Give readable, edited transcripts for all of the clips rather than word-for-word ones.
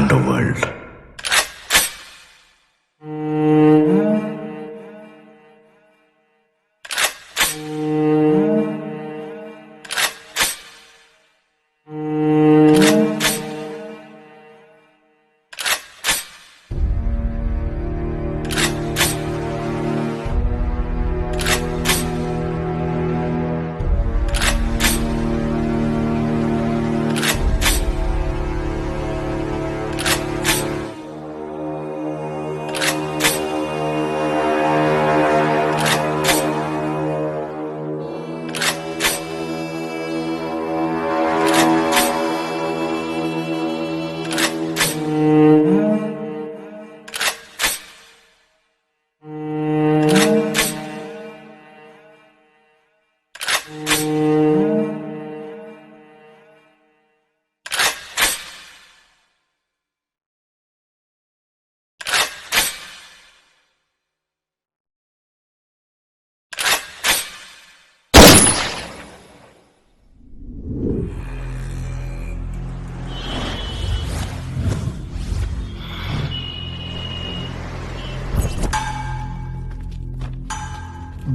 Underworld.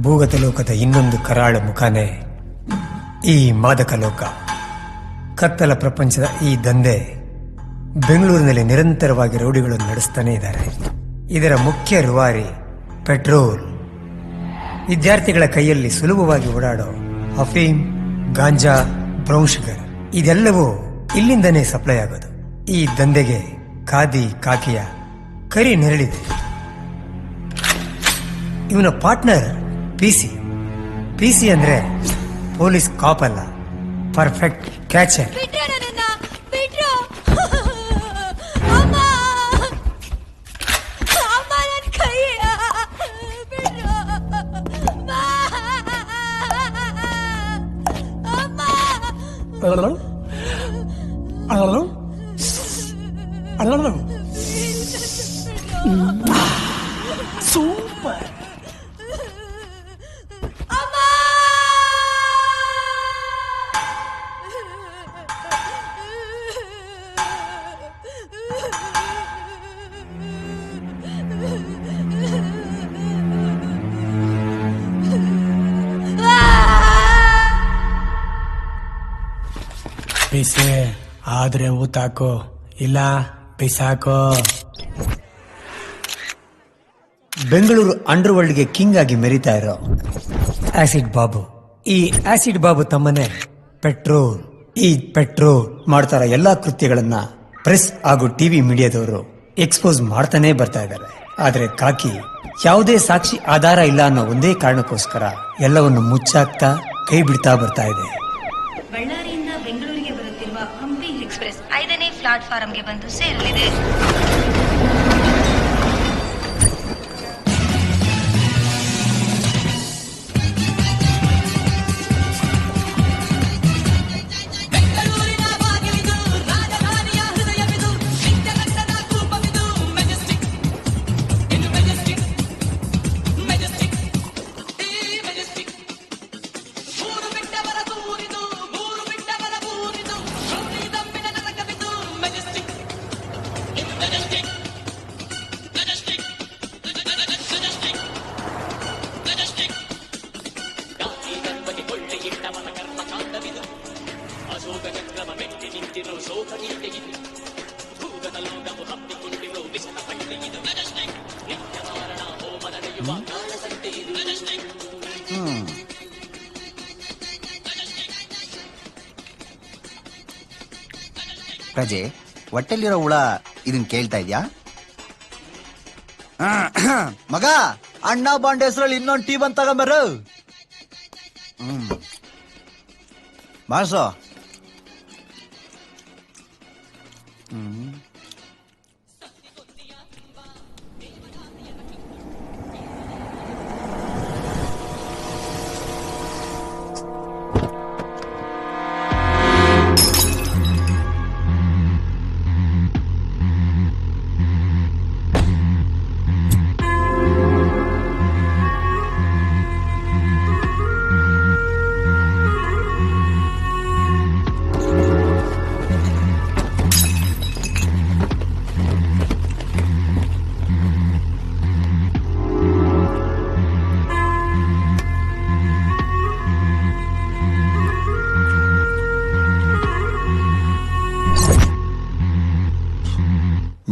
ಭೂಗತ ಲೋಕದ ಇನ್ನೊಂದು ಕರಾಳ ಮುಖಾನೇ ಈ ಮಾದಕ ಲೋಕ. ಕತ್ತಲ ಪ್ರಪಂಚದ ಈ ದಂಧೆ ಬೆಂಗಳೂರಿನಲ್ಲಿ ನಿರಂತರವಾಗಿ ರೌಡಿಗಳನ್ನು ನಡೆಸ್ತಾನೆ ಇದ್ದಾರೆ. ಇದರ ಮುಖ್ಯ ರೂವಾರಿ ಪೆಟ್ರೋಲ್. ವಿದ್ಯಾರ್ಥಿಗಳ ಕೈಯಲ್ಲಿ ಸುಲಭವಾಗಿ ಓಡಾಡೋ ಅಫೀಮ್, ಗಾಂಜಾ, ಬ್ರೌನ್ ಶುಗರ್ ಇದೆಲ್ಲವೂ ಇಲ್ಲಿಂದನೇ ಸಪ್ಲೈ ಆಗೋದು. ಈ ದಂಧೆಗೆ ಖಾದಿ ಕಾಕಿಯ ಕರಿ ನೆರಳಿದೆ. ಇವನ ಪಾರ್ಟ್ನರ್ ಪಿಸಿ ಅಂದ್ರೆ ಪೊಲೀಸ್ ಕಾಪ್ ಅಲ್ಲ, ಪರ್ಫೆಕ್ಟ್ ಕ್ಯಾಚರ್. ಸೂಪರ್. ಪಿಸೆ ಆದ್ರೆ ಊತಾಕೋ, ಇಲ್ಲ ಪಿಸಾಕೋ. ಬೆಂಗಳೂರು ಅಂಡರ್ ವರ್ಲ್ಡ್ಗೆ ಕಿಂಗ್ ಆಗಿ ಮೆರಿತಾ ಇರೋ ಆಸಿಡ್ ಬಾಬು. ಈ ಆಸಿಡ್ ಬಾಬು ತಮ್ಮನೆ ಪೆಟ್ರೋಲ್. ಈ ಪೆಟ್ರೋಲ್ ಮಾಡ್ತಾರ ಎಲ್ಲಾ ಕೃತ್ಯಗಳನ್ನ ಪ್ರೆಸ್ ಹಾಗೂ ಟಿವಿ ಮೀಡಿಯಾದವರು ಎಕ್ಸ್ಪೋಸ್ ಮಾಡ್ತಾನೆ ಬರ್ತಾ ಇದ್ದಾರೆ. ಆದ್ರೆ ಕಾಕಿ ಯಾವುದೇ ಸಾಕ್ಷಿ ಆಧಾರ ಇಲ್ಲ ಅನ್ನೋ ಒಂದೇ ಕಾರಣಕ್ಕೋಸ್ಕರ ಎಲ್ಲವನ್ನು ಮುಚ್ಚಾಕ್ತಾ ಕೈ ಬಿಡ್ತಾ ಬರ್ತಾ ಇದೆ. ಬಳ್ಳಾರಿಯಿಂದ ಬೆಂಗಳೂರಿಗೆ ಬರುತ್ತಿರುವ ಹಂಪಿ ಎಕ್ಸ್ಪ್ರೆಸ್ 5ನೇ ಪ್ಲಾಟ್ಫಾರಂಗೆ ಬಂದು ಸೇರಲಿದೆ. ಪ್ರಜೆ, ಹೊಟ್ಟೆಲಿರೋ ಹುಳ ಇದನ್ ಕೇಳ್ತಾ ಇದ್ಯಾ? ಮಗ, ಅಣ್ಣ ಬಾಂಡ್ ಹೆಸರಲ್ಲಿ ಇನ್ನೊಂದು ಟೀ ಬಂದ್ ತಗೊಂಬರು. ಬಾಸು.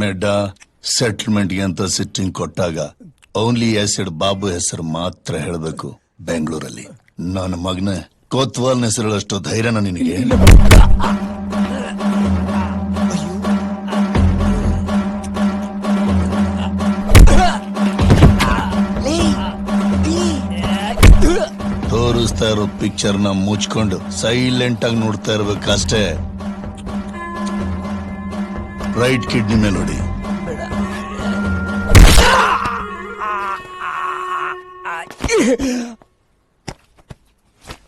ಮೆಡ್ಡ ಸೆಟಲ್ಮೆಂಟ್ಗೆ ಅಂತ ಸಿಟ್ಟಿಂಗ್ ಕೊಟ್ಟಾಗ ಓನ್ಲಿ ಆಸಿಡ್ ಬಾಬು ಹೆಸರು ಮಾತ್ರ ಹೇಳಬೇಕು ಬೆಂಗಳೂರಲ್ಲಿ. ನನ್ನ ಮಗನ ಕೋತ್ವಾಲ್ ಹೆಸರುಗಳಷ್ಟು ಧೈರ್ಯನ ನಿನಗೆ? ತೋರಿಸ್ತಾ ಇರೋ ಪಿಕ್ಚರ್ ನ ಮುಚ್ಕೊಂಡು ಸೈಲೆಂಟ್ ಆಗಿ ನೋಡ್ತಾ ಇರ್ಬೇಕಷ್ಟೇ. ರೈಟ್ ಕಿಡ್ನಿ ಮೇಲೆ ನೋಡಿ.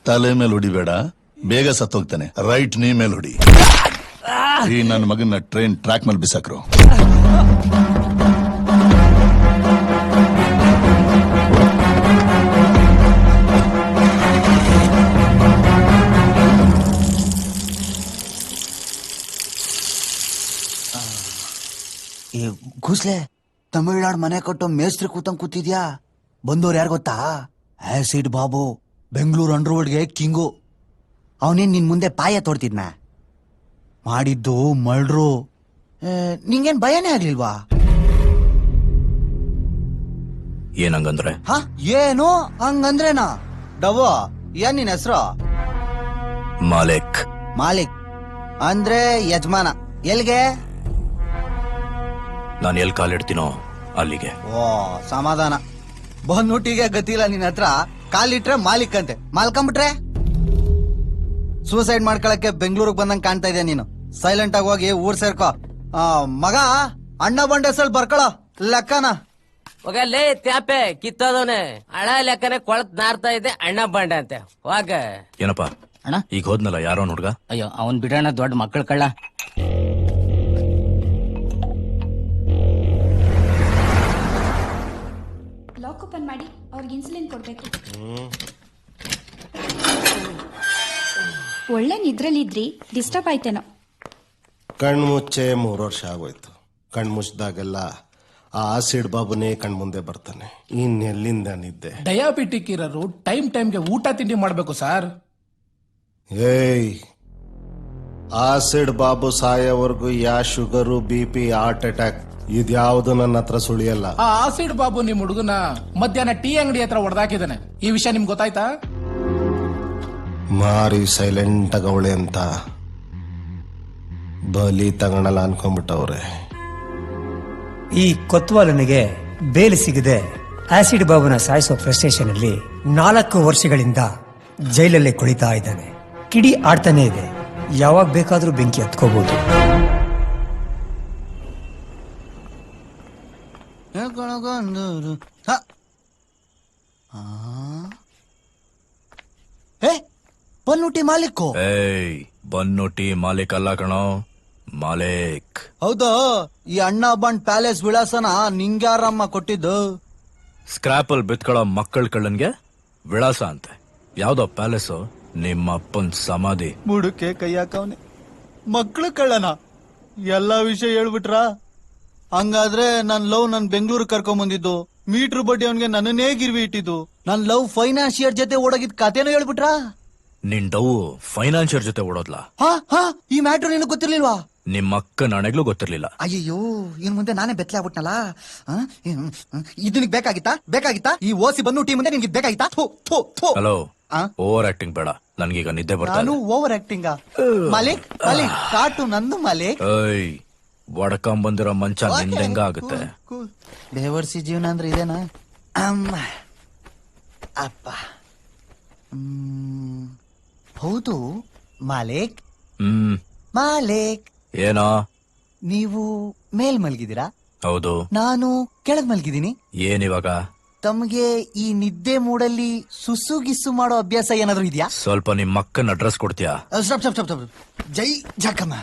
ತಲೆ ಮೇಲೆ ಹೊಡಿಬೇಡ, ಬೇಗ ಸತ್ತೋಗ್ತಾನೆ. ರೈಟ್ ನೀ ಮೇಲೆ ಹೊಡಿ. ಈ ನನ್ನ ಮಗನ ಟ್ರೈನ್ ಟ್ರ್ಯಾಕ್ ಮೇಲೆ ಬಿಸಾಕ್ರು. ಈ ಘೂಸ್ಲೆ ತಮಿಳ್ನಾಡು ಮನೆ ಕಟ್ಟೋ ಮೇಸ್ತ್ರಿ ಕೂತಂಗ್ ಕೂತಿದ್ಯಾ? ಬಂದವ್ರು ಯಾರು ಗೊತ್ತಾ? ಆಸಿಡ್ ಬಾಬು, ಬೆಂಗಳೂರು ಅಂಡರ್ವರ್ಲ್ಡ್ಗೆ ಕಿಂಗು. ಅವನೇನ್ ನಿನ್ ಮುಂದೆ ಪಾಯ ತೋಡ್ತಿದ್ನ? ಮಾಡಿದ್ದು ಮಳ್ರು. ನಿಂಗೇನ್ ಭಯನೇ ಆಗ್ಲಿಲ್ವಾ? ಏನಂಗಂದ್ರೆ? ಏನು ಹಂಗಂದ್ರೇನಾ? ಡವೋ, ಏನ್ ನಿನ್ ಹೆಸರು? ಮಾಲಿಕ್. ಮಾಲಿಕ್ ಅಂದ್ರೆ ಯಜಮಾನ. ಎಲ್ಗೆ? ನಾನು ಎಲ್ಲಿ ಕಾಲಿಡ್ತೀನೋ ಅಲ್ಲಿಗೆ. ಓ ಸಮಾಧಾನ. ಬಂದ್ನುಟ್ಟಿಗೆ ಗತಿಲ್ಲ ನಿನ್ ಹತ್ರ. ಕಾಲಿಟ್ರೆ ಮಾಲಿಕ್ ಅಂತೆ, ಮಾಲ್ಕೊಂಬಿಟ್ರೆ ಸೂಸೈಡ್ ಮಾಡ್ಕೊಳಕ್ಕೆ ಬೆಂಗಳೂರಿಗೆ ಬಂದಂಗ್ ಕಾಣ್ತಾ ಇದೆಯಾ ನೀನು. ಸೈಲೆಂಟ್ ಆಗಿ ಹೋಗಿ ಊರ್ ಸೇರ್ಕೋ. ಮಗ, ಅಣ್ಣ ಬಂಡೆ ಸ್ವಲ್ಪ ಬರ್ಕೊಳೋ ಲೆಕ್ಕನ. ಹೋಗಲ್ಲೇ ತ್ಯಾಪೆ ಕಿತ್ತೋದವನೆ ಹಳ ಲೆಕ್ಕನೆ ಕೊಳತ್ ನಾರ್ತಾ ಇದೆ ಅಣ್ಣ ಬಂಡೆ ಅಂತೆ. ಹೋಗ. ಏನಪ್ಪ ಅಣ್ಣ ಈಗ ಹೋದ್ನಲ್ಲ ಯಾರೋ ಹುಡ್ಗ? ಅಯ್ಯೋ ಅವನ್ ಬಿಡೋಣ, ದೊಡ್ಡ ಮಕ್ಕಳ ಕಳ್ಳ. ಲಾಕ್ ಓಪನ್ ಮಾಡಿ, ಅವ್ರಿಗೆ ಇನ್ಸುಲಿನ್ ಕೊಡ್ಬೇಕು. ಒಳ್ಳೆ ನಿದ್ರಲ್ಲಿದ್ರಿ, ಡಿಸ್ಟರ್ಬ್ ಆಯ್ತೇನೋ. ಕಣ್ಮುಚ್ಚೆ 3 ವರ್ಷ ಆಗೋಯ್ತು. ಕಣ್ಮುಚ್ಚಿದಾಗೆಲ್ಲ ಆ ಆಸಿಡ್ ಬಾಬುನೇ ಕಣ್ಮುಂದೆ ಬರ್ತಾನೆ. ಇನ್ನೆಲ್ಲಿಂದ ನಿದ್ದೆ? ಡಯಾಬಿಟಿಕ್ ಇರೋರು ಟೈಮ್ಗೆ ಊಟ ತಿಂಡಿ ಮಾಡ್ಬೇಕು ಸರ್. ಏಯ್, ಆಸಿಡ್ ಬಾಬು ಸಾಯೋವರೆಗೂ ಯಾ ಶುಗರು, BP, ಹಾರ್ಟ್ ಅಟ್ಯಾಕ್ ಇದ್ಯಾವುದು ನನ್ನ ಹತ್ರ ಸುಳಿಯಲ್ಲ. ಆ ಆಸಿಡ್ ಬಾಬು ನಿಮ್ ಹುಡುಗನ ಮಧ್ಯಾಹ್ನ ಟೀ ಅಂಗಡಿ ಹತ್ರ ಹೊಡೆದಾಕಿದ್ದಾನೆ. ಈ ವಿಷಯ ನಿಮ್ಗೆ ಗೊತ್ತಾಯ್ತಾ? ಮಾರಿ ಸೈಲೆಂಟ್ ಆಗವಳೆ ಅಂತ ಬಲಿ ತಗೊಳಲ್ಲ ಅನ್ಕೊಂಡ್ಬಿಟ್ಟವ್ರೆ. ಈ ಕೊತ್ವಾಲನಿಗೆ ಬೇಲಿ ಸಿಗದೆ ಆಸಿಡ್ ಬಾಬುನ ಸಾಯಿಸೋ ಫ್ರಸ್ಟ್ರೇಷನ್ ಅಲ್ಲಿ 4 ವರ್ಷಗಳಿಂದ ಜೈಲಲ್ಲೇ ಕುಳಿತಾ ಇದ್ದಾನೆ. ಕಿಡಿ ಆಡ್ತಾನೆ ಇದೆ, ಯಾವಾಗ ಬೇಕಾದ್ರೂ ಬೆಂಕಿ ಹತ್ಕೋಬಹುದು. ಬನ್ನುಟ್ಟಿ ಮಾಲಿಕ್ಕು. ಏಯ್, ಬನ್ನೊಟ್ಟಿ ಮಾಲಿಕ್ ಅಲ್ಲ ಕಣೋ, ಮಾಲಿಕ್. ಹೌದು, ಈ ಅಣ್ಣ ಬಂಡ್ ಪ್ಯಾಲೇಸ್ ವಿಳಾಸನ ನಿಂಗ್ಯಾರಮ್ಮ ಕೊಟ್ಟಿದ್ದು? ಸ್ಕ್ರಾಪಲ್ ಬಿತ್ಕೊಳ್ಳೋ ಮಕ್ಕಳ ಕಳ್ಳನ್ಗೆ ವಿಳಾಸ ಅಂತೆ. ಯಾವ್ದೋ ಪ್ಯಾಲೇಸು? ನಿಮ್ಮ ಅಪ್ಪನ್ ಸಮಾಧಿ. ಮುಡುಕೆ ಕೈ ಹಾಕವ್ನೆ. ಮಕ್ಳು ಕಳ್ಳನ? ಎಲ್ಲಾ ವಿಷಯ ಹೇಳ್ಬಿಟ್ರಾ? ಹಂಗಾದ್ರೆ ನನ್ ಬೆಂಗಳೂರು ಕರ್ಕೊಂಡ್ ಬಂದಿದ್ದು, ಮೀಟರ್ ಬಡ್ಡಿ ಅವನ್ಗೆ ನನ್ನನ್ನೇ ಗಿರ್ವಿ ಇಟ್ಟಿದ್ದು, ನನ್ ಲವ್ ಫೈನಾನ್ಸಿಯರ್ ಜೊತೆ ಓಡೋಗಿದ್ ಕಥೆನೂ ಹೇಳ್ಬಿಟ್ರಾ? ನಿನ್ ಡವ್ ಫೈನಾನ್ಷಿಯರ್ ಜೊತೆ ಓಡೋದ್ಲಾ? ಈ ಮ್ಯಾಟ್ರು ನಿನಗ್ ಗೊತ್ತಿರ್ಲಿಲ್ವಾ? ನಿಮ್ಮ ಅಕ್ಕ ನನಗ್ಲೂ ಗೊತ್ತಿರ್ಲಿಲ್ಲ. ಅಯ್ಯೋ, ಇನ್ ಮುಂದೆ ನಾನೇ ಬೆತ್ತಲೆ ಆಗ್ಬಿಟ್ನಲ್ಲ. ಇದು ನಿನಗ್ ಬೇಕಾಗಿತ್ತಾ? ಈ ಓಸಿ ಬಂದು ಟೀಮ್ ಮುಂದೆ ನಿನ್ಗೆ ಬೇಕಾಗಿತ್ತಾ? ಹಲೋ, ಓವರ್ ಆಕ್ಟಿಂಗ್ ಬೇಡ, ನನ್ಗೀಗ ನಿದ್ದೆ ಬರ್ತಾ ನಾನು ಓವರ್ ಆಕ್ಟಿಂಗ್? ಮಾಲಿಕ್ ಕಾಟು ನಂದು ಮಾಲಿಕ್. ಏಯ್, ಒಡ್ಕೊಂಬಂದಿರೋ ಮಂಚ ನಿಂದೆಂಗ ಆಗುತ್ತೆ? ಬೇವರ್ಸಿ ಜೀವನ ಅಂದ್ರೆ ಇದೇನಾ? ಅಪ್ಪ, ಹೌದು ಮಾಲಿಕ್. ಮಾಲಿಕ್, ಏನೋ? ನೀವು ಮೇಲ್ ಮಲ್ಗಿದ್ದೀರಾ? ಹೌದು. ನಾನು ಕೆಳಗ್ ಮಲ್ಗಿದ್ದೀನಿ. ಏನಿವಾಗ? ತಮಗೆ ಈ ನಿದ್ದೆ ಮೂಡಲ್ಲಿ ಸುಸು ಗಿಸ್ಸು ಮಾಡೋ ಅಭ್ಯಾಸ ಏನಾದ್ರು ಇದೆಯಾ? ಸ್ವಲ್ಪ ನಿಮ್ಮ ಅಕ್ಕನ ಅಡ್ರೆಸ್ ಕೊಡ್ತೀಯಾ? ಸ್ಟಾಪ್. ಜೈ ಜಾಕಮ್ಮ.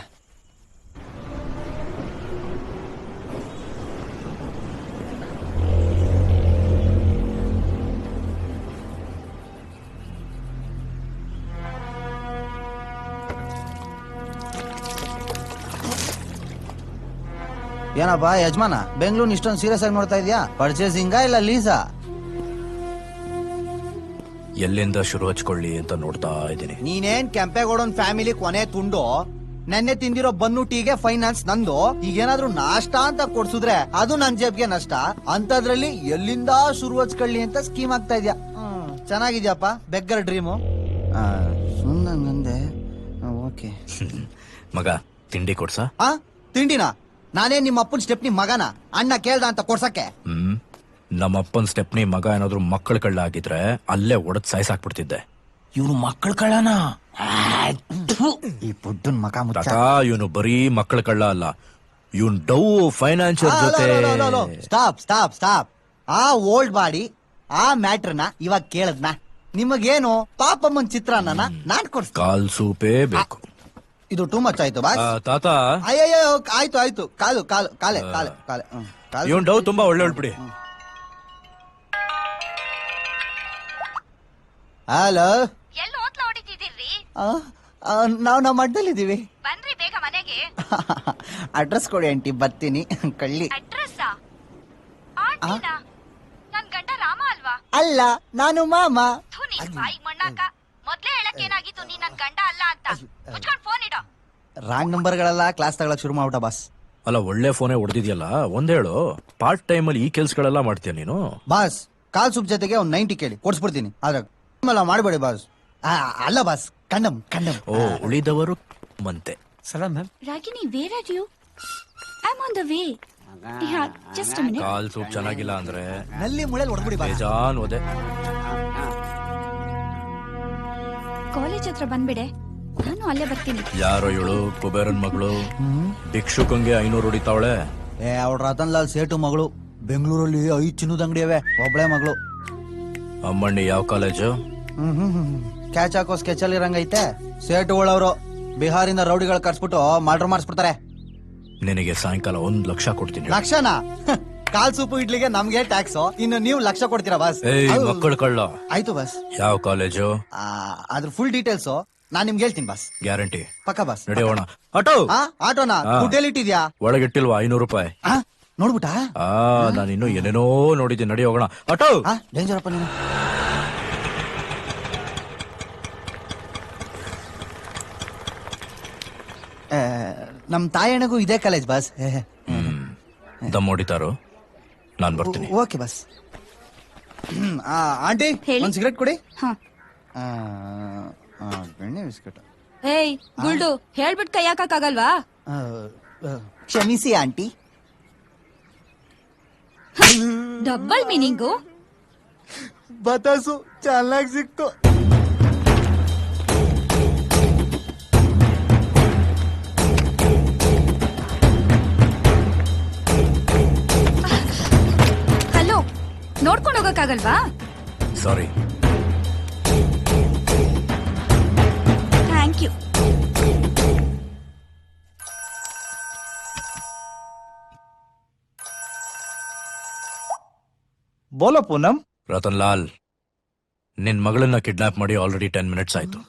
ಏನಪ್ಪಾ ಯಜಮಾನ, ಬೆಂಗಳೂರು ಇಷ್ಟೊಂದು ಸೀರಿಯಸ್ ಆಗಿ ನೋಡ್ತಾ ಇದೀಯಾ? ಪರ್ಚೇಸಿಂಗಾ ಇಲ್ಲ ಲೀಸಾ? ಎಲ್ಲಿಂದ ಶುರು ಹಚ್ಕೊಳ್ಳಿ ಅಂತ ನೋಡ್ತಾ ಇದ್ದೀನಿ. ನೀನೇನ್ ಕೆಂಪೇಗೌಡನ್ ಫ್ಯಾಮಿಲಿ ಕೊನೆ ತುಂಡು? ನೆನ್ನೆ ತಿಂದಿರೋ ಬನ್ನು ಟೀಗೆ ಫೈನಾನ್ಸ್ ನಂದು. ಈಗೇನಾದ್ರೂ ನಾಷ್ಟ ಅಂತ ಕೊಡ್ಸುದ್ರೆ ಅದು ನನ್ ಜೇಬ್ಗೆ ನಷ್ಟ. ಅಂತದ್ರಲ್ಲಿ ಎಲ್ಲಿಂದ ಶುರು ಹಚ್ಕೊಳ್ಳಿ ಅಂತ ಸ್ಕೀಮ್ ಆಗ್ತಾ ಇದ್ಯಾ. ಚೆನ್ನಾಗಿದ್ಯಪ್ಪ ಬೆಗ್ಗರ್ ಡ್ರೀಮು. ಸುಮ್ಮನೆ ಓಕೆ. ಮಗ ತಿಂಡಿ ಕೊಡ್ಸ. ತಿಂಡಿನ ನಾನೇ ನಿಮ್ಮ ಅಪ್ಪನ ಸ್ಟೆಪ್ನಿ ಮಗನ ಅಣ್ಣ ಕೇಳ್ದ ಅಂತ ಕೊಡ್ಸಕ್ಕೆ. ನಮ್ಮಪ್ಪನ್ ಸ್ಟೆಪ್ನಿ ಮಗ ಏನಾದ್ರು ಮಕ್ಕಳ ಕಳ್ಳ ಆಗಿದ್ರೆ ಅಲ್ಲೇ ಒಡದ್ ಸಾಯ್ಸಾಕ್ಬಿಡ್ತಿದ್ದೆ. ಇವನು ಮಕ್ಕಳ ಕಳ್ಳನ. ಈ ಪುಡ್ಡನ್ ಮಗ ಇವನು ಬರೀ ಮಕ್ಕಳ ಕಳ್ಳ ಅಲ್ಲ, ಇವನ್ ಡೌ ಫೈನಾನ್ಷಿಯಲ್ ಜೊತೆ. Stop stop stop. ಆ ಓಲ್ಡ್ ಬಾಡಿ ಆ ಮ್ಯಾಟ್ರನ ಇವಾಗ ಕೇಳದ್ನ. ನಿಮಗೇನು ಪಾಪಮ್ಮನ್ ಚಿತ್ರಾನ್ನ ನಾನ್ ಕೊಡ್ಸ್ತೀನಿ. ಕಾಲ್ ಸೂಪೇ ಬೇಕು. ಇದು ಟೂ ಮಚ್ ಆಯ್ತು ಬಾಸ್. ತಾತ ಅಯ್ಯಯ್ಯೋ ಆಯ್ತು ಆಯ್ತು. ಕಾಲು ಕಾಲು ಕಾಲೆ ಕಾಲೆ ಕಾಲೆ ಇವನ್ ಡೌ ತುಂಬಾ ಒಳ್ಳೆ ಬಿಡಿ. ಹಲೋ, ಎಲ್ಲಿ ಓದ್ಲ ಹೊಡಿತಿದ್ದೀರಿ? ನಾವು ನಮ್ಮ ಅಡ್ಡಲ್ಲಿದ್ದೀವಿ. ಬನ್ರಿ ಬೇಗ ಮನೆಗೆ. ಅಡ್ರೆಸ್ ಕೊಡಿ ಆಂಟಿ, ಬರ್ತೀನಿ. ಕಳ್ಳಿ ಅಡ್ರೆಸ್ ನನ್ ಗಂಡ ರಾಮ ಅಲ್ವಾ? ಅಲ್ಲ, ನಾನು ಮಾಮ. ಬಾಯಿಗ್ ಮಣ್ಣಾಕ ಮೊದ್ಲೇ ಹೇಳಕ್ಕೇನಾಗಿತ್ತು ನೀ ನನ್ ಗಂಡ ಅಲ್ಲ ಅಂತ. ಮುಚ್ಕೊಂಡ್ ಫೋನ್ ಇಡೋ. ರಾಂಗ್ ನಂಬರ್ಗಳೆಲ್ಲ ಕ್ಲಾಸ್ ತಗೊಳಕ್ ಶುರು ಮಾಡ್ಬಿಟ್ಟ ಬಾಸ್. ಅಲ್ಲ, ಒಳ್ಳೆ ಫೋನೇ ಹೊಡೆದಿದ್ಯಲ್ಲ. ಒಂದೇಳು ಪಾರ್ಟ್ ಟೈಮ್ ಅಲ್ಲಿ ಈ ಕೆಲ್ಸಗಳೆಲ್ಲ ಮಾಡ್ತೀಯ ನೀನು? ಬಾಸ್, ಕಾಲ್ ಸೂಪ್ ಜೊತೆಗೆ ಒಂದ್ 90 ಕೇಳಿ ಕೊಡ್ಸ್ಬಿಡ್ತೀನಿ. ಆದ್ರೆ ಮಾಡ್ಬೇಡಿ ಬಾಸ್. ಅಲ್ಲ ಬಾಸ್, ಕಂಡಮ್ ಕಂಡಮ್. ಓ, ಉಳಿದವರು ಮಂತೆ. ಸಲಾಮ್ ma'am. Ragini, where are you? I am on the way. Just a minute. ಕಾಲ್ ಸೂಪ್ ಚೆನ್ನಾಗಿಲ್ಲ ಅಂದ್ರೆ ನಲ್ಲಿ ಮುಳೆಲ್ ಹೊಡ್ಬಿಡಿ ಬಾಸ್. ಬೇಜಾನ್ ಓದೆ. ಕಾಲೇಜ್ ಹತ್ರ ಬಂದ್ಬಿಡೆ, ನಾನು ಅಲ್ಲೇ ಬರ್ತೀನಿ. ಯಾರೋ ಇವಳು ಕುಬೇರನ್ ಮಗಳು, ಭಿಕ್ಷುಕಂಗೆ 500 ಹೊಡಿತಾವಳೆ. ಅವಳ ರತನ್ ಲಾಲ್ ಸೇಟು ಮಗಳು. ಬೆಂಗಳೂರಲ್ಲಿ 5 ಚಿನ್ನದ ಅಂಗಡಿ ಅವೆ, ಒಬ್ಳೆ ಮಗಳು. ಅಮ್ಮಣ್ಣಿ ಯಾವ ಕಾಲೇಜು? ಕ್ಯಾಚ್ ಹಾಕೋ ಸ್ಕೆಚ್ ಅಲ್ಲಿ ಇರಂಗೈತೆ. ಸೇಟುಗಳವರು ಬಿಹಾರಿಂದ ರೌಡಿಗಳು ಕರ್ಸ್ಬಿಟ್ಟು ಮರ್ಡರ್ ಮಾಡಿಸ್ಬಿಡ್ತಾರೆ. ನಿನಗೆ ಸಾಯಂಕಾಲ 1 ಲಕ್ಷ ಕೊಡ್ತೀನಿ. ಲಕ್ಷನಾ? ಕಾಲ್ ಸೂಪು ಇಡ್ಲಿಗೆ ನಮ್ಗೆ ಟ್ಯಾಕ್ಸ್, ಇನ್ನು ನೀವು ಲಕ್ಷ ಕೊಡ್ತೀರಾ ಬಾಸ್? ಮಕ್ಕಳ ಕಳ್ಳ. ಆಯ್ತು ಬಾಸ್. ಯಾವ ಕಾಲೇಜು? ಅದ್ರ ಫುಲ್ ಡೀಟೇಲ್ಸ್ ನಾನ್ ನಿಮ್ಗೆ ಹೇಳ್ತೀನಿ ಬಾಸ್. ಗ್ಯಾರಂಟಿ? ಪಕ್ಕ ಬಾಸ್. ನಡೆಯೋಣ. ಆಟೋ ಆಟೋನಾ? ದುಡ್ಡೆಲ್ಲಿ ಇಟ್ಟಿದ್ಯಾ? ಒಳಗಿಟ್ಟಿಲ್ವಾ 500 ರೂಪಾಯಿ? ನೋಡ್ಬಿಟ್ಟಾ? ನಾನು ಇನ್ನೂ ಏನೇನೋ ನೋಡಿದ್ದೀನಿ. ನಡಿ ಹೋಗೋಣ. ಆಟೋ ಡೇಂಜರ್ ಅಪ್ಪ ನೀನು. ನಮ್ ತಾಯಣ್ಣಗೂ ಇದೇ ಕಾಲೇಜ್ ಬಾಸ್. ದಮ್ ಹೊಡಿತಾರೋ? ನಾನ್ ಬರ್ತೀನಿ. Okay boss. ಆಂಟಿ, ಹೇಳಿ. ಒಂದ್ ಸಿಗರೇಟ್ ಕೊಡಿ. ಹಾ. ಬೆಣ್ಣೆ ಬಿಸ್ಕೆಟ್. ಏಯ್ ಗುಲ್ಡು, ಹೇಳ್ಬಿಟ್ ಕೈ ಹಾಕಕ್ಕಾಗಲ್ವಾ? ಕ್ಷಮಿಸಿ ಆಂಟಿ. Double meaning. ಬತಾಸು ಚೆನ್ನಾಗಿ ಸಿಕ್ತು. ಹಲೋ, ನೋಡ್ಕೊಂಡು ಹೋಗಕ್ಕಾಗಲ್ವಾ? ಸಾರಿ. Thank you. ಬೋಲೋ ಪೂನಂ. ರತನ್ ಲಾಲ್, ನಿನ್ ಮಗಳನ್ನ ಕಿಡ್ನಾಪ್ ಮಾಡಿ ಆಲ್ರೆಡಿ 10 ಮಿನಿಟ್ಸ್ ಆಯ್ತು.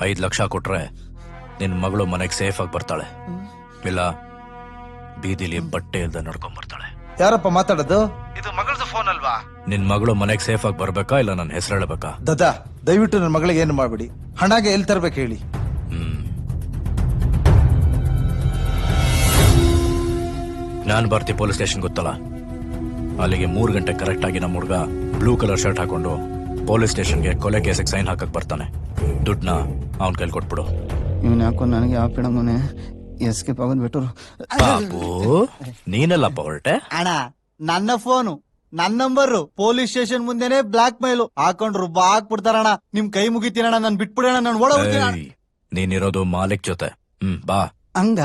5 ಲಕ್ಷ ಕೊಟ್ರೆ ನಿನ್ ಮಗಳು ಮನೆಗೆ ಸೇಫ್ ಆಗಿ ಬರ್ತಾಳೆ. ಇಲ್ಲ ಬೀದಿಲಿ ಬಟ್ಟೆ ಇಲ್ದ ನಡ್ಕೊಂಡ್ ಬರ್ತಾಳೆ. ಯಾರಪ್ಪ ಮಾತಾಡೋದು? ಇದು ಮಗಳದ ಫೋನ್ ಅಲ್ವಾ? ನಿನ್ ಮಗಳು ಮನೆಗೆ ಸೇಫ್ ಆಗಿ ಬರ್ಬೇಕಾ ಇಲ್ಲ ನನ್ನ ಹೆಸರು ಹೇಳಬೇಕಾ? ದದಾ, ದಯವಿಟ್ಟು ನನ್ನ ಮಗಳಿಗೆ ಏನು ಮಾಡ್ಬಿಡಿ. ಹಣಗೆ ಎಲ್ಲಿ ತರ್ಬೇಕು ಹೇಳಿ. ನಾನ್ ಬರ್ತಿ ಪೊಲೀಸ್ ಸ್ಟೇಷನ್ ಗೊತ್ತಲ್ಲ, ಅಲ್ಲಿಗೆ 3 ಗಂಟೆ ಕರೆಕ್ಟ್ ಆಗಿ ನಮ್ಮ ಹುಡುಗ ಬ್ಲೂ ಕಲರ್ ಶರ್ಟ್ ಹಾಕೊಂಡು ಪೊಲೀಸ್ ಸ್ಟೇಷನ್ಗೆ ಕೊಲೆ ಕೇಸಿಗೆ ಸೈನ್ ಹಾಕಕ್ ಬರ್ತಾನೆ. ದುಡ್ಡನ್ನ ಅವನ್ ಕೈಲಿ ಕೊಟ್ಬಿಡು. ಇವನ್ ಯಾಕೋ ನನಗೆ ಆಪಿಡಮನೆ ಎಸ್ಕೇಪ್ ಆಗೋದ್ ಬಿಟ್ಟು. ಪಾಪು, ನೀನೆಲ್ಲಪ್ಪ ಹೊರಟೆ? ಅಣ್ಣ, ನನ್ನ ಫೋನು, ನನ್ನ ನಂಬರ್ ಪೊಲೀಸ್ ಸ್ಟೇಷನ್ ಮುಂದೆನೆ ಬ್ಲಾಕ್ ಮೇಲು ಹಾಕೊಂಡ್ರು ಹಾಕ್ಬಿಡ್ತಾರಣ್ಣ. ನಿಮ್ ಕೈ ಮುಗಿತೀನಣ್ಣ, ನನ್ ಬಿಟ್ಬಿಡೋಣ, ನಾನು ಓಡೋಗ್ತೀನಿ. ನೀನಿರೋದು ಮಾಲಿಕ್ ಜೊತೆ. ಬಾ. ಹಂಗ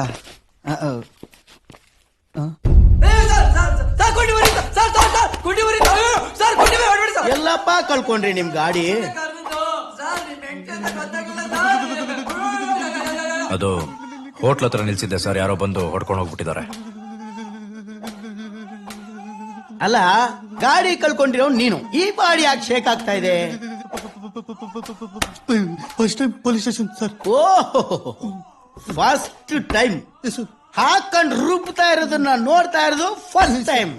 ಎಲ್ಲಪ್ಪ ಕಳ್ಕೊಂಡ್ರಿ ನಿಮ್ ಗಾಡಿ? ಅದು ಹೋಟ್ಲ್ ಹತ್ರ ನಿಲ್ಸಿದ್ದೆ ಸರ್, ಯಾರೋ ಬಂದು ಹೊಡ್ಕೊಂಡು ಹೋಗ್ಬಿಟ್ಟಿದ್ದಾರೆ. ಅಲ್ಲ, ಗಾಡಿ ಕಳ್ಕೊಂಡಿರೋ ನೀನು, ಈ ಬಾಡಿ ಯಾಕೆ ಶೇಕ್ ಆಗ್ತಾ ಇದೆ? First time police station sir. Oh, first time ಹಾಕೊಂಡ್ ರುಬ್ತಾ ಇರೋದನ್ನ ನೋಡ್ತಾ ಇರೋದು ಫಸ್ಟ್ ಟೈಮ್.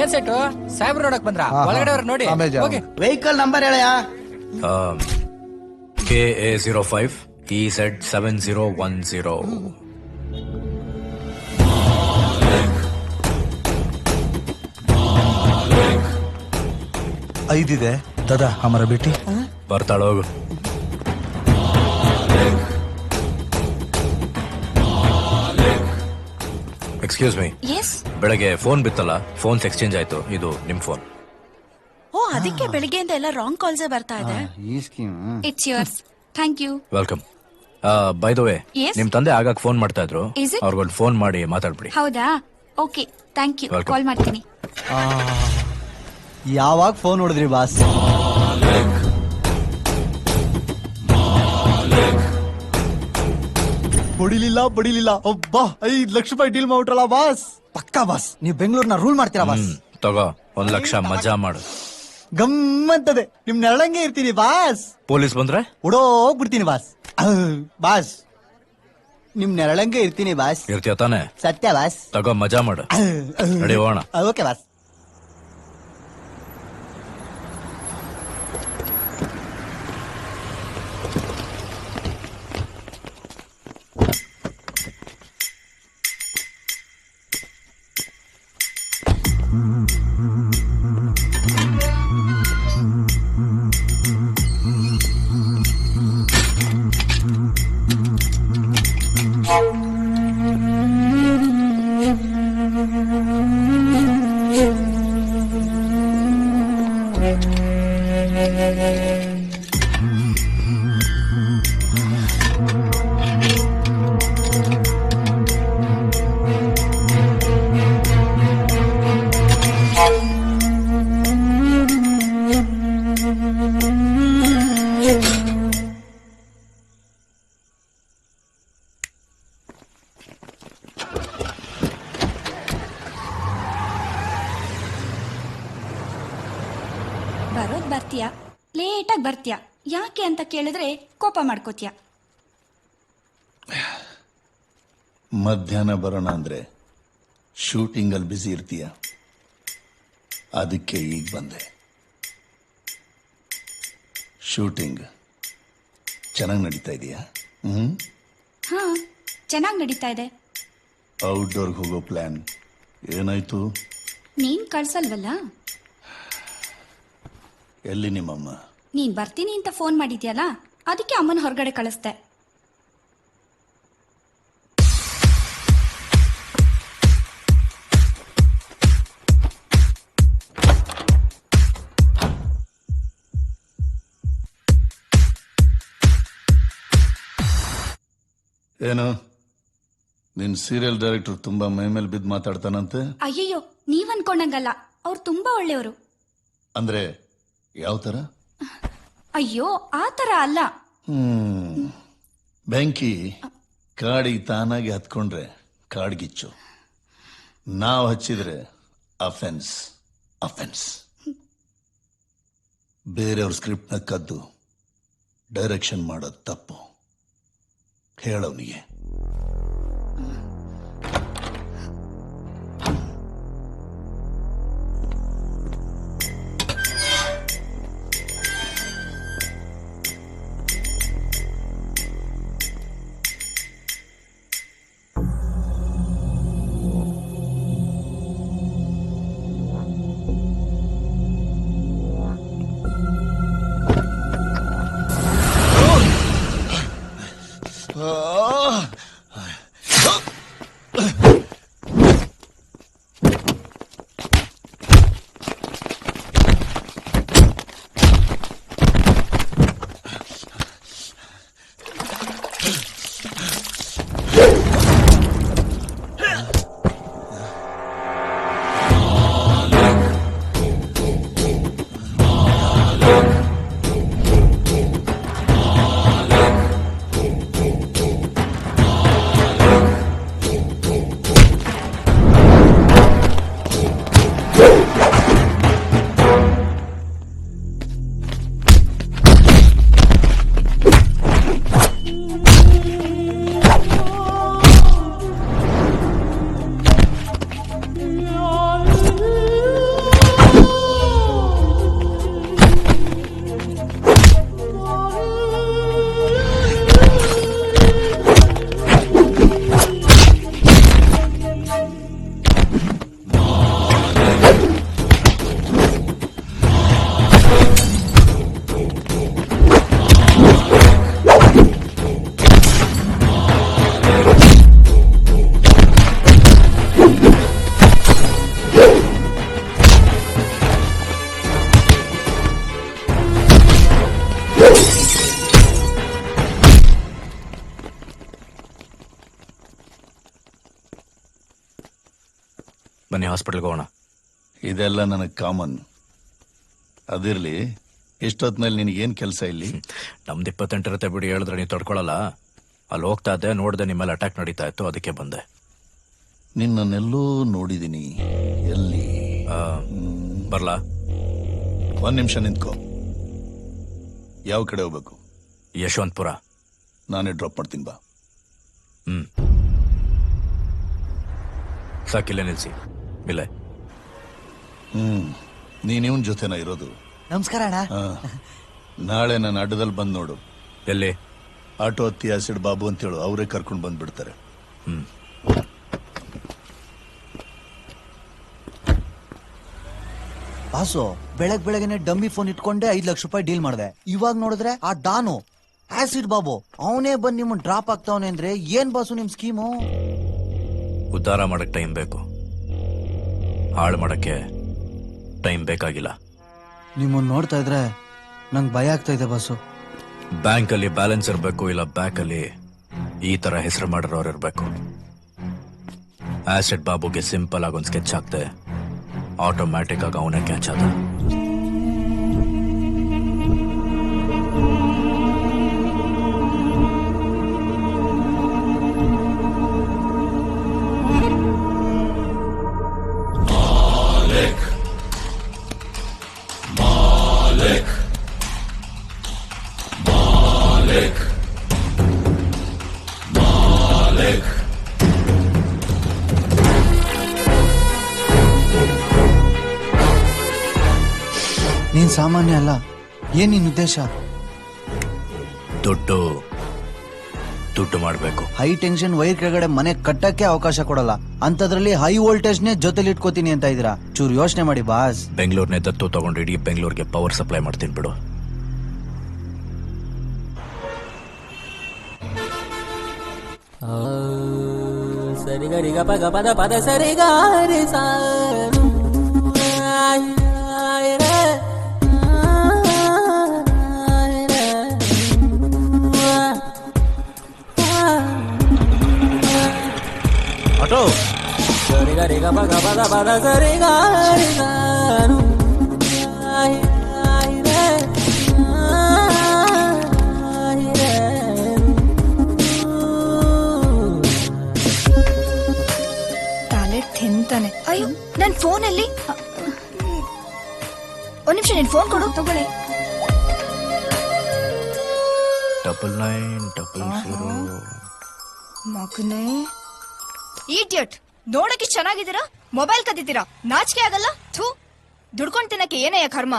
ಏನ್ ಸೆಟ್ಟು ಸಾಹೇಬ್ರು ನೋಡಕ್ ಬಂದ್ರ? ಒಳಗಡೆ ಅವ್ರು ನೋಡಿ. ಆಮೇಲೆ ವೆಹಿಕಲ್ ನಂಬರ್ ಹೇಳಯ್ಯ. KA05 EZ7010. ಐದಿದೆ ದಾದಾ ಹಮಾರ ಬೇಟಿ ಬರ್ತಾಳೋಗು. Excuse me, yes. ಬೆಳಗ್ಗೆ ಫೋನ್ ಬಿತ್ತಲ್ಲ, ಫೋನ್ಸ್ ಎಕ್ಸ್ಚೇಂಜ್ ಆಯ್ತು. ಇದು ನಿಮ್ ಫೋನ್. ಓ ಅದಕ್ಕೆ ಬೆಳಿಗ್ಗೆಯಿಂದ ಎಲ್ಲ ರಾಂಗ್ ಕಾಲ್ಸ್ ಬರ್ತಾ ಇದೆ. ಈ scheme it's yours. Thank you. Welcome. By the way, Yes? ನಿಮ್ ತಂದೆ ಆಗಾಗ ಫೋನ್ ಮಾಡ್ತಾ ಇದ್ರು. Is it? ಅವ್ರಿಗೊಂದು ಫೋನ್ ಮಾಡಿ ಮಾತಾಡ್ಬಿಡಿ. ಹೌದಾ? Okay, thank you. Welcome. Call ಮಾಡ್ತೀನಿ. ಯಾವಾಗ ಫೋನ್ ಹೊಡೆದ್ರಿ ಬಾಸ್? ಬಡಿಲಿಲ್ಲ ಒಬ್ಬಾ 5 ಲಕ್ಷ ರೂಪಾಯಿ ಡೀಲ್ ಮಾಡ್ಬಿಟ್ರಲ್ಲ ಬಾಸ್. ಪಕ್ಕಾ ಬಾಸ್, ನೀವು ಬೆಂಗಳೂರಿನ ರೂಲ್ ಮಾಡ್ತೀರಾ ಬಾಸ್. ತಗೋ 1 ಲಕ್ಷ ಮಜಾ ಮಾಡು. ಗಮ್ಮಂತದೆ, ನಿಮ್ ನೆರಳಂಗೆ ಇರ್ತೀನಿ ಬಾಸ್. ಪೊಲೀಸ್ ಬಂದ್ರೆ ಓಡೋಗ್ಬಿಡ್ತೀನಿ ಬಾಸ್. ಬಾಸ್ ನಿಮ್ ನೆರಳಂಗೆ ಇರ್ತೀನಿ ಬಾಸ್. ಇರ್ತೀಯ ತಾನೆ? ಸತ್ಯ ಬಾಸ್. ತಗೋ ಮಜಾ ಮಾಡು. ನಡಿ ಹೋಗೋಣ. Okay boss. ಬರೋದ್ ಬರ್ತೀಯಾ, ಲೇಟಾಗಿ ಬರ್ತೀಯಾ. ಯಾಕೆ ಅಂತ ಕೇಳಿದ್ರೆ ಕೋಪ ಮಾಡ್ಕೋತೀಯ. ಮಧ್ಯಾಹ್ನ ಬರೋಣ ಅಂದ್ರೆ ಶೂಟಿಂಗ್ ಅಲ್ಲಿ ಬ್ಯುಸಿ ಇರ್ತೀಯ, ಅದಕ್ಕೆ ಈಗ ಬಂದೆ. ಶೂಟಿಂಗ್ ಚೆನ್ನಾಗಿ ನಡೀತಾ ಇದೆಯಾ? ಹಾ, ಚೆನ್ನಾಗಿ ನಡೀತಾ ಇದೆ. ಔಟ್ಡೋರ್ಗೆ ಹೋಗೋ ಪ್ಲಾನ್ ಏನಾಯ್ತು? ನೀನ್ ಕಳ್ಸಲ್ವಲ್ಲ. ಎಲ್ಲಿ ನಿಮ್ಮಮ್ಮ? ನೀನ್ ಬರ್ತೀನಿ ಅಂತ ಫೋನ್ ಮಾಡಿದ್ಯಲ್ಲ, ಅದಕ್ಕೆ ಅಮ್ಮನ ಹೊರಗಡೆ ಕಳಿಸ್ದೆ. ಏನು ನಿನ್ ಸೀರಿಯಲ್ ಡೈರೆಕ್ಟರ್ ತುಂಬಾ ಮೈ ಮೇಲೆ ಬಿದ್ದು ಮಾತಾಡ್ತಾನಂತೆ? ಅಯ್ಯಯ್ಯೋ, ನೀವ್ ಅನ್ಕೊಂಡಂಗಲ್ಲ, ಅವ್ರು ತುಂಬಾ ಒಳ್ಳೆಯವರು. ಅಂದ್ರೆ ಯಾವ ತರ? ಅಯ್ಯೋ ಆ ತರ ಅಲ್ಲ. ಬೆಂಕಿ ಕಾಡಿಗೆ ತಾನಾಗಿ ಹತ್ಕೊಂಡ್ರೆ ಕಾಡ್ಗಿಚ್ಚು, ನಾವು ಹಚ್ಚಿದ್ರೆ ಅಫೆನ್ಸ್. ಬೇರೆಯವ್ರ ಸ್ಕ್ರಿಪ್ಟ್ನ ಕದ್ದು ಡೈರೆಕ್ಷನ್ ಮಾಡೋದು ತಪ್ಪು. ಹೇಳವನಿಗೆ. ಬನ್ನಿ ಹಾಸ್ಪಿಟಲ್ಗೆ ಹೋಗೋಣ. ಇದೆಲ್ಲ ನನಗೆ ಕಾಮನ್. ಅದಿರ್ಲಿ, ಇಷ್ಟೊತ್ನಲ್ಲಿ ನಿನಗೇನ್ ಕೆಲಸ ಇಲ್ಲಿ? ನಮ್ದು 28 ಇರುತ್ತೆ ಬಿಡಿ, ಹೇಳಿದ್ರೆ ನೀವು ತಡ್ಕೊಳಲ್ಲ. ಅಲ್ಲಿ ಹೋಗ್ತಾ ಇದ್ದೆ, ನೋಡ್ದೆ ನಿಮ್ಮೇಲೆ ಅಟ್ಯಾಕ್ ನಡೀತಾ ಇತ್ತು, ಅದಕ್ಕೆ ಬಂದೆ. ನಿನ್ನನ್ನೆಲ್ಲೋ ನೋಡಿದೀನಿ. ಎಲ್ಲಿ? ಬರ್ಲಾ? 1 ನಿಮಿಷ ನಿಂತ್ಕೋ. ಯಾವ ಕಡೆ ಹೋಗ್ಬೇಕು? ಯಶವಂತಪುರ. ನಾನೇ ಡ್ರಾಪ್ ಮಾಡ್ತೀನಿ ಬಾ. ಸಾಕಿಲ್ಲ, ನಿಲ್ಸಿ. ಇಲ್ಲ, ನೀನ್ ಇವನ್ ಜೊತೆನ ಇರೋದು? ನಮಸ್ಕಾರ ಅಣ್ಣ. ನಾಳೆ ನನ್ನ ಅಡ್ಡದಲ್ಲಿ ಬಂದ್ ನೋಡು. ಎಲ್ಲಿ? ಆಟೋ ಹತ್ತಿ ಆಸಿಡ್ ಬಾಬು ಅಂತ ಹೇಳು, ಅವರೇ ಕರ್ಕೊಂಡು ಬಂದ್ಬಿಡ್ತಾರೆ. ಬಾಸು, ಬೆಳಗ್ಗೆನೆ ಡಮ್ಮಿ ಫೋನ್ ಇಟ್ಕೊಂಡೆ 5 ಲಕ್ಷ ರೂಪಾಯಿ ಡೀಲ್ ಮಾಡಿದೆ. ಇವಾಗ ನೋಡಿದ್ರೆ ಆ ಡಾನು ಆಸಿಡ್ ಬಾಬು ಅವನೇ ಬಂದ್ ನಿಮ್ಮನ್ ಡ್ರಾಪ್ ಆಗ್ತಾವನೆ ಅಂದ್ರೆ ಏನ್ ಬಾಸು ನಿಮ್ ಸ್ಕೀಮು? ಉದ್ಧಾರ ಮಾಡಕ್ ಟೈಮ್ ಬೇಕು, ಹಾಳು ಮಾಡಕ್ಕೆ ಟೈಮ್ ಬೇಕಾಗಿಲ್ಲ. ನಿಮ್ಮನ್ನ ನೋಡ್ತಾ ಇದ್ರೆ ನಂಗೆ ಭಯ ಆಗ್ತಾ ಇದೆ ಬಾಸು. ಬ್ಯಾಂಕ್ ಅಲ್ಲಿ ಬ್ಯಾಲೆನ್ಸ್ ಇರಬೇಕು, ಇಲ್ಲ ಬ್ಯಾಂಕ್ ಅಲ್ಲಿ ಈ ತರ ಹೆಸರು ಮಾಡಿರೋರು ಇರಬೇಕು. ಆಸಿಡ್ ಬಾಬುಗೆ ಸಿಂಪಲ್ ಆಗಿ ಒಂದು ಸ್ಕೆಚ್ ಹಾಕ್ತೆ, ಆಟೋಮ್ಯಾಟಿಕ್ ಆಗಿ ಅವನೇ ಕ್ಯಾಚ್ ಆದ. ನೀನ್ ಸಾಮಾನ್ಯ ಅಲ್ಲ. ಏನ್ ನಿನ್ ಉದ್ದೇಶ? ದುಡ್ಡು ಮಾಡಬೇಕು. ಹೈ ಟೆನ್ಷನ್ ವೈರ್ ಕೆಳಗಡೆ ಮನೆ ಕಟ್ಟಕ್ಕೆ ಅವಕಾಶ ಕೊಡಲ್ಲ, ಅಂತದ್ರಲ್ಲಿ ಹೈ ವೋಲ್ಟೇಜ್ ನೇ ಜೊತೆಲಿ ಇಟ್ಕೋತೀನಿ ಅಂತ ಇದ್ದೀರಾ. ಚೂರು ಯೋಚನೆ ಮಾಡಿ ಬಾಸ್. ಬೆಂಗಳೂರಿನ ದತ್ತು ತಗೊಂಡು ಇಡೀ ಬೆಂಗಳೂರಿಗೆ ಪವರ್ ಸಪ್ಲೈ ಮಾಡ್ತೀನಿ ಬಿಡು. ಸರಿಗರಿಗ ಪದ ಪದ ಪದ ಸರಿಗಾರಿ ಸಾ ಆಟೋ ಸರಿಗರಿಗ ಪದ ಪದ ಪದ ಸರಿಗಾರಿ ಸಾನು ತಿಂತಾನೆ. ಅಯ್ಯೋ, ನನ್ ಫೋನ್ ಅಲ್ಲಿ. ಒಂದ್ ನಿಮಿಷ, ನಿನ್ ಫೋನ್ ಕೊಡು, ತಗೊಳ್ಳಿ. 9900. ಮಗನೇ ಈಡಿಯಟ್, ನೋಡಕ್ಕೆ ಚೆನ್ನಾಗಿದ್ದೀರಾ, ಮೊಬೈಲ್ ಕದಿತೀರಾ, ನಾಚಿಕೆ ಆಗಲ್ಲ? ಥೂ, ದುಡ್ಕೊಂಡ್ ತಿನ್ನಕ್ಕೆ ಏನಯ್ಯ ಕರ್ಮ?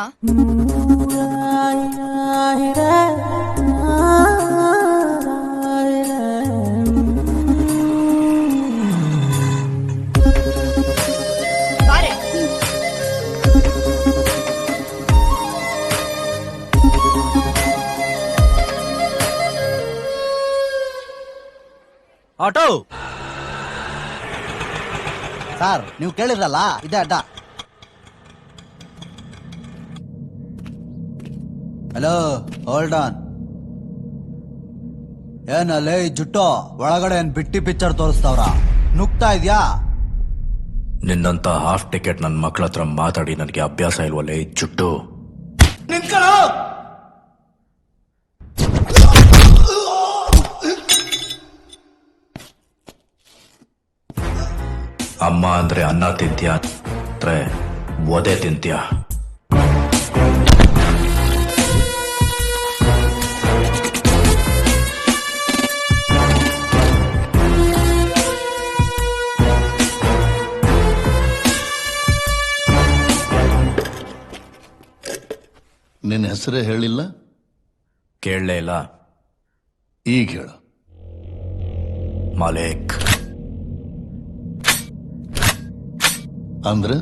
ಬಾರೆ. ಆಟೋ ಸರ್, ನೀವು ಕೇಳಿದ್ರಲ್ಲ, ಇದೇ ಅಡ್ಡ. Hello, hold on. ಏನಲ್ಲೇ ಜುಟ್ಟೋ, ಒಳಗಡೆ ಏನ್ ಬಿಟ್ಟಿ ಪಿಕ್ಚರ್ ತೋರಿಸ್ತಾವ್ರ? ನುಗ್ತಾ ಇದ್ಯಾ? ನಿನ್ನಂತ ಹಾಫ್ ಟಿಕೆಟ್ ನನ್ನ ಮಕ್ಕಳ ಹತ್ರ ಮಾತಾಡಿ ನನಗೆ ಅಭ್ಯಾಸ ಇಲ್ವಲ್ಲೇ ಜುಟ್ಟು. ನಿಂತ್ಕೊಳ್ಳೋ. ಅಮ್ಮ ಅಂದ್ರೆ ಅನ್ನ ತಿಂತ್ಯಾ ಅಂದ್ರೆ ಒದೆ ತಿಂತ್ಯಾ? ನಿನ್ನ ಹೆಸರೇ ಹೇಳಿಲ್ಲ? ಕೇಳಲೇ ಇಲ್ಲ. ಈಗ ಹೇಳು. ಮಾಲೇಕ್. ಅಂದ್ರೆ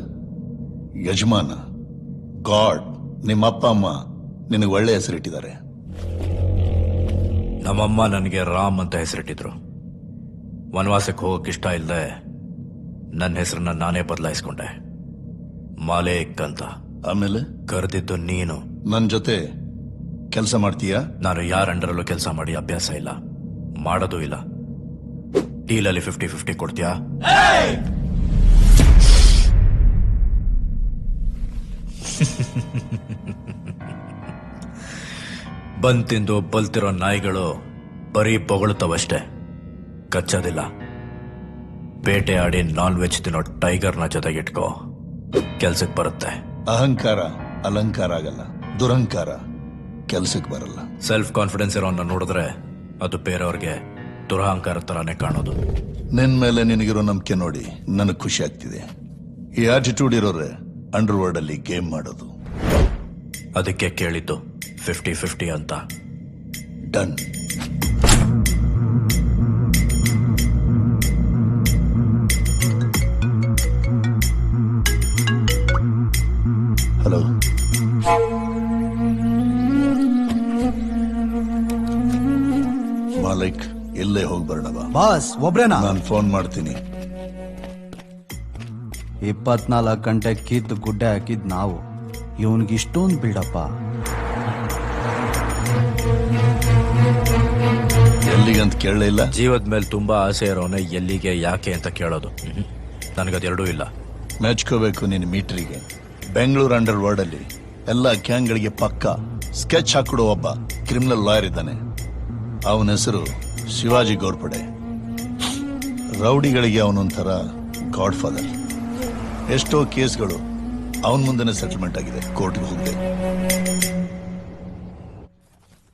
ಯಜಮಾನ, ಗಾಡ್. ನಿಮ್ಮ ಅಪ್ಪ ಅಮ್ಮ ನಿನಗೆ ಒಳ್ಳೆ ಹೆಸರಿಟ್ಟಿದ್ದಾರೆ. ನಮ್ಮಮ್ಮ ನನಗೆ ರಾಮ್ ಅಂತ ಹೆಸರಿಟ್ಟಿದ್ರು. ವನವಾಸಕ್ಕೆ ಹೋಗಕ್ಕೆ ಇಷ್ಟ ಇಲ್ಲದೆ ನನ್ನ ಹೆಸರನ್ನ ನಾನೇ ಬದಲಾಯಿಸ್ಕೊಂಡೆ, ಮಾಲೇಕ್ ಅಂತ. ಆಮೇಲೆ ಕರೆದಿದ್ದು ನೀನು. ನನ್ನ ಜೊತೆ ಕೆಲಸ ಮಾಡ್ತೀಯಾ? ನಾನು ಯಾರ ಅಂಡರಲ್ಲೂ ಕೆಲಸ ಮಾಡಿ ಅಭ್ಯಾಸ ಇಲ್ಲ, ಮಾಡೋದು ಇಲ್ಲ. ಡೀಲಲ್ಲಿ 50-50 ಕೊಡ್ತೀಯಾ? ಬಂದ್ ತಿಂದು ಬಲ್ತಿರೋ ನಾಯಿಗಳು ಬರೀ ಬೊಗಳುತ್ತವಷ್ಟೇ, ಕಚ್ಚೋದಿಲ್ಲ. ಬೇಟೆ ಆಡಿ ನಾನ್ ವೆಜ್ ತಿನ್ನೋ ಟೈಗರ್ನ ಜೊತೆಗಿಟ್ಕೋ, ಕೆಲ್ಸಕ್ಕೆ ಬರುತ್ತೆ. ಅಹಂಕಾರ ಅಲಂಕಾರ ಆಗಲ್ಲ, ದುರಹಂಕಾರ ಕೆಲ್ಸಕ್ಕೆ ಬರಲ್ಲ. ಸೆಲ್ಫ್ ಕಾನ್ಫಿಡೆನ್ಸ್ ಇರೋನ್ನ ನೋಡಿದ್ರೆ ಅದು ಬೇರೆಯವ್ರಿಗೆ ದುರಹಂಕಾರ ತರಾನೇ ಕಾಣೋದು. ನಿನ್ ಮೇಲೆ ನಿನಗಿರೋ ನಂಬಿಕೆ ನೋಡಿ ನನಗೆ ಖುಷಿ ಆಗ್ತಿದೆ. ಈ ಆಟಿಟ್ಯೂಡ್ ಇರೋರೆ ಅಂಡರ್ ವರ್ಲ್ಡ್ ಅಲ್ಲಿ ಗೇಮ್ ಮಾಡೋದು. ಅದಕ್ಕೆ ಕೇಳಿದ್ದು 50-50 ಅಂತ. ಡನ್. ಹಲೋ, ಮಾಲಿಕ್, ಇಲ್ಲೇ ಹೋಗಿ ಬರೋಣವಾ? ಬಾಸ್ ಒಬ್ರೇನಾ? ನಾನು ಫೋನ್ ಮಾಡ್ತೀನಿ. 24 ಗಂಟೆ ಕಿದ್ದು ಗುಡ್ಡೆ ಹಾಕಿದ್ ನಾವು, ಇವನ್ಗೆ ಇಷ್ಟೊಂದು ಬಿಲ್ಡಪ್ಪ. ಎಲ್ಲಿಗಂತ ಕೇಳಲೇ ಇಲ್ಲ. ಜೀವದ ಮೇಲೆ ತುಂಬಾ ಆಸೆ ಇರೋನೆ ಎಲ್ಲಿಗೆ ಯಾಕೆ ಅಂತ ಕೇಳೋದು. ನನಗದೆರಡೂ ಇಲ್ಲ. ಮೆಚ್ಕೋಬೇಕು ನಿನ್ನ ಮೀಟ್ರಿಗೆ. ಬೆಂಗಳೂರು ಅಂಡರ್ ವರ್ಲ್ಡ್ ಅಲ್ಲಿ ಎಲ್ಲ ಗ್ಯಾಂಗ್ಗಳಿಗೆ ಪಕ್ಕ ಸ್ಕೆಚ್ ಹಾಕಿಡೋ ಒಬ್ಬ ಕ್ರಿಮಿನಲ್ ಲಾಯರ್ ಇದ್ದಾನೆ. ಅವನ ಹೆಸರು ಶಿವಾಜಿ ಗೋರ್ಪಡೆ. ರೌಡಿಗಳಿಗೆ ಅವನೊಂಥರ ಗಾಡ್ ಫಾದರ್. ಎಷ್ಟೋ ಕೇಸ್ಗಳು ಅವನ ಮುಂದೆನೆ ಸೆಟಲ್ಮೆಂಟ್ ಆಗಿದೆ, ಕೋರ್ಟ್ಗೆ ಹೋಗಿದೆ.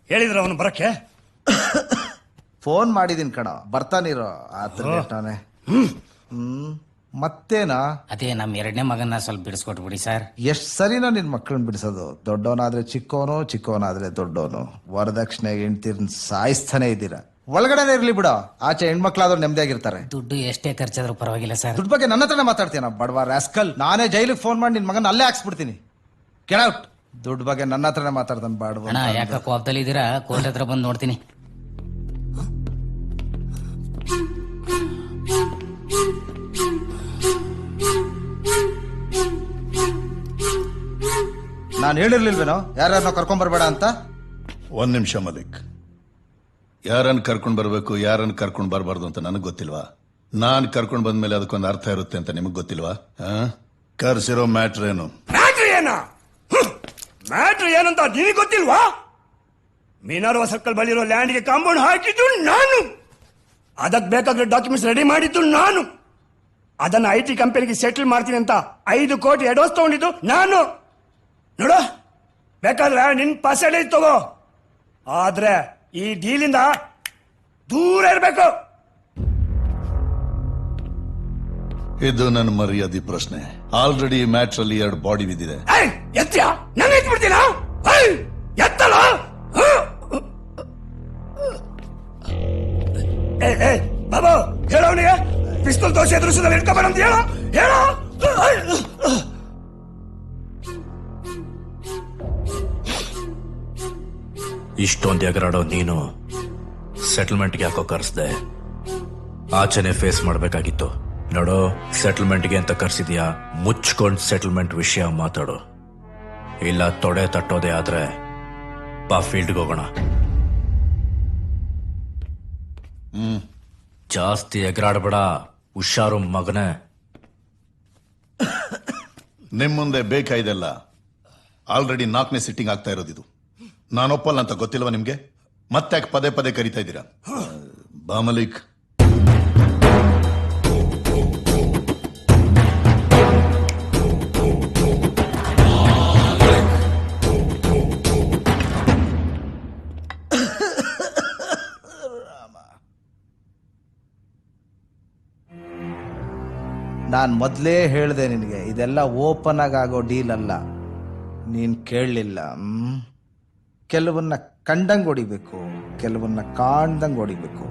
ಹೇಳಿದ್ರ ಅವನು ಬರಕ್ಕೆ? ಫೋನ್ ಮಾಡಿದೀನಿ ಕಣ, ಬರ್ತಾನಿರೋ ಆತನೇ. ಮತ್ತೇನಾ? ಅದೇ ನಮ್ ಎರಡನೇ ಮಗನ ಸ್ವಲ್ಪ ಬಿಡಿಸ್ಕೊಟ್ಬಿಡಿ ಸರ್. ಎಷ್ಟ್ ಸರಿನಾ ನಿನ್ ಮಕ್ಕಳನ್ನ ಬಿಡಿಸೋದು? ದೊಡ್ಡವನಾದ್ರೆ ಚಿಕ್ಕವನು, ಚಿಕ್ಕವನಾದ್ರೆ ದೊಡ್ಡವನು. ವರದಕ್ಷಿಣೆಗೆ ಹೆಂಡ್ತೀರ್ನ ಸಾಯಿಸ್ತಾನೆ ಇದ್ದೀರಾ. ಒಳಗಡೆನೆ ಇರ್ಲಿ ಬಿಡೋ, ಆಚೆ ಹೆಣ್ಮಕ್ಳಾದ್ರೂ ನೆಮ್ಮದಿಯಾಗಿರ್ತಾರೆ. ದುಡ್ಡು ಎಷ್ಟೇ ಖರ್ಚಾದ್ರೂ ಪರವಾಗಿಲ್ಲ ಸರ್. ದುಡ್ಡು ಬಗ್ಗೆ ನನ್ನ ಹತ್ರನೇ ಮಾತಾಡ್ತೀನ ಬಡವ ರಾಸ್ಕಲ್. ನಾನೇ ಜೈಲಿಗೆ ಫೋನ್ ಮಾಡಿ ನಿನ್ ಮಗನ ಅಲ್ಲೇ ಹಾಕ್ಸ್ಬಿಡ್ತೀನಿ. ಕೆಳೌಟ್. ದುಡ್ಡು ಬಗ್ಗೆ ನನ್ನ ಹತ್ರನೇ ಮಾತಾಡ್ತಾನೆ ಬಾಡುವ. ಅಣ್ಣ ಯಾಕ ಕೋಪದಲ್ಲಿ ಇದ್ದೀರಾ? ಕೋರ್ಟ್ ಹತ್ರ ಬಂದು ನೋಡ್ತೀನಿ. ನಾನು ಹೇಳಿರ್ಲಿಲ್ವೇನೋ ಯಾರನ್ನ ಕರ್ಕೊಂಡ್ ಬರ್ಬೇಡ ಅಂತ? ಒಂದ್ ನಿಮಿಷ ಮಲಿಕ್. ಯಾರನ್ನ ಕರ್ಕೊಂಡ್ ಬರ್ಬೇಕು, ಯಾರನ್ನ ಕರ್ಕೊಂಡ್ ಬರಬಾರ್ದು ಅಂತ ನನಗ್ ಗೊತ್ತಿಲ್ವಾ? ನಾನ್ ಕರ್ಕೊಂಡ್ ಬಂದ್ಮೇಲೆ ಅದಕ್ಕೊಂದು ಅರ್ಥ ಇರುತ್ತೆ ಅಂತ ನಿಮಗ್ ಗೊತ್ತಿಲ್ವಾ? ಕರ್ಸಿರೋ ಮ್ಯಾಟ್ರ್ ಏನು? ಮ್ಯಾಟ್ರ್ ಏನಂತ ನಿನಗೆ ಗೊತ್ತಿಲ್ವಾ? ಮೀನಾರ್ವ ಸರ್ಕಲ್ ಬಳಿರೋ ಲ್ಯಾಂಡ್ಗೆ ಕಾಂಪೌಂಡ್ ಹಾಕಿದ್ದು ನಾನು, ಅದಕ್ಕೆ ಬೇಕಾದ್ರೆ ಡಾಕ್ಯುಮೆಂಟ್ಸ್ ರೆಡಿ ಮಾಡಿದ್ದು ನಾನು, ಅದನ್ನ IT ಕಂಪನಿಗೆ ಸೆಟಲ್ ಮಾಡ್ತೀನಿ ಅಂತ 5 ಕೋಟಿ ಅಡ್ವಾನ್ಸ್ ತಗೊಂಡಿದ್ದು ನಾನು. ನೋಡು, ಬೇಕಾದ್ರೆ ನಿನ್ ಪರ್ಸೆಂಟೇಜ್ ತಗೋ, ಆದ್ರೆ ಈ ಡೀಲಿಂದ ದೂರ ಇರಬೇಕು. ಇದು ನನ್ನ ಮರ್ಯಾದೆ ಪ್ರಶ್ನೆ. ಆಲ್ರೆಡಿ ಮ್ಯಾಟ್ರ್ ಅಲ್ಲಿ 2 ಬಾಡಿ ಬಿದ್ದಿದೆ. ಎತ್ತ್ಯಾ? ನನ್ನ ಎತ್ಬಿಡ್ತೀನ? ಎತ್ತಲ್ಲ. ಬಾಬು ಹೇಳವನಿಗೆ ಪಿಸ್ತೂಲ್ ದೋಸೆ ಎದುರಿಸೋದಲ್ಲಿ ಇಟ್ಕೊಬೇಡಂತ ಹೇಳ. ಇಷ್ಟೊಂದು ಎಗರಾಡೋ ನೀನು ಸೆಟಲ್ಮೆಂಟ್ಗೆ ಯಾಕೋ ಕರ್ಸ್ದೆ? ಆಚೆನೆ ಫೇಸ್ ಮಾಡ್ಬೇಕಾಗಿತ್ತು. ನೋಡೋ, ಸೆಟಲ್ಮೆಂಟ್ಗೆ ಅಂತ ಕರ್ಸಿದ್ಯಾ, ಮುಚ್ಕೊಂಡ್ ಸೆಟಲ್ಮೆಂಟ್ ವಿಷಯ ಮಾತಾಡು. ಇಲ್ಲ ತೊಡೆ ತಟ್ಟೋದೇ ಆದ್ರೆ ಬಾ ಫೀಲ್ಡ್ಗೆ ಹೋಗೋಣ. ಜಾಸ್ತಿ ಎಗರಾಡ್ಬೇಡ, ಹುಷಾರು ಮಗನೇ. ನಿಮ್ ಮುಂದೆ ಬೇಕಾಯ್ದೆಲ್ಲ ಆಲ್ರೆಡಿ 4ನೇ ಸಿಟ್ಟಿಂಗ್ ಆಗ್ತಾ ಇರೋದಿದು. ನಾನೊಪ್ಪಲ್ಲ ಅಂತ ಗೊತ್ತಿಲ್ವಾ ನಿಮ್ಗೆ? ಮತ್ತೆ ಪದೇ ಪದೇ ಕರಿತಾ ಇದ್ದೀರಾ? ಬಾ ಮಲಿಕ್. ನಾನ್ ಮೊದ್ಲೇ ಹೇಳ್ದೆ ನಿನಗೆ, ಇದೆಲ್ಲ ಓಪನ್ ಆಗೋ ಡೀಲ್ ಅಲ್ಲ. ನೀನ್ ಕೇಳಲಿಲ್ಲ. ಕೆಲವನ್ನ ಕಂಡಂಗ್ ಹೊಡಿಬೇಕು, ಕೆಲವನ್ನ ಕಾಣ್ದಂಗ್ ಹೊಡಿಬೇಕು.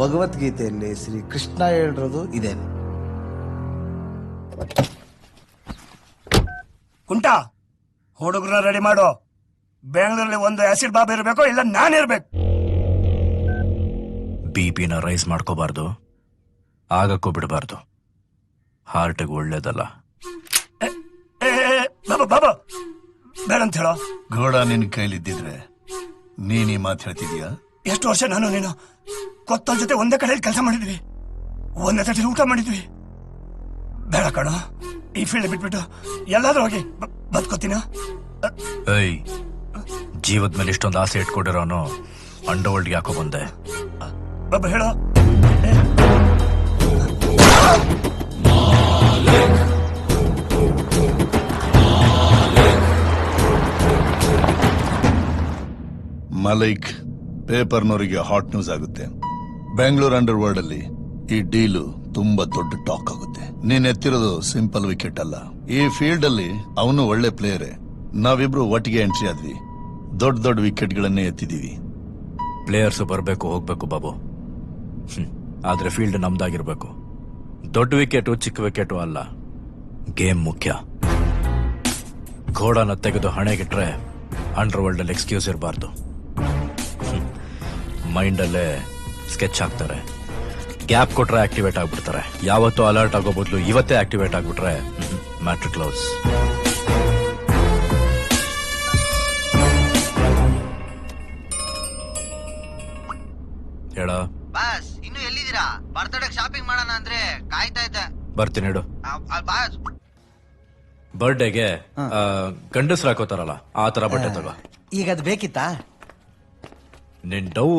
ಭಗವದ್ಗೀತೆಯಲ್ಲಿ ಶ್ರೀ ಕೃಷ್ಣ ಹೇಳಿರೋದು ಇದೇನು. ಕುಂಟ, ಹುಡುಗರನ್ನ ರೆಡಿ ಮಾಡು. ಬೆಂಗಳೂರಲ್ಲಿ ಒಂದು ಆಸಿಡ್ ಬಾಬ್ ಇರಬೇಕು, ಇಲ್ಲ ನಾನಿರ್ಬೇಕು. BPನ ರೈಸ್ ಮಾಡ್ಕೋಬಾರ್ದು, ಆಗಕ್ಕೂ ಬಿಡಬಾರ್ದು. ಹಾರ್ಟ್ಗೆ ಒಳ್ಳೇದಲ್ಲ. ಬಾಬಾ ಬೇಡ ಅಂತ ಹೇಳೋ. ಘೋಡ ನಿನ್ ಕೈಲಿದ್ದಿದ್ರೆ ನೀನ್ ಈ ಮಾತು ಹೇಳ್ತಿದ್ಯಾ? ಎಷ್ಟು ವರ್ಷ ನಾನು ನೀನು ಕೊತ್ತಲ ಜೊತೆ ಒಂದೇ ಕಡೆಯಲ್ಲಿ ಕೆಲಸ ಮಾಡಿದ್ವಿ, ಒಂದೇ ತಟ್ಟೆಲಿ ಊಟ ಮಾಡಿದ್ವಿ. ಬೇಡ ಕಣೋ, ಈ ಫೀಲ್ಡ್ ಬಿಟ್ಬಿಟ್ಟು ಎಲ್ಲಾದ್ರೂ ಹೋಗಿ ಬದುಕೋತೀನ ಏಯ್ ಜೀವದ ಮೇಲೆ ಇಷ್ಟೊಂದು ಆಸೆ ಇಟ್ಕೊಂಡಿರೋನು ಅಂಡರ್ ವರ್ಲ್ಡ್ಗೆ ಯಾಕೋ ಬಂದೆ? ಬಾಬಾ ಹೇಳೋ. ಮಲೈಕ್, ಪೇಪರ್ನವರಿಗೆ ಹಾಟ್ ನ್ಯೂಸ್ ಆಗುತ್ತೆ. ಬೆಂಗಳೂರು ಅಂಡರ್ ವರ್ಲ್ಡ್ ಅಲ್ಲಿ ಈ ಡೀಲು ತುಂಬಾ ದೊಡ್ಡ ಟಾಕ್ ಆಗುತ್ತೆ. ನೀನ್ ಎತ್ತಿರೋದು ಸಿಂಪಲ್ ವಿಕೆಟ್ ಅಲ್ಲ. ಈ ಫೀಲ್ಡ್ ಅಲ್ಲಿ ಅವನು ಒಳ್ಳೆ ಪ್ಲೇಯರೇ. ನಾವಿಬ್ರು ಒಟ್ಟಿಗೆ ಎಂಟ್ರಿ ಆದ್ವಿ, ದೊಡ್ಡ ದೊಡ್ಡ ವಿಕೆಟ್ ಗಳನ್ನೇ ಎತ್ತಿದೀವಿ. ಪ್ಲೇಯರ್ಸ್ ಬರ್ಬೇಕು ಹೋಗ್ಬೇಕು ಬಾಬು, ಆದ್ರೆ ಫೀಲ್ಡ್ ನಮ್ದಾಗಿರ್ಬೇಕು. ದೊಡ್ಡ ವಿಕೆಟು ಚಿಕ್ಕ ವಿಕೆಟು ಅಲ್ಲ, ಗೇಮ್ ಮುಖ್ಯ. ಘೋಡನ ತೆಗೆದು ಹಣೆಗಿಟ್ರೆ ಅಂಡರ್ ವರ್ಲ್ಡ್ ಅಲ್ಲಿ ಎಕ್ಸ್ಕ್ಯೂಸ್ ಇರಬಾರ್ದು. ಮೈಂಡಲ್ಲೇ ಸ್ಕೆಚ್ ಹಾಕ್ತಾರೆ, ಗ್ಯಾಪ್ ಕೊಟ್ರೆ ಆಕ್ಟಿವೇಟ್ ಆಗ್ಬಿಡ್ತಾರೆ. ಯಾವತ್ತೂ ಅಲರ್ಟ್ ಆಗೋ ಬದಲು ಇವತ್ತೇ ಆಕ್ಟಿವೇಟ್ ಆಗ್ಬಿಟ್ರೆ ಮ್ಯಾಟ್ರ್ ಕ್ಲೋಸ್. ಹೇಳ ಬಾಸ್, ಇನ್ನು ಎಲ್ಲಿದ್ದೀರಾ? ಬರ್ತಡೇ ಶಾಪಿಂಗ್ ಮಾಡೋಣ ಅಂದ್ರೆ ಕಾಯ್ತಾ ಇದ್ದೆ. ಬರ್ತೀನಿ ಹೇಳು. ಬಾಸ್, ಬರ್ಡೇಗೆ ಗಂಡಸ್ರು ಹಾಕೋತಾರಲ್ಲ ಆ ತರ ಬಟ್ಟೆ ತಗೋ. ಈಗ ಅದು ಬೇಕಿತ್ತಾ? ನಿನ್ ಡೌ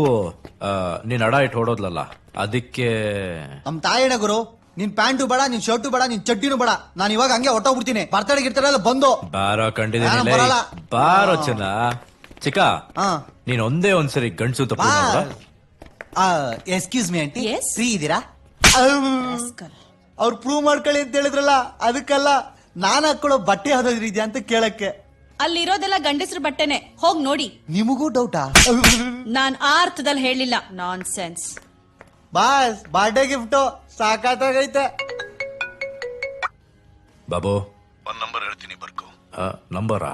ನೀನ್ ಅಡ ಇಟ್ಟು ಹೊಡೋದ್ಲಲ್ಲ, ಅದಕ್ಕೆ ನಮ್ ತಾಯಿಣ ಗುರು, ನಿನ್ ಪ್ಯಾಂಟು ಬೇಡ, ನಿನ್ ಶರ್ಟು ಬೇಡ, ನಿನ್ ಚಡ್ಡಿನೂ ಬೇಡ. ನಾನು ಇವಾಗ ಹಂಗೆ ಹೊಟ್ಟೋಗ್ಬಿಡ್ತೀನಿ. ಬರ್ತಡೇ ಗಿರ್ತಾರಲ್ಲ ಬಂದು ಬಾರೋ ನಾನು ಕಂಡಿದ್ದೀನಿ. ಬರಲ್ಲ. ಬಾರೋ ಚೆನ್ನ ಚಿಕ್ಕ, ಹಾ. ನೀನ್ ಒಂದೇ ಒಂದ್ಸರಿ ಗಂಡ್ಸು ತಪ್ಪು excuse me aunty, Yes? Free ಇದೀರಾ? ಅವ್ರು ಪ್ರೂವ್ ಮಾಡ್ಕೊಳ್ಳಿ ಅಂತ ಹೇಳಿದ್ರಲ್ಲ, ಅದಕ್ಕಲ್ಲ ನಾನ್ ಹಾಕೊಳ್ಳೋ ಬಟ್ಟೆ ಯಾವ್ದಾದ್ರು ಇದೆಯಾ ಅಂತ ಕೇಳಕ್ಕೆ. ಅಲ್ಲಿರೋದೆಲ್ಲ ಗಂಡಸ್ರ ಬಟ್ಟೆನೆ, ಹೋಗ್ ನೋಡಿ. ನಿಮಗೂ ಡೌಟಾ? ನಾನ್ ಆ ಅರ್ಥದಲ್ಲಿ ಹೇಳಿಲ್ಲ. Nonsense. Boss, birthday gift ಸಾಕಾಗೈತೆ. ಬಾಬು ಒಂದ್ ನಂಬರ್ ಹೇಳ್ತೀನಿ, ಬರ್ಕೋ. ನಂಬರಾ?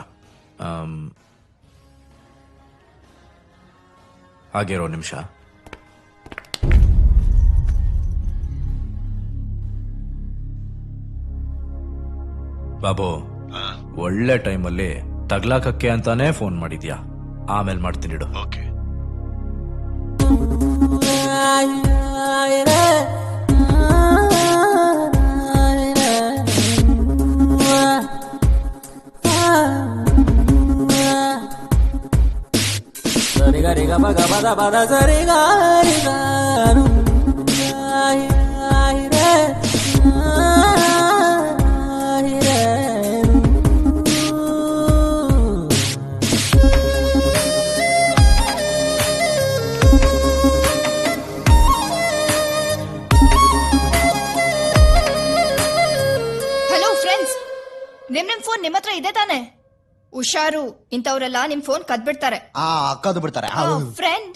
ಹಾಗಿರೋ ನಿಮಿಷ. ಬಾಬು, ಒಳ್ಳೆ ಟೈಮಲ್ಲಿ ತಗ್ಲಾಕಕ್ಕೆ ಅಂತಾನೆ ಫೋನ್ ಮಾಡಿದ್ಯಾ. ಆಮೇಲೆ ಮಾಡ್ತೀನಿ ಇಡು. ಓಕೆ. ಹಲೋ ಫ್ರೆಂಡ್ಸ್, ನಿಮ್ ಫೋನ್ ನಿಮ್ಮ ಹತ್ರ ಇದೆ ತಾನೆ? ಹುಷಾರು, ಇಂಥವ್ರೆಲ್ಲ ನಿಮ್ ಫೋನ್ ಕದ್ಬಿಡ್ತಾರೆ. ಕದ್ದು ಬಿಡ್ತಾರೆ. ಫ್ರೆಂಡ್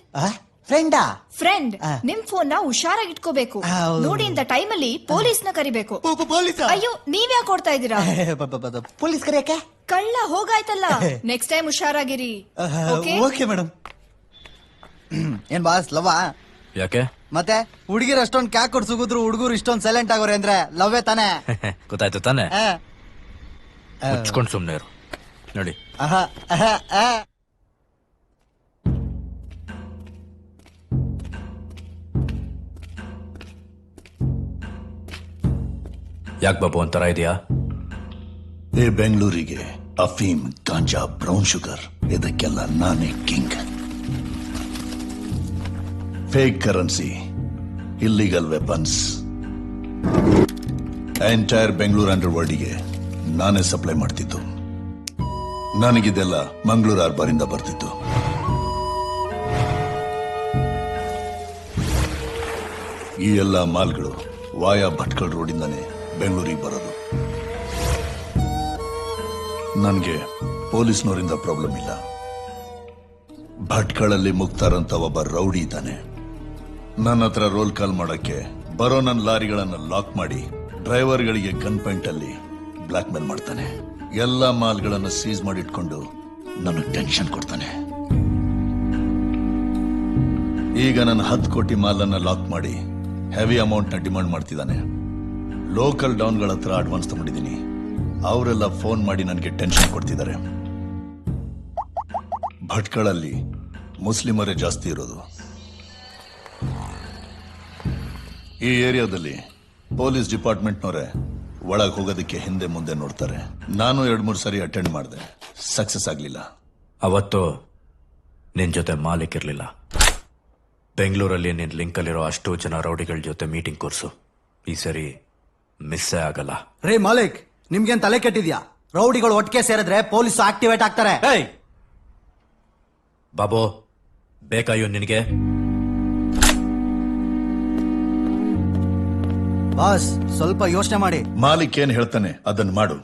ಫ್ರೆಂಡಾ? ಫ್ರೆಂಡ್ ನಿಮ್ ಫೋನ್ ನ ಹುಷಾರಾಗಿ ಇಟ್ಕೋಬೇಕು. ನೋಡಿ, ಇಂಥ ಟೈಮಲ್ಲಿ ಪೊಲೀಸ್ ನ ಕರಿಬೇಕು. ಪೊಲೀಸ್? ಅಯ್ಯೋ, ನೀವ್ಯಾಕೆ ಕೊಡ್ತಾ ಇದೀರಾ? ಪೊಲೀಸ್ ಕರೆಯಕ್ಕೆ? ಕಳ್ಳ ಹೋಗಾಯ್ತಲ್ಲ, ನೆಕ್ಸ್ಟ್ ಟೈಮ್ ಹುಷಾರಾಗಿರಿ. Okay madam. ಏನ್ ಬಾಸ್, ಲವ್ವಾ? ಯಾಕೆ? ಮತ್ತೆ ಹುಡುಗಿರ್ ಅಷ್ಟೊಂದ್ ಕ್ಯಾಕ್ ಕೊಡ್ ಸುಗಿದ್ರು ಹುಡುಗರು ಇಷ್ಟೊಂದ್ ಸೈಲೆಂಟ್ ಆಗೋರೆ ಅಂದ್ರೆ ಲವ್ವೇ ತಾನೆ? ಗೊತ್ತಾಯ್ತು ತಾನೆ? ಮುಚ್ಕೊಂಡ್ ಸುಮ್ನೆ ಇರು. ನೋಡಿ, ಯಾಕೆ ಬಾಬು ಒಂಥರ ಇದೆಯಾ? ಈ ಬೆಂಗಳೂರಿಗೆ ಅಫೀಮ್, ಗಾಂಜಾ, ಬ್ರೌನ್ ಶುಗರ್ ಇದಕ್ಕೆಲ್ಲ ನಾನೇ king. Fake currency, illegal weapons, entire Bengaluru ಅಂಡರ್ ವರ್ಲ್ಡ್ಗೆ ನಾನೇ ಸಪ್ಲೈ ಮಾಡ್ತಿದ್ದು. ನನಗಿದೆಲ್ಲ ಮಂಗಳೂರು ಆರ್ಬಾರಿಂದ ಬರ್ತಿತ್ತು. ಈ ಎಲ್ಲ ಮಾಲ್ಗಳು ವಾಯಾ ಭಟ್ಕಳ ರೋಡಿಂದಾನೆ ಬೆಂಗಳೂರಿಗೆ ಬರೋದು. ನನಗೆ ಪೊಲೀಸ್ನವರಿಂದ ಪ್ರಾಬ್ಲಮ್ ಇಲ್ಲ. ಭಟ್ಕಳಲ್ಲಿ ಮುಕ್ತಾರ್ ಅಂತ ಒಬ್ಬ ರೌಡಿ ಇದ್ದಾನೆ. ನನ್ನ ಹತ್ರ ರೋಲ್ ಕಾಲ್ ಮಾಡಕ್ಕೆ ಬರೋ ನನ್ನ ಲಾರಿಗಳನ್ನ ಲಾಕ್ ಮಾಡಿ ಡ್ರೈವರ್ಗಳಿಗೆ ಗನ್ ಪಾಯಿಂಟ್ ಅಲ್ಲಿ ಬ್ಲಾಕ್ ಮೇಲ್ ಮಾಡ್ತಾನೆ. ಎಲ್ಲಾ ಮಾಲ್ಗಳನ್ನ ಸೀಸ್ ಮಾಡಿಟ್ಕೊಂಡು ನನಗೆ ಟೆನ್ಷನ್ ಕೊಡ್ತಾನೆ. ಈಗ ನನ್ನ 10 ಕೋಟಿ ಮಾಲನ್ನ ಲಾಕ್ ಮಾಡಿ ಹೆವಿ ಅಮೌಂಟ್ ನ ಡಿಮಾಂಡ್ ಮಾಡ್ತಿದ್ದಾನೆ. ಲೋಕಲ್ ಡೌನ್ಗಳ ಹತ್ರ ಅಡ್ವಾನ್ಸ್ ತಗೊಂಡಿದ್ದೀನಿ. ಅವರೆಲ್ಲ ಫೋನ್ ಮಾಡಿ ನನಗೆ ಟೆನ್ಷನ್ ಕೊಡ್ತಿದ್ದಾರೆ. ಭಟ್ಕಳಲ್ಲಿ ಮುಸ್ಲಿಮರೇ ಜಾಸ್ತಿ ಇರೋದು. ಈ ಏರಿಯಾದಲ್ಲಿ ಪೊಲೀಸ್ ಡಿಪಾರ್ಟ್ಮೆಂಟ್ನವರೇ ಒಳಗೆ ಹೋಗೋದಕ್ಕೆ ಹಿಂದೆ ಮುಂದೆ ನೋಡ್ತಾರೆ. ನಾನು 2-3 ಸರಿ ಅಟೆಂಡ್ ಮಾಡಿದೆ, ಸಕ್ಸಸ್ ಆಗ್ಲಿಲ್ಲ. ಅವತ್ತು ನಿನ್ ಜೊತೆ ಮಾಲಿಕ್ ಇರ್ಲಿಲ್ಲ. ಬೆಂಗಳೂರಲ್ಲಿ ನಿನ್ ಲಿಂಕಲ್ಲಿರೋ ಅಷ್ಟು ಜನ ರೌಡಿಗಳ ಜೊತೆ ಮೀಟಿಂಗ್ ಕೂರ್ಸು. ಈ ಸರಿ ಮಿಸ್ಸೇ ಆಗಲ್ಲ. ರೇ ಮಾಲಿಕ್, ನಿಮ್ಗೇನ್ ತಲೆ ಕೆಟ್ಟಿದ್ಯಾ? ರೌಡಿಗಳು ಒಟ್ಟಿಗೆ ಸೇರಿದ್ರೆ ಪೊಲೀಸ್ ಆಕ್ಟಿವೇಟ್ ಆಗ್ತಾರೆ. ಬಾಬು, ಬೇಕಾಯೋ ನಿನಗೆ? ಬಾಸ್, ಸ್ವಲ್ಪ ಯೋಚನೆ ಮಾಡಿ. ಮಾಲಿಕ್ ಏನ್ ಹೇಳ್ತಾನೆ ಅದನ್ನ ಮಾಡು.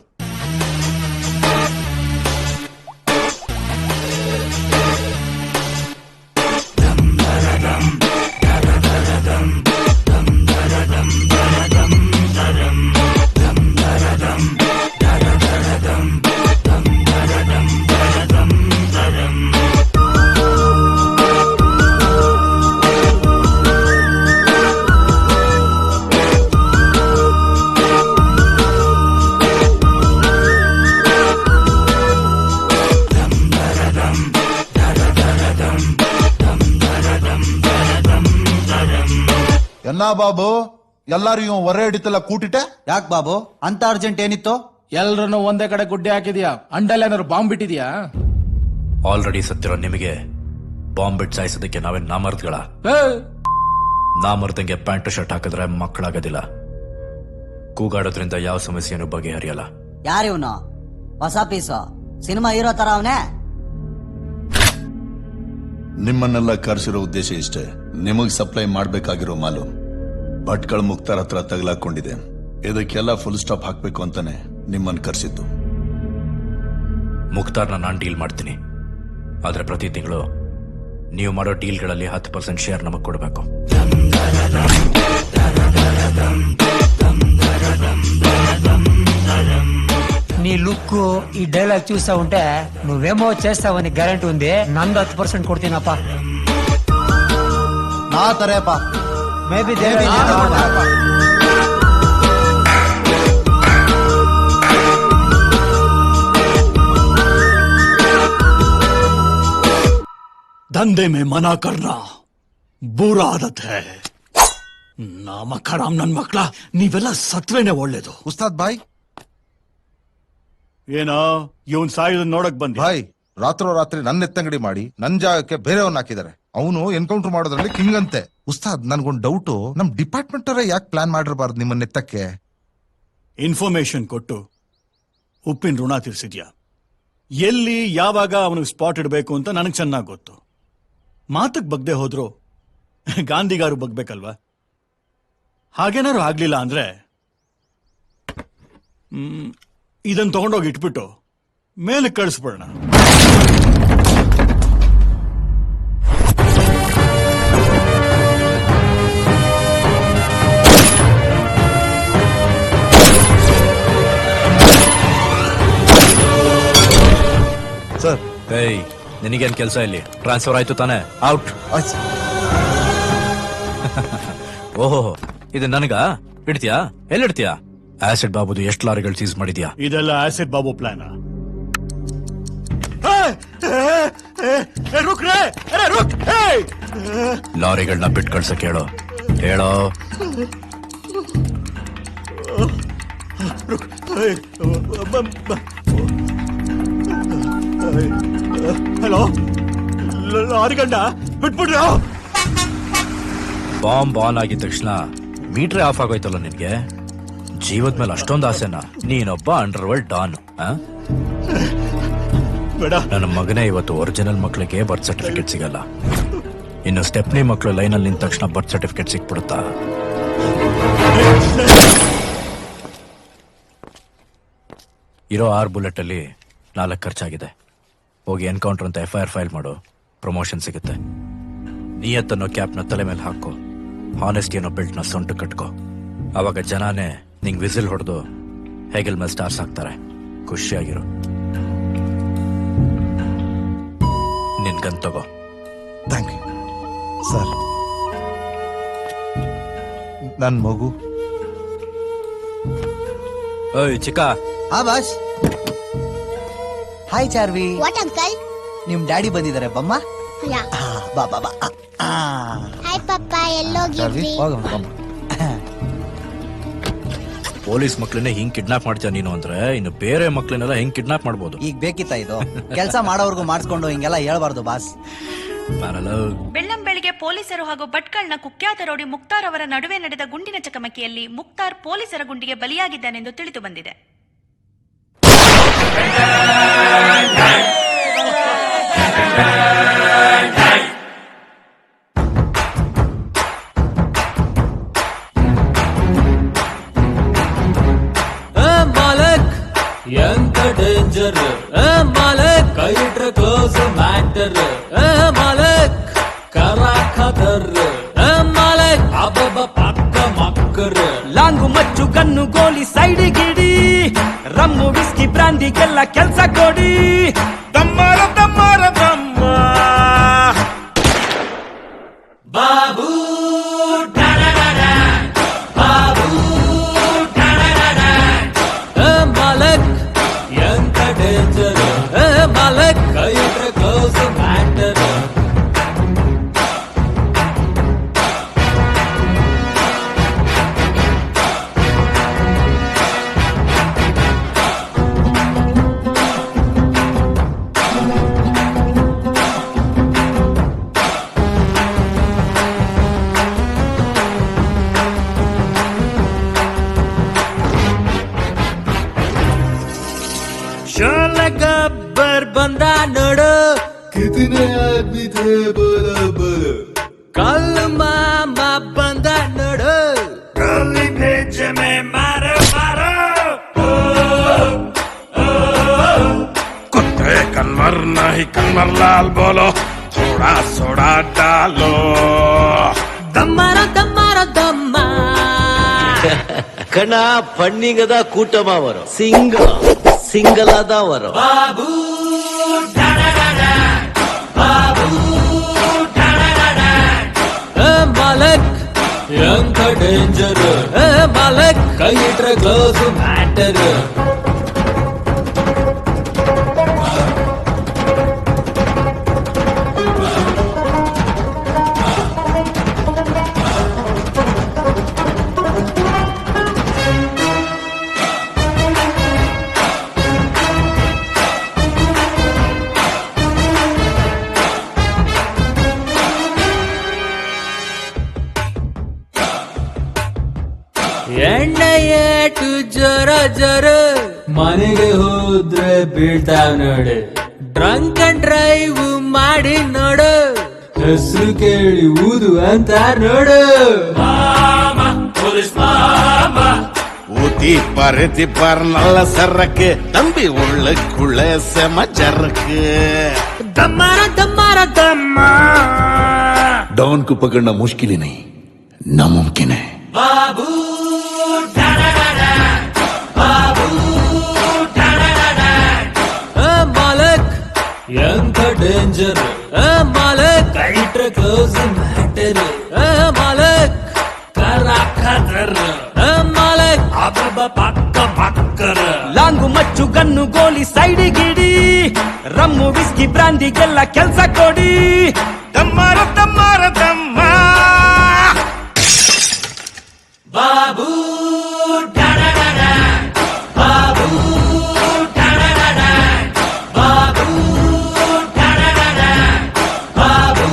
ಎನ್ನ ಬಾಬು, ಎಲ್ಲಾರು ಇವ್ ಹೊರೆ ಹಿಡಿತಲ್ಲ ಕೂಟಿಟ್ಟೆ? ಯಾಕೆ ಬಾಬು, ಅಂತ ಅರ್ಜೆಂಟ್ ಏನಿತ್ತು? ಎಲ್ರನ್ನು ಒಂದೇ ಕಡೆ ಗುಡ್ಡೆ ಹಾಕಿದ್ಯಾ? ಅಂಡಲ್ ಏನಾದ್ರು ಬಾಂಬ್ ಬಿಟ್ಟಿದ್ಯಾ? ಆಲ್ರೆಡಿ ಸತ್ತಿರೋ ನಿಮಗೆ ಬಾಂಬ್ ಬಿಟ್ಟು ಸಾಯಿಸೋದಕ್ಕೆ ನಾವೇನ್ ನಾಮರ್ದ್ಗಳ? ನಾಮರ್ದಂಗೆ ಪ್ಯಾಂಟ್ ಶರ್ಟ್ ಹಾಕಿದ್ರೆ ಮಕ್ಕಳಾಗೋದಿಲ್ಲ. ಕೂಗಾಡೋದ್ರಿಂದ ಯಾವ ಸಮಸ್ಯೆನೂ ಬಗೆಹರಿಯಲ್ಲ. ಯಾರಿವ್ನು? ಹೊಸ ಪೀಸು, ಸಿನಿಮಾ ಹೀರೋ ತರ ಅವನೇ. ನಿಮ್ಮನ್ನೆಲ್ಲ ಕರೆಸಿರೋ ಉದ್ದೇಶ ಇಷ್ಟೇ. ನಿಮಗ್ ಸಪ್ಲೈ ಮಾಡ್ಬೇಕಾಗಿರೋ ಮಾಲು ಭಟ್ಕಳ ಮುಕ್ತಾರ್ ಹತ್ರ ತಗಲಾಕೊಂಡಿದೆ. ಇದಕ್ಕೆಲ್ಲ ಫುಲ್ ಸ್ಟಾಪ್ ಹಾಕ್ಬೇಕು ಅಂತಾನೆ ನಿಮ್ಮನ್ನ ಕರೆಸಿದ್ದು. ಮುಕ್ತಾರ್ನ ನಾನ್ ಡೀಲ್ ಮಾಡ್ತೀನಿ, ಆದ್ರೆ ಪ್ರತಿ ತಿಂಗಳು ನೀವು ಮಾಡೋ ಡೀಲ್ಗಳಲ್ಲಿ 10% ಶೇರ್ ನಮಗ್ ಕೊಡಬೇಕು. నీ లుక్ ఈ డైలాగ్ చూస్తా ఉంటే నువ్వేమో చేస్తావని గ్యారంటీ ఉంది. నందు 10% కొడుతీనప్ప. ನಾ ತರೇಪ. మేబీ धंधे में मना करना बुरा आदत है. ನಾಮಕ ರಾಮ್ ನನ್ ಮಕ್ಳ, ನೀವೆಲ್ಲ ಸತ್ವೇನೆ ಒಳ್ಳೇದು. ಉಸ್ತಾದ್ ಬಾಯ್, ಏನೋ ಇವನ್ ಸಾಯೋದನ್ನ ನೋಡಕ್ ಬಂದಿ? ಬಾಯ್, ರಾತ್ರೋರಾತ್ರಿ ನನ್ನ ಎತ್ತಂಗಡಿ ಮಾಡಿ ನನ್ ಜಾಗಕ್ಕೆ ಬೇರೆಯವ್ರನ್ನ ಹಾಕಿದ್ದಾರೆ. ಅವನು ಎನ್ಕೌಂಟರ್ ಮಾಡೋದ್ರಲ್ಲಿ ಕಿಂಗ್ ಅಂತೆ. ಉಸ್ತಾದ್, ನನ್ಗೊಂದು ಡೌಟು, ನಮ್ ಡಿಪಾರ್ಟ್ಮೆಂಟ್ ಅವರೇ ಯಾಕೆ ಪ್ಲಾನ್ ಮಾಡಿರಬಾರ್ದು ನಿಮ್ಮನ್ನ ಎತ್ತಕ್ಕೆ? ಇನ್ಫಾರ್ಮೇಶನ್ ಕೊಟ್ಟು ಉಪ್ಪಿನ ಋಣ ತೀರ್ಸಿದ್ಯಾ? ಎಲ್ಲಿ ಯಾವಾಗ ಅವನಿಗೆ ಸ್ಪಾಟ್ ಇಡಬೇಕು ಅಂತ ನನಗೆ ಚೆನ್ನಾಗಿ ಗೊತ್ತು. ಮಾತಕ್ ಬಗ್ದೆ ಹೋದ್ರು ಗಾಂಧಿಗಾರು ಬಗ್ಬೇಕಲ್ವಾ? ಹಾಗೇನಾರು ಆಗ್ಲಿಲ್ಲ ಅಂದ್ರೆ ಇದನ್ನ ತಗೊಂಡೋಗಿ ಇಟ್ಬಿಟ್ಟು ಮೇಲೆ ಕಳಿಸ್ಬಿಡೋಣ. ಸರ್, ಏಯ್, ನಿನಗೇನ್ ಕೆಲಸ ಇಲ್ಲಿ? ಟ್ರಾನ್ಸ್ಫರ್ ಆಯ್ತು ತಾನೆ? ಔಟ್. ಓಹೋ, ಇದು ನನಗ ಇಡ್ತೀಯಾ? ಎಲ್ಲಿಡ್ತೀಯಾ? ಆಸಿಡ್ ಬಾಬುದು ಎಷ್ಟು ಲಾರಿಗಳು ಸೀಸ್ ಮಾಡಿದ್ಯಾ? ಇದೆಲ್ಲ ಆಸಿಡ್ ಬಾಬು ಪ್ಲಾನ್. ಲಾರಿಗಳನ್ನ ಬಿಟ್ಟು ಕಳ್ಸಕ್ ಹೇಳೋ. ಹೇಳೋ. ಹಲೋ, ಲಾರಿಗಂಡ ಬಿಟ್ಬಿಡ್ರಿ. ಬಾಂಬ್ ಆನ್ ಆಗಿದ ತಕ್ಷಣ ಮೀಟ್ರೇ ಆಫ್ ಆಗೋಯ್ತಲ್ಲ ನಿನ್ಗೆ. ಜೀವದ ಮೇಲೆ ಅಷ್ಟೊಂದು ಆಸೆನಾ? ನೀನೊಬ್ಬ ಅಂಡರ್ ವರ್ಲ್ಡ್ ಡಾನ್. ನನ್ನ ಮಗನೇ ಇವತ್ತು ಒರಿಜಿನಲ್ ಮಕ್ಳಿಗೆ ಬರ್ತ್ ಸರ್ಟಿಫಿಕೇಟ್ ಸಿಗಲ್ಲ. ಇನ್ನು ಸ್ಟೆಪ್ನಿ ಮಕ್ಳು ಲೈನಲ್ಲಿ ನಿಂತ ತಕ್ಷಣ ಬರ್ತ್ ಸರ್ಟಿಫಿಕೇಟ್ ಸಿಕ್ಬಿಡುತ್ತಾ? ಇರೋ 6 ಬುಲೆಟ್ ಅಲ್ಲಿ 4 ಖರ್ಚಾಗಿದೆ. ಹೋಗಿ ಎನ್ಕೌಂಟರ್ ಅಂತ FIR ಫೈಲ್ ಮಾಡು, ಪ್ರಮೋಷನ್ ಸಿಗುತ್ತೆ. ನಿಯತ್ ಅನ್ನೋ ಕ್ಯಾಪ್ನ ತಲೆ ಮೇಲೆ ಹಾಕೋ, ಹಾನೆಸ್ಟಿ ಅನ್ನೋ ಬೆಲ್ಟ್ನ ಸೊಂಟು ಕಟ್ಕೋ. ಅವಾಗ ಜನನೇ ನಿಂಗ್ ವಿಸಿಲ್ ಹೊಡೆದು ಹೇಗೆಲ್ ಮೇಲೆ ಸ್ಟಾರ್ಸ್ ಹಾಕ್ತಾರೆ. ಖುಷಿಯಾಗಿರು. ನಿನ್ಗನ್ ತಗೋ. Thank you sir. ನನ್ ಮಗು. ಓಯ್ ಚಿಕ್ಕ. ಹಾ boss. Hi Charvi. What uncle? ನಿಮ್ ಡ್ಯಾಡಿ ಬಂದಿದ್ದಾರೆ, ಬಮ್ಮ. ಬಾ ಬಾ ಬಾ. ಹಾಯ್ ಪಪ್ಪ, ಎಲ್ಲೋಗಿದ್ರಿ? ಹೋಗಮ್ಮ ಬಮ್ಮ. ಪೊಲೀಸ್ ಮಕ್ಳನ್ನೇ ಹಿಂಗ್ ಕಿಡ್ನಾಪ್ ಮಾಡ್ತೀಯ ನೀನು ಅಂದ್ರೆ ಇನ್ನು ಬೇರೆ ಮಕ್ಳನ್ನೆಲ್ಲ ಹೆಂಗ್ ಕಿಡ್ನಾಪ್ ಮಾಡ್ಬೋದು? ಈಗ ಬೇಕಿತ್ತ ಇದು? ಕೆಲಸ ಮಾಡೋರ್ಗು ಮಾಡಿಸ್ಕೊಂಡು ಹಿಂಗೆಲ್ಲ ಹೇಳ್ಬಾರ್ದು ಬಾಸ್. ಬೆಳ್ಳಂಬೆಳಿಗ್ಗೆ ಪೊಲೀಸರು ಹಾಗೂ ಭಟ್ಕಳ್ನ ಕುಖ್ಯಾತ ರೌಡಿ ಮುಕ್ತಾರ್ ಅವರ ನಡುವೆ ನಡೆದ ಗುಂಡಿನ ಚಕಮಕಿಯಲ್ಲಿ ಮುಕ್ತಾರ್ ಪೊಲೀಸರ ಗುಂಡಿಗೆ ಬಲಿಯಾಗಿದ್ದಾನೆಂದು ತಿಳಿದು ಬಂದಿದೆ. ಮಾಲಕ್ ಎಂತ ಡೇಂಜರ್, ಮಾಲಕ್ ಕೈ ಇಟ್ರೆ ಕ್ಲೋಸ್ ಮ್ಯಾಟರ್, ಮಾಲಕ್ ಕರ ಖದರ್, ಮಾಲಕ್ ಅಬ್ಬಬ್ಬ ಪಕ್ಕ ಮಕ್ಕರ್, ಲಾಂಗು ಮಚ್ಚು ಗನ್ನು ಗೋಲಿ ಸೈಡ್ ಗಿಡಿ, ರಮ್ಮು ವಿಸ್ಕಿ ಬ್ರಾಂದಿಗೆಲ್ಲ ಕೆಲ್ಸ ಕೊಡಿ. ದಮ್ಮರ ದಮ್ಮರ ದಮ್ಮ ಬಾಬು ಬಾಬು ಮಾಲಕ್ ಎಂತ ಡೇಂಜರ್, ಮಾಲಕ್ ಕೈ ಇಟ್ರೆ ಕ್ಲೋಸ್ ಮ್ಯಾಟರ್. ಶೋಲ ಗಬ್ಬರ್ ಬಂದ ನೋಡು, ಕಿತನೆ ಆದ್ಮಿ ಥೇ ಬೋಲೋ ಬೋಲೋ, ಕಲ್ ಮಾಮ ಬಂದ ನೋಡು, ಗಲ್ಲಿ ಭೇಜ ಮೇ ಮಾರೋ ಮಾರೋ, कुत्ते कन्वर नहीं कन्वर लाल बोलो, थोड़ा सोडा डालो. ದಮ್ಮರ ದಮ್ಮರ ದಮ್ಮ ಕಣ ಪಣ್ಣಿಗದ ಕೂಟಮಾವರು ಸಿಂಗಲ್ ಆದವರು ಬಾಬು ಬಾಬು ಮಾಲಕ್ ಎಂತ ಡೇಂಜರ್, ಮಾಲಕ್ ಕೈ ಇಟ್ರೆ ಕ್ಲೋಸ್ ಮ್ಯಾಟರ್. ಎಣ್ಣೆ ಏಟು ಜರ ಜರ ಮನೆಗೆ ಹೋದ್ರೆ ಬೀಳ್ತಾವ ನೋಡು, ಡ್ರಂಕ್ ಅಂಡ್ ಡ್ರೈವ್ ಮಾಡಿ ನೋಡು, ಹೆಸರು ಕೇಳಿ ಊದು ಅಂತ ನೋಡು. ஊத்தி பருத்தி பார் நல்ல சரக்கு தம்பி உள்ளுக்குள்ள செம சரக்கு. दम्मारा दम्मारा दम्मा डॉन को पकड़ना मुश्किल ही नहीं नामुमकिन है. बाबू बाबू मालक ಎಂತ ಡೇಂಜರ್, ಮಾಲಕ್ ಕೈ ಇಟ್ರೆ ಕ್ಲೋಸ್ ಮ್ಯಾಟರ್, ಮಾಲಕ್ ಕರ ಖದರ್, ಮಾಲಕ್ ಅಬ್ಬಬ್ಬ ಪಕ್ಕ ಪಕ್ಕರ್, ಲಾಂಗು ಮಚ್ಚು ಗನ್ನು ಗೋಲಿ ಸೈಡ್ ಗಿಡಿ, ರಮ್ಮು ವಿಸ್ಕಿ ಬ್ರಾಂದಿಗೆಲ್ಲ ಕೆಲ್ಸ ಕೊಡಿ. ದಮ್ಮರ ದಮ್ಮರ ದಮ್ಮ ಬಾಬು ಬಾಬು ಬಾಬು ಬಾಬು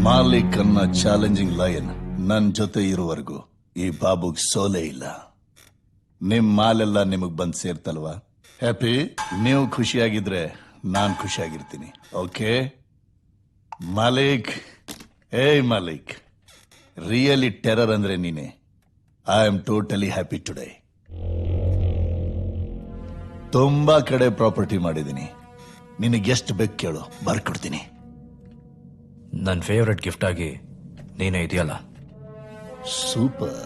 ಮಾಲಿಕ್ ಅನ್ನ ಚಾಲೆಂಜಿಂಗ್ ಲಯನ್ ನನ್ ಜೊತೆ ಇರುವವರೆಗೂ ಈ ಬಾಬುಗ್ ಸೋಲೆ ಇಲ್ಲ. ನಿಮ್ ಮಾಲೆಲ್ಲ ನಿಮಗ್ ಬಂದ್ ಸೇರ್ತಲ್ವಾ? ಹ್ಯಾಪಿ? ನೀವು ಖುಷಿಯಾಗಿದ್ರೆ ನಾನ್ ಖುಷಿಯಾಗಿರ್ತೀನಿ. ಓಕೆ ಮಾಲಿಕ್? ಏಯ್ ಮಾಲಿಕ್, ರಿಯಲಿ ಟೆರರ್ ಅಂದ್ರೆ ನೀನೆ. I am totally happy today. ತುಂಬಾ ಕಡೆ ಪ್ರಾಪರ್ಟಿ ಮಾಡಿದೀನಿ, ನಿನಗೆ ಎಷ್ಟು ಬೇಕು ಕೇಳು, ಬರ್ಕೊಡ್ತೀನಿ. ನನ್ನ ಫೇವ್ರೆಟ್ ಗಿಫ್ಟ್ ಆಗಿ ನೀನೇ ಇದೆಯಲ್ಲ. ಸೂಪರ್.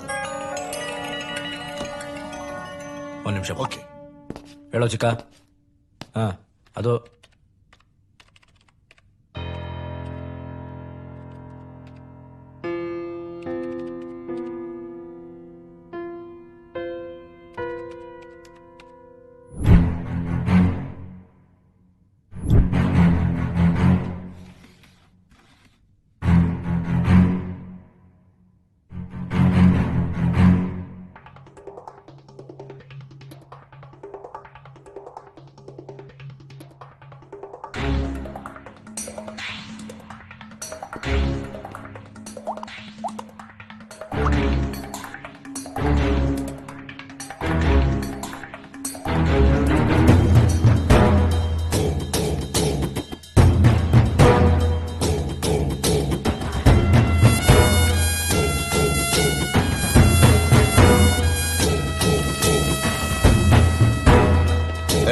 ಒಂದ್ ನಿಮಿಷ. ಓಕೆ ಹೇಳೋ ಚಿಕ್ಕ. ಹಾ ಅದು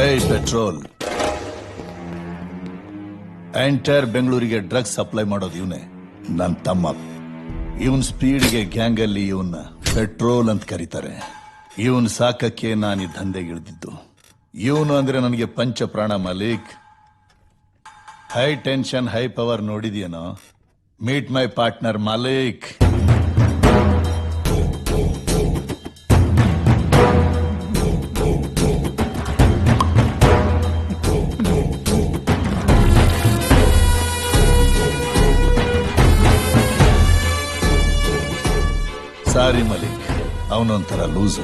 ಏಯ್ ಪೆಟ್ರೋಲ್, ಎಂಟೈರ್ ಬೆಂಗಳೂರಿಗೆ ಡ್ರಗ್ಸ್ ಸಪ್ಲೈ ಮಾಡೋದು ಇವನೇ, ನನ್ನ ತಮ್ಮ. ಇವನ್ ಸ್ಪೀಡ್ಗೆ ಗ್ಯಾಂಗ್ ಅಲ್ಲಿ ಇವನ್ನ ಪೆಟ್ರೋಲ್ ಅಂತ ಕರೀತಾರೆ. ಇವನ್ ಸಾಕಕ್ಕೆ ನಾನು ಈ ದಂಧೆಗೆ ಇಳಿದಿದ್ದು. ಇವನು ಅಂದ್ರೆ ನನಗೆ ಪಂಚ ಪ್ರಾಣ Malik. High tension high power ನೋಡಿದ್ಯೇನೋ? Meet my partner Malik. Sorry Malik, ಅವನೊಂಥರ ಲೂಸು.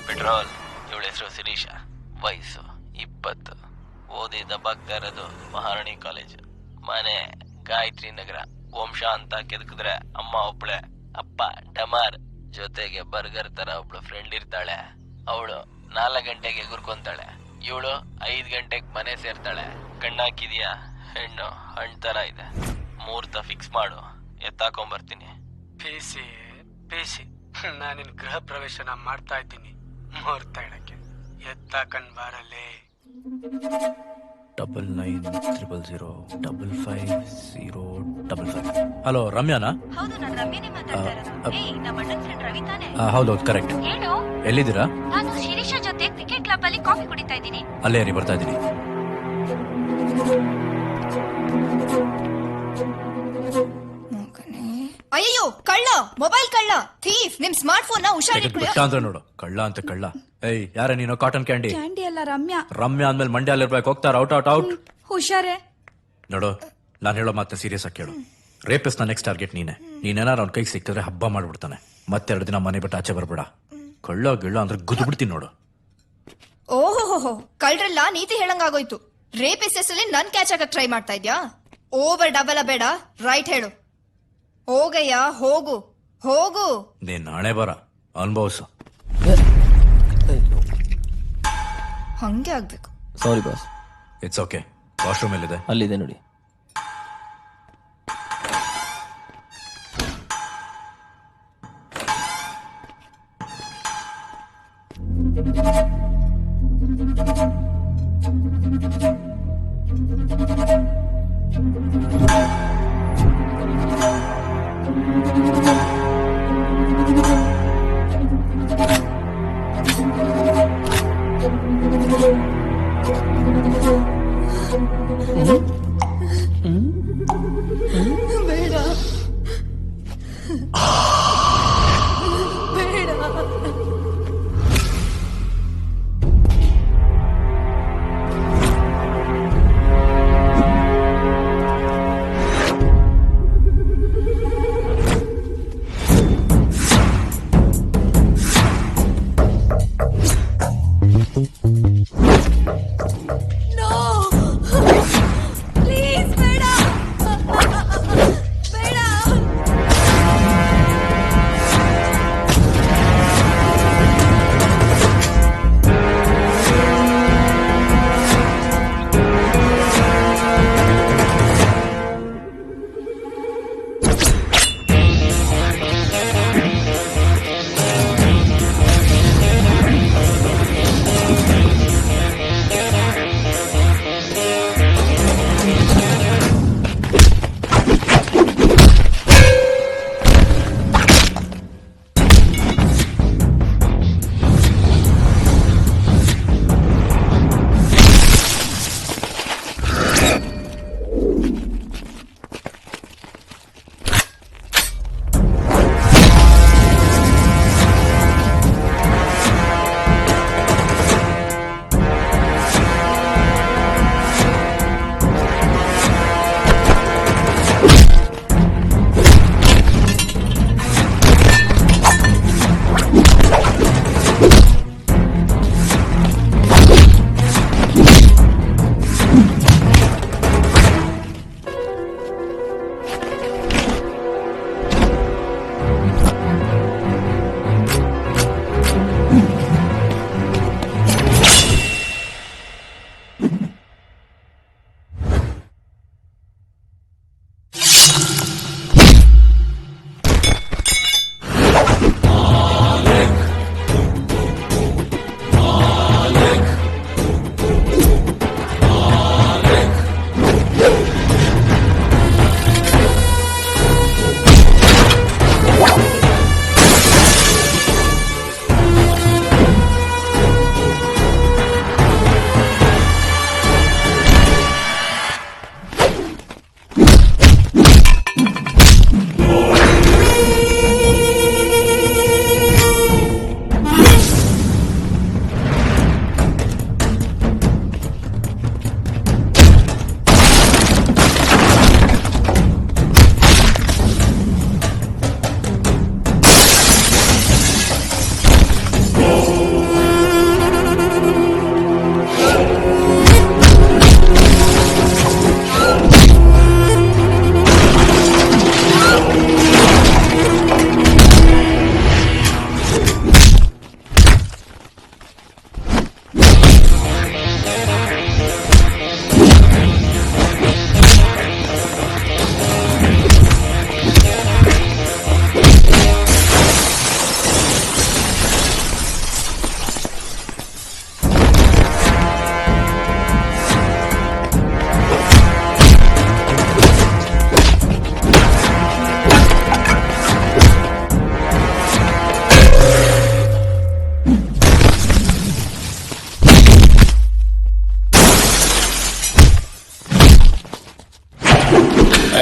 ಪೆಟ್ರೋಲ್. ಇವಳ ಹೆಸರು ಶಿರೀಷ, ವಯಸ್ಸು 20, ಓದಿ ದಬ್ಬಾಗ್ತಾ ಇರೋದು ಮಹಾರಾಣಿ ಕಾಲೇಜ್, ಮನೆ ಗಾಯತ್ರಿ ನಗರ. ವಂಶ ಅಂತ ಕೆದಕಿದ್ರೆ ಅಮ್ಮ ಒಬ್ಳೆ, ಅಪ್ಪ ಡಮಾರ್. ಜೊತೆಗೆ ಬರ್ಗರ್ ತರ ಒಬ್ಳು ಫ್ರೆಂಡ್ ಇರ್ತಾಳೆ. ಅವಳು 4 ಗಂಟೆಗೆ ಗುರ್ಕೊಂತಾಳೆ. ಇವಳು 5 ಗಂಟೆಗೆ ಮನೆ ಸೇರ್ತಾಳೆ. ಕಣ್ಣಾಕಿದ್ಯಾ? ಹೆಣ್ಣು ಹಣ್ಣು ತರ ಇದೆ. ಮುಹೂರ್ತ ಫಿಕ್ಸ್ ಮಾಡು, ಎತ್ತಾಕೊಂಬರ್ತೀನಿ. ಪೇಸಿ ನಾನಿನ್ ಗೃಹ ಪ್ರವೇಶನ ಮಾಡ್ತಾ ಇದ್ದೀನಿ. ಮುಹೂರ್ತ ಇಡಕ್ಕೆ ಎತ್ತಾಕಂಡ್ ಬಾರಲ್ಲೇ. 99005505. ಹಲೋ, ರಮ್ಯಾನಾ? ಹೌದು, ನಾನು ರಮ್ಯನೇ ಮಾತಾಡ್ತಾ ಇರೋದು. ಏಯ್, ನಮ್ಮ ಅಣ್ಣನ ಫ್ರೆಂಡ್ ರವಿ ತಾನೆ? ಹೌದೌದು, ಕರೆಕ್ಟ್. ಏನು? ಎಲ್ಲಿದ್ದೀರಾ? ನಾನು ಶಿರೀಷಾ ಜೊತೆ ಕ್ರಿಕೆಟ್ ಕ್ಲಬ್ ಅಲ್ಲಿ ಕಾಫಿ ಕುಡಿತಾ ಇದ್ದೀನಿ. ಅಲ್ಲೇ ರೀ, ಬರ್ತಾ ಇದ್ದೀನಿ. ಅಯ್ಯೋ, ಕಳ್ಳ, ಮೊಬೈಲ್ ಕಳ್ಳ, ಥೀಫ್. ನಿಮ್ ಸ್ಮಾರ್ಟ್ ಫೋನ್ ನ ಹುಷಾರಿಟ್ಕೊಳ್ಳಿ. ಅಂದ್ರೆ ನೋಡು, ಕಳ್ಳ ಅಂತ ಕಳ್ಳ. ಏಯ್, ಯಾರ ನೀನು? Cotton candy. ಕ್ಯಾಂಡಿ ಅಲ್ಲ, ರಮ್ಯಾ. ರಮ್ಯಾ ಅಂದ್ಮೇಲೆ ಮಂಡ್ಯಲ್ಲಿರ್ಬೇಕು. ಹೋಗ್ತಾರ ಔಟ್ ಔಟ್ ಔಟ್. ಹುಷಾರೇ. ನೋಡು, ನಾನು ಹೇಳೋ ಮಾತ್ರ ಸೀರಿಯಸ್ ಆಗಿ ಕೇಳು. ರೇಪಿಸ್ ನ ನೆಕ್ಸ್ಟ್ ಟಾರ್ಗೆಟ್ ನೀನೆ. ನೀನೇನಾರು ಅವ್ನ ಕೈಗೆ ಸಿಕ್ಕಿದ್ರೆ ಹಬ್ಬ ಮಾಡ್ಬಿಡ್ತಾನೆ. ಮತ್ತೆ 2 ದಿನ ಮನೆ ಬಿಟ್ಟು ಆಚೆ ಬರ್ಬೇಡ. ಕಳ್ಳ ಗಿಳ್ಳ ಅಂದ್ರೆ ಗುದ್ಬಿಡ್ತೀನಿ ನೋಡು. ಓಹೋ, ಕಳ್ರಲ್ಲ ನೀತಿ ಹೇಳಂಗಾಗೋಯ್ತು. ರೇಪಿಸ್ ಹೆಸರಲ್ಲಿ ನನ್ ಕ್ಯಾಚ್ ಆಗಕ್ ಟ್ರೈ ಮಾಡ್ತಾ ಇದ್ಯಾ? ಓವರ್ ಡಬಲ್ ಬೇಡ, ರೈಟ್ ಹೇಳು. ಹೋಗಯ್ಯ, ಹೋಗು ಹೋಗು. ನೀನ್ ನಾಳೆ ಬರ ಅನುಭವಿಸು. ಹಂಗೆ ಆಗ್ಬೇಕು. Sorry boss. It's okay. Washroom ಎಲ್ಲಿದೆ? ಅಲ್ಲಿದೆ ನೋಡಿ. ಬೇಡ ಬೇಡ.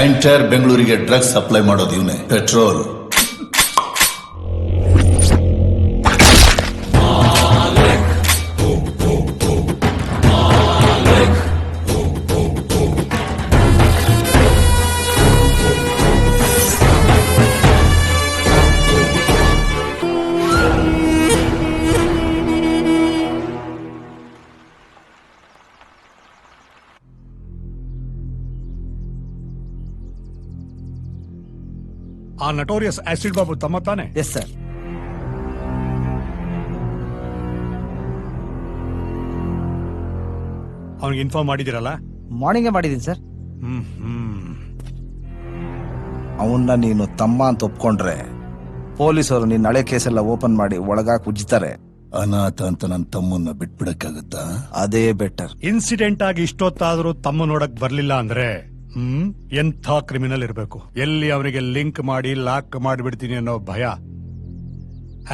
ಎಂಟೈರ್ ಬೆಂಗಳೂರಿಗೆ ಡ್ರಗ್ಸ್ ಸಪ್ಲೈ ಮಾಡೋದು ಇವನೇ. ಪೆಟ್ರೋಲ್. ಆ ನಟೋರಿಯಸ್ ಆಸಿಡ್ ಬಾಬು ತಮ್ಮ ತಾನೆ? Yes sir. ಅವನಿಗೆ ಇನ್ಫಾರ್ಮ್ ಮಾಡಿದಿರಲ್ಲ? ಮಾರ್ನಿಂಗೇ ಮಾಡಿದೀನಿ ಸರ್. ಅವನ್ನ ನೀನು ತಮ್ಮ ಅಂತ ಒಪ್ಕೊಂಡ್ರೆ ಪೊಲೀಸರು ನಿನ್ನ ಹಳೆ ಕೇಸೆಲ್ಲ ಓಪನ್ ಮಾಡಿ ಒಳಗಾಕ್ ಉಜ್ತಾರೆ. ಅನಾಥ ಅಂತ ನನ್ನ ತಮ್ಮನ್ನ ಬಿಟ್ಬಿಡಕ್ಕಾಗತ್ತಾ? ಅದೇ ಬೆಟರ್. ಇನ್ಸಿಡೆಂಟ್ ಆಗಿ ಇಷ್ಟೊತ್ತಾದ್ರೂ ತಮ್ಮ ನೋಡಕ್ ಬರ್ಲಿಲ್ಲ ಅಂದ್ರೆ ಎಂಥ ಕ್ರಿಮಿನಲ್ ಇರಬೇಕು. ಎಲ್ಲಿ ಅವನಿಗೆ ಲಿಂಕ್ ಮಾಡಿ ಲಾಕ್ ಮಾಡಿಬಿಡ್ತೀನಿ ಅನ್ನೋ ಭಯ.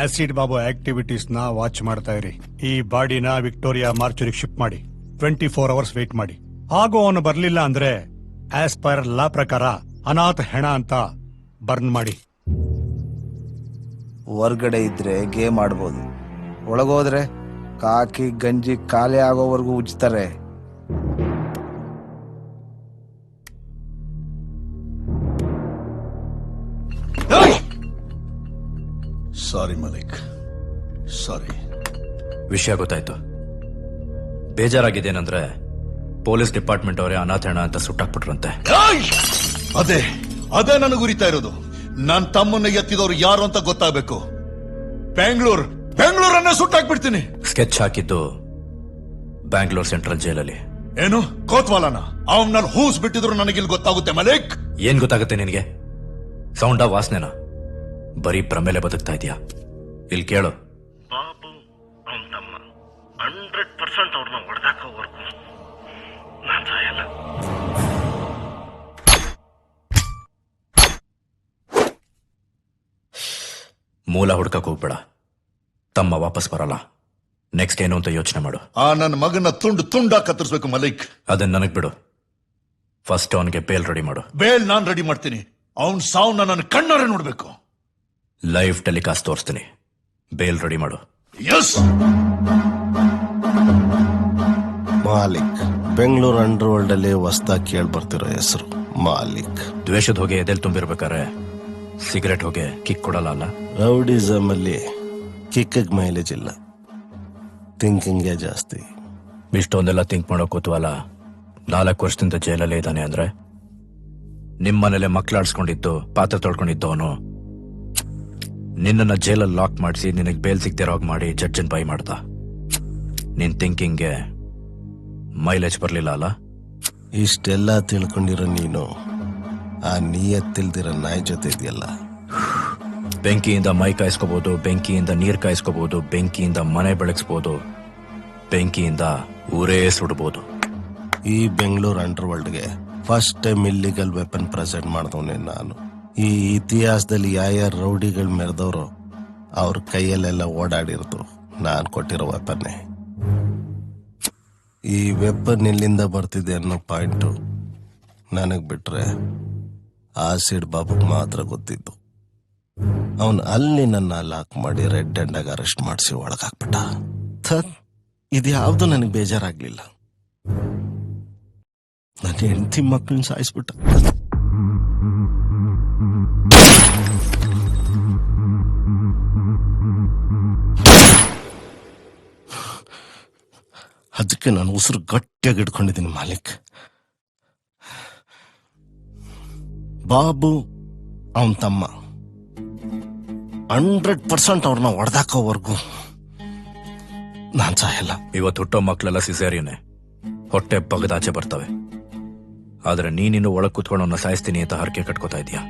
ಆಸಿಡ್ ಬಾಬು ಆಕ್ಟಿವಿಟೀಸ್ ನ ವಾಚ್ ಮಾಡ್ತಾ ಇರಿ. ಈ ಬಾಡಿನ ವಿಕ್ಟೋರಿಯಾ ಮಾರ್ಚುರಿಗೆ ಶಿಫ್ಟ್ ಮಾಡಿ 24 ಅವರ್ಸ್ ವೇಟ್ ಮಾಡಿ. ಹಾಗೂ ಅವನು ಬರ್ಲಿಲ್ಲ ಅಂದ್ರೆ ಆಸ್ ಪರ್ ಲಾ ಪ್ರಕಾರ ಅನಾಥ ಹೆಣ ಅಂತ ಬರ್ನ್ ಮಾಡಿ. ಹೊರ್ಗಡೆ ಇದ್ರೆ ಗೇಮ್ ಆಡ್ಬೋದು, ಒಳಗೋದ್ರೆ ಕಾಕಿ ಗಂಜಿ ಖಾಲಿ ಆಗೋವರೆಗೂ ಉಜ್ತಾರೆ. ಸಾರಿ ಮಲಿಕ್, ಸಾರಿ. ವಿಷಯ ಗೊತ್ತಾಯ್ತು. ಬೇಜಾರಾಗಿದ್ದೇನಂದ್ರೆ ಪೊಲೀಸ್ ಡಿಪಾರ್ಟ್ಮೆಂಟ್ ಅವರೇ ಅನಾಥ ಹೆಣ ಅಂತ ಸುಟ್ಟಾಕ್ಬಿಟ್ರಂತೆ. ಅದೇ ನನಗೆ ಉರಿತಾ ಇರೋದು. ನನ್ನ ತಮ್ಮನ್ನ ಎತ್ತಿದವರು ಯಾರು ಅಂತ ಗೊತ್ತಾಗಬೇಕು. ಬೆಂಗಳೂರನ್ನ ಸುಟ್ಟಾಕ್ಬಿಡ್ತೀನಿ. ಸ್ಕೆಚ್ ಹಾಕಿದ್ದು ಬ್ಯಾಂಗ್ಳೂರ್ ಸೆಂಟ್ರಲ್ ಜೈಲಲ್ಲಿ. ಏನು ಕೋತ್ವಾಲನ? ಅವನಲ್ಲಿ ಹೂಸ್ ಬಿಟ್ಟಿದ್ರು ನನಗಿಲ್ಲಿ ಗೊತ್ತಾಗುತ್ತೆ ಮಲಿಕ್. ಏನ್ ಗೊತ್ತಾಗುತ್ತೆ ನಿನಗೆ? ಸೌಂಡಾ ವಾಸನೆನಾ? ಬರೀ ಪ್ರಮೇಲೆ ಬದುಕ್ತಾ ಇದೆಯಾ? ಇಲ್ಲಿ ಕೇಳು. ಬಾಬು ಅವನ್ ತಮ್ಮ 100% ಅವ್ರನ್ನ ಹೊಡೆದಾಕೋವರೆಗೂ ನಾನ್ ಸಾಯಲ್ಲ. ಮೂಲ ಹುಡ್ಕಕ್ ಹೋಗ್ಬೇಡ. ತಮ್ಮ ವಾಪಸ್ ಬರಲ್ಲ. ನೆಕ್ಸ್ಟ್ ಏನು ಅಂತ ಯೋಚನೆ ಮಾಡು. ಆ ನನ್ನ ಮಗನ ತುಂಡ ಕತ್ತರಿಸ್ಬೇಕು ಮಲಿಕ್. ಅದನ್ನ ನನಗ್ ಬಿಡು. ಫಸ್ಟ್ ಅವನಿಗೆ ಬೇಲ್ ರೆಡಿ ಮಾಡು. ಬೇಲ್ ನಾನ್ ರೆಡಿ ಮಾಡ್ತೀನಿ. ಅವನ್ ಸಾವನ್ನ ನನ್ನ ಕಣ್ಣಾರೆ ನೋಡ್ಬೇಕು. ಲೈವ್ ಟೆಲಿಕಾಸ್ಟ್ ತೋರಿಸ್ತೀನಿ. ಬೇಲ್ ರೆಡಿ ಮಾಡು. S. Malik. Bengaluru under world ಅಲ್ಲಿ ಹೊಸ್ದಾಗಿ ಕೇಳಿ ಬರ್ತಿರೋ ಹೆಸರು ಮಾಲಿಕ್. ದ್ವೇಷದ ಹೊಗೆ ಎದೆಲ್ ತುಂಬಿರ್ಬೇಕಾರೆ ಸಿಗರೆಟ್ ಹೊಗೆ ಕಿಕ್ ಕೊಡಲ್ಲ ಅಲ್ಲ? ರೌಡಿಸಮ್ ಅಲ್ಲಿ ಕಿಕ್ಕಿಗೆ ಮೈಲೇಜ್ ಇಲ್ಲ, ಥಿಂಕಿಂಗೇ ಜಾಸ್ತಿ. ಇಷ್ಟೊಂದೆಲ್ಲ ಥಿಂಕ್ ಮಾಡೋ ಕೂತ್ವಲ್ಲ. 4 ವರ್ಷದಿಂದ ಜೈಲಲ್ಲೇ ಇದ್ದಾನೆ ಅಂದ್ರೆ ನಿಮ್ಮನೇಲೆ ಮಕ್ಳಾಡ್ಸ್ಕೊಂಡಿದ್ದು ಪಾತ್ರ ತೊಳ್ಕೊಂಡಿದ್ದವನು ನಿನ್ನನ್ನ ಜೈಲಲ್ಲಿ ಲಾಕ್ ಮಾಡಿಸಿ ನಿನಗೆ ಬೇಲ್ ಸಿಗ್ತಿರೋ ಹಾಗೆ ಮಾಡಿ ಜಡ್ಜನ್ ಬೈ ಮಾಡ್ದ. ನಿನ್ ಥಿಂಕಿಂಗ್ಗೆ ಮೈಲೇಜ್ ಬರ್ಲಿಲ್ಲ ಅಲ್ಲ? ಇಷ್ಟೆಲ್ಲ ತಿಳ್ಕೊಂಡಿರೋ ನೀನು ಆ ನಿಯತ್ತಿಲ್ದಿರೋ ನಾಯಿ ಜೊತೆ ಇದೆಯಲ್ಲ. ಬೆಂಕಿಯಿಂದ ಮೈ ಕಾಯಿಸ್ಕೋಬಹುದು, ಬೆಂಕಿಯಿಂದ ನೀರ್ ಕಾಯಿಸ್ಕೋಬಹುದು, ಬೆಂಕಿಯಿಂದ ಮನೆ ಬೆಳಗಿಸ್ಬೋದು, ಬೆಂಕಿಯಿಂದ ಊರೇ ಸುಡಬಹುದು. ಈ ಬೆಂಗಳೂರು ಅಂಡರ್ ವರ್ಲ್ಡ್ಗೆ first time illegal weapon present ಮಾಡಿದವನೇ ನಾನು. ಈ ಇತಿಹಾಸದಲ್ಲಿ ಯಾರ್ಯಾರು ರೌಡಿಗಳು ಮೆರೆದವರು ಅವ್ರ ಕೈಯಲ್ಲೆಲ್ಲ ಓಡಾಡಿರೋದು ನಾನು ಕೊಟ್ಟಿರೋ ವೆಪನ್ನೇ. ಈ ವೆಪನ್ ಎಲ್ಲಿಂದ ಬರ್ತಿದೆ ಅನ್ನೋ ಪಾಯಿಂಟು ನನಗ್ ಬಿಟ್ರೆ ಆಸಿಡ್ ಬಾಬುಗ್ ಮಾತ್ರ ಗೊತ್ತಿದ್ದು. ಅವನು ಅಲ್ಲಿ ನನ್ನ ಲಾಕ್ ಮಾಡಿ ರೆಡ್ ಹ್ಯಾಂಡಾಗ ಅರೆಸ್ಟ್ ಮಾಡಿಸಿ ಒಳಗಾಕ್ಬಿಟ್ಟ. ಇದು ಯಾವ್ದು ನನಗೆ ಬೇಜಾರಾಗ್ಲಿಲ್ಲ. ನನ್ನ ಹೆಂಡತಿ ಮಕ್ಕಳನ್ನ ಸಾಯಿಸ್ಬಿಟ್ಟ. ಅದಕ್ಕೆ ನಾನು ಉಸಿರು ಗಟ್ಟಿಯಾಗಿ ಇಟ್ಕೊಂಡಿದ್ದೀನಿ ಮಾಲಿಕ್. ಬಾಬು ಅವನ್ ತಮ್ಮ 100% ಅವ್ರನ್ನ ಹೊಡೆದಾಕೋವರೆಗೂ ನಾನ್ ಸಾಯಲ್ಲ. ಇವತ್ತು ಹುಟ್ಟೋ ಮಕ್ಕಳೆಲ್ಲ ಸಿಸೇರಿಯನ್ನೇ, ಹೊಟ್ಟೆ ಬಗದಾಚೆ ಬರ್ತವೆ. ಆದ್ರೆ ನೀನಿನ್ನು ಒಳಗ್ ಕೂತ್ಕೊಂಡು ಅವನ್ನ ಸಾಯಿಸ್ತೀನಿ ಅಂತ ಹರಕೆ ಕಟ್ಕೋತಾ ಇದೀಯಾ?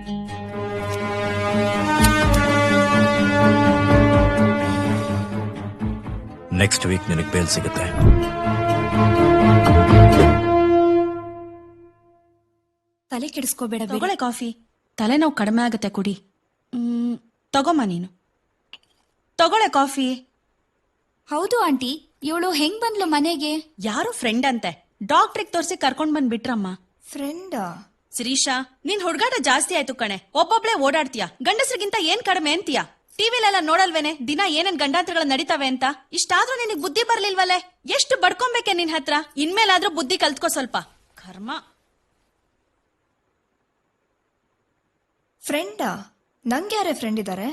ನೆಕ್ಸ್ಟ್ ವೀಕ್ ನಿನಗೆ ಬೇಲ್ ಸಿಗುತ್ತೆ. ತಲೆ ಕೆಡಿಸ್ಕೋಬೇಡ. ತಗೊಳ್ಳೆ ಕಾಫಿ. ತಲೆನೋವು ಕಡಿಮೆ ಆಗುತ್ತೆ, ಕುಡಿ. ತಗೊಮ್ಮ ನೀನು. ತಗೊಳ್ಳೆ ಕಾಫಿ. ಹೌದು ಆಂಟಿ, ಇವಳು ಹೆಂಗ್ ಬಂದ್ಲು ಮನೆಗೆ? ಯಾರು ಫ್ರೆಂಡ್ ಅಂತೆ, ಡಾಕ್ಟ್ರಿಗೆ ತೋರಿಸಿ ಕರ್ಕೊಂಡ್ ಬಂದ್ ಬಿಟ್ರಮ್ಮ. ಫ್ರೆಂಡಾ? ಶಿರೀಷಾ, ನಿನ್ ಹುಡುಗಾಟ ಜಾಸ್ತಿ ಆಯ್ತು ಕಣೆ. ಒಬ್ಬೊಬ್ಳೆ ಓಡಾಡ್ತೀಯ, ಗಂಡಸ್ರಿಗಿಂತ ಏನ್ ಕಡಿಮೆ ಅಂತೀಯ? ಟಿವಿಲೆಲ್ಲ ನೋಡಲ್ವೇನೆ ದಿನ ಏನೇನ್ ಗಂಡಾಂತರಗಳು ನಡೀತಾವೆ ಅಂತ? ಇಷ್ಟಾದ್ರೂ ನಿನಗ್ ಬುದ್ಧಿ ಬರ್ಲಿಲ್ವಲ್ಲೇ? ಎಷ್ಟು ಬಡ್ಕೊಂಬೇಕೆ ನಿನ್ ಹತ್ರ? ಇನ್ಮೇಲಾದ್ರೂ ಬುದ್ಧಿ ಕಲ್ತ್ಕೋ ಸ್ವಲ್ಪ. ಕರ್ಮ. ಫ್ರೆಂಡಾ? ನಂಗೆ ಯಾರೇ ಫ್ರೆಂಡ್ ಇದ್ದಾರೆ?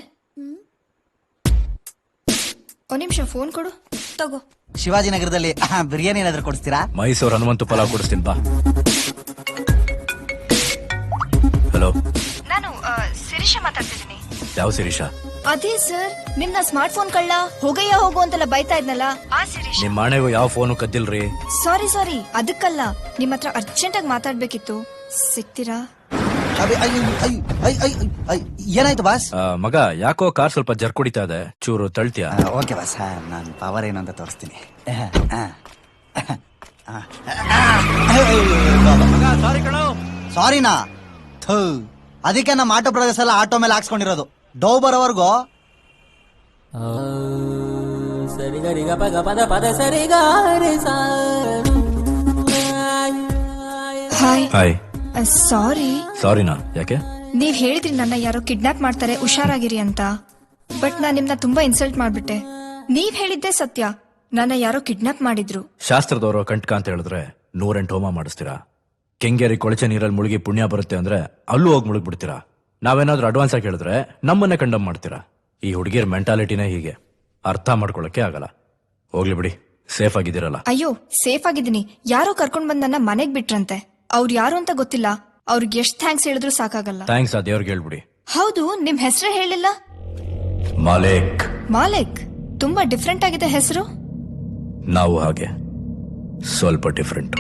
ಒಂದ್ ನಿಮಿಷ ಫೋನ್ ಕೊಡು. ತಗೋ. ಶಿವಾಜಿನಗರದಲ್ಲಿ ಬಿರಿಯಾನಿ ಏನಾದ್ರೂ ಕೊಡಿಸ್ತೀರಾ? ಮೈಸೂರು ಹನುಮಂತು ಪಲಾವ್ ಕೊಡಿಸ್ತೀನಿ ಬಾ. ಹಲೋ, ನಾನು ಶಿರೀಷಾ ಮಾತಾಡ್ತಿದ್ದೀನಿ. ಯಾವ ಶಿರೀಷಾ? ಅದೇ ಸರ್, ನಿಮ್ನ ಸ್ಮಾರ್ಟ್ ಫೋನ್ ಕಳ್ಳ ಹೋಗಯ್ಯ ಹೋಗು ಅಂತೆಲ್ಲ ಬೈತಾ ಇದ್ನಲ್ಲ ಆ ಶಿರೀಷ್. ನಿಮ್ ಮಾಣೆಗೂ ಯಾವ ಫೋನು ಕದ್ದಿಲ್ರಿ. ಸಾರಿ ಅದಕ್ಕಲ್ಲ, ನಿಮ್ ಹತ್ರ ಅರ್ಜೆಂಟ್ ಆಗಿ ಮಾತಾಡ್ಬೇಕಿತ್ತು. ಸಿಗ್ತೀರಾ? ಏನಾಯ್ತು ಬಾಸ್? ಮಗ, ಯಾಕೋ ಕಾರ್ ಸ್ವಲ್ಪ ಜರ್ಕೊಡಿತಾ ಇದೆ, ಚೂರು ತಳ್ತೀಯ? ಓಕೆ ಬಾಸ್, ನಾನು ಪವರ್ ಏನು ಅಂತ ತೋರಿಸ್ತೀನಿ. ಸಾರಿನಾ? ಅದಕ್ಕೆ ನಮ್ಮ ಆಟೋ ಬ್ರದರ್ಸ್ ಎಲ್ಲ ಆಟೋ ಮೇಲೆ ಹಾಕ್ಸ್ಕೊಂಡಿರೋದು. ಡೋ ಬರೋವರೆಗೂ ಸರಿಗರಿಗ ಪದ ಪದ ಪದ ಸರಿಗಾರಿ ಹಾಯ್. ಸಾರಿನಾ? ಯಾಕೆ? ನೀವ್ ಹೇಳಿದ್ರಿ ನನ್ನ ಯಾರೋ ಕಿಡ್ನಾಪ್ ಮಾಡ್ತಾರೆ, ಹುಷಾರಾಗಿರಿ ಅಂತ. ಬಟ್ ನಾನ್ ನಿಮ್ನ ತುಂಬಾ ಇನ್ಸಲ್ಟ್ ಮಾಡ್ಬಿಟ್ಟೆ. ನೀವ್ ಹೇಳಿದ್ದೆ ಸತ್ಯ, ನನ್ನ ಯಾರೋ ಕಿಡ್ನಾಪ್ ಮಾಡಿದ್ರು. ಶಾಸ್ತ್ರದವರು ಕಂಟ್ಕ ಅಂತ ಹೇಳಿದ್ರೆ 108 ಹೋಮ ಮಾಡಿಸ್ತೀರಾ? ಕೆಂಗೇರಿ ಕೊಳಚೆ ನೀರಲ್ಲಿ ಮುಳುಗಿ ಪುಣ್ಯ ಬರುತ್ತೆ ಅಂದ್ರೆ ಅಲ್ಲೂ ಹೋಗಿ ಮುಳುಗ್ಬಿಡ್ತೀರಾ? ನಾವೇನಾದ್ರೂ ಅಡ್ವಾನ್ಸ್ ಆಗಿ ಹೇಳಿದ್ರೆ ನಮ್ಮನ್ನೇ ಕಂಡಮ್ ಮಾಡ್ತೀರಾ? ಈ ಹುಡುಗಿಯರ್ ಮೆಂಟಾಲಿಟಿನೇ ಹೀಗೆ, ಅರ್ಥ ಮಾಡ್ಕೊಳಕ್ಕೆ ಆಗಲ್ಲ. ಹೋಗ್ಲಿ ಬಿಡಿ, ಸೇಫ್ ಆಗಿದ್ದೀರಲ್ಲ? ಅಯ್ಯೋ, ಸೇಫ್ ಆಗಿದ್ದೀನಿ. ಯಾರೋ ಕರ್ಕೊಂಡ್ ಬಂದ್ ನನ್ನ ಮನೆಗ್ ಬಿಟ್ರಂತೆ. ಅವ್ರು ಯಾರು ಅಂತ ಗೊತ್ತಿಲ್ಲ. ಅವ್ರಿಗೆ ಎಷ್ಟ್ ಥ್ಯಾಂಕ್ಸ್ ಹೇಳಿದ್ರು ಸಾಕಾಗಲ್ಲ. ಥ್ಯಾಂಕ್ಸ್ ಆ ದೇವ್ರಿಗೆ ಹೇಳ್ಬಿಡಿ. ಹೌದು, ನಿಮ್ ಹೆಸರೇ ಹೇಳಿಲ್ಲ. ಮಾಲಿಕ್. ತುಂಬಾ ಡಿಫ್ರೆಂಟ್ ಆಗಿದೆ ಹೆಸರು. ನಾವು ಹಾಗೆ ಸ್ವಲ್ಪ ಡಿಫ್ರೆಂಟ್.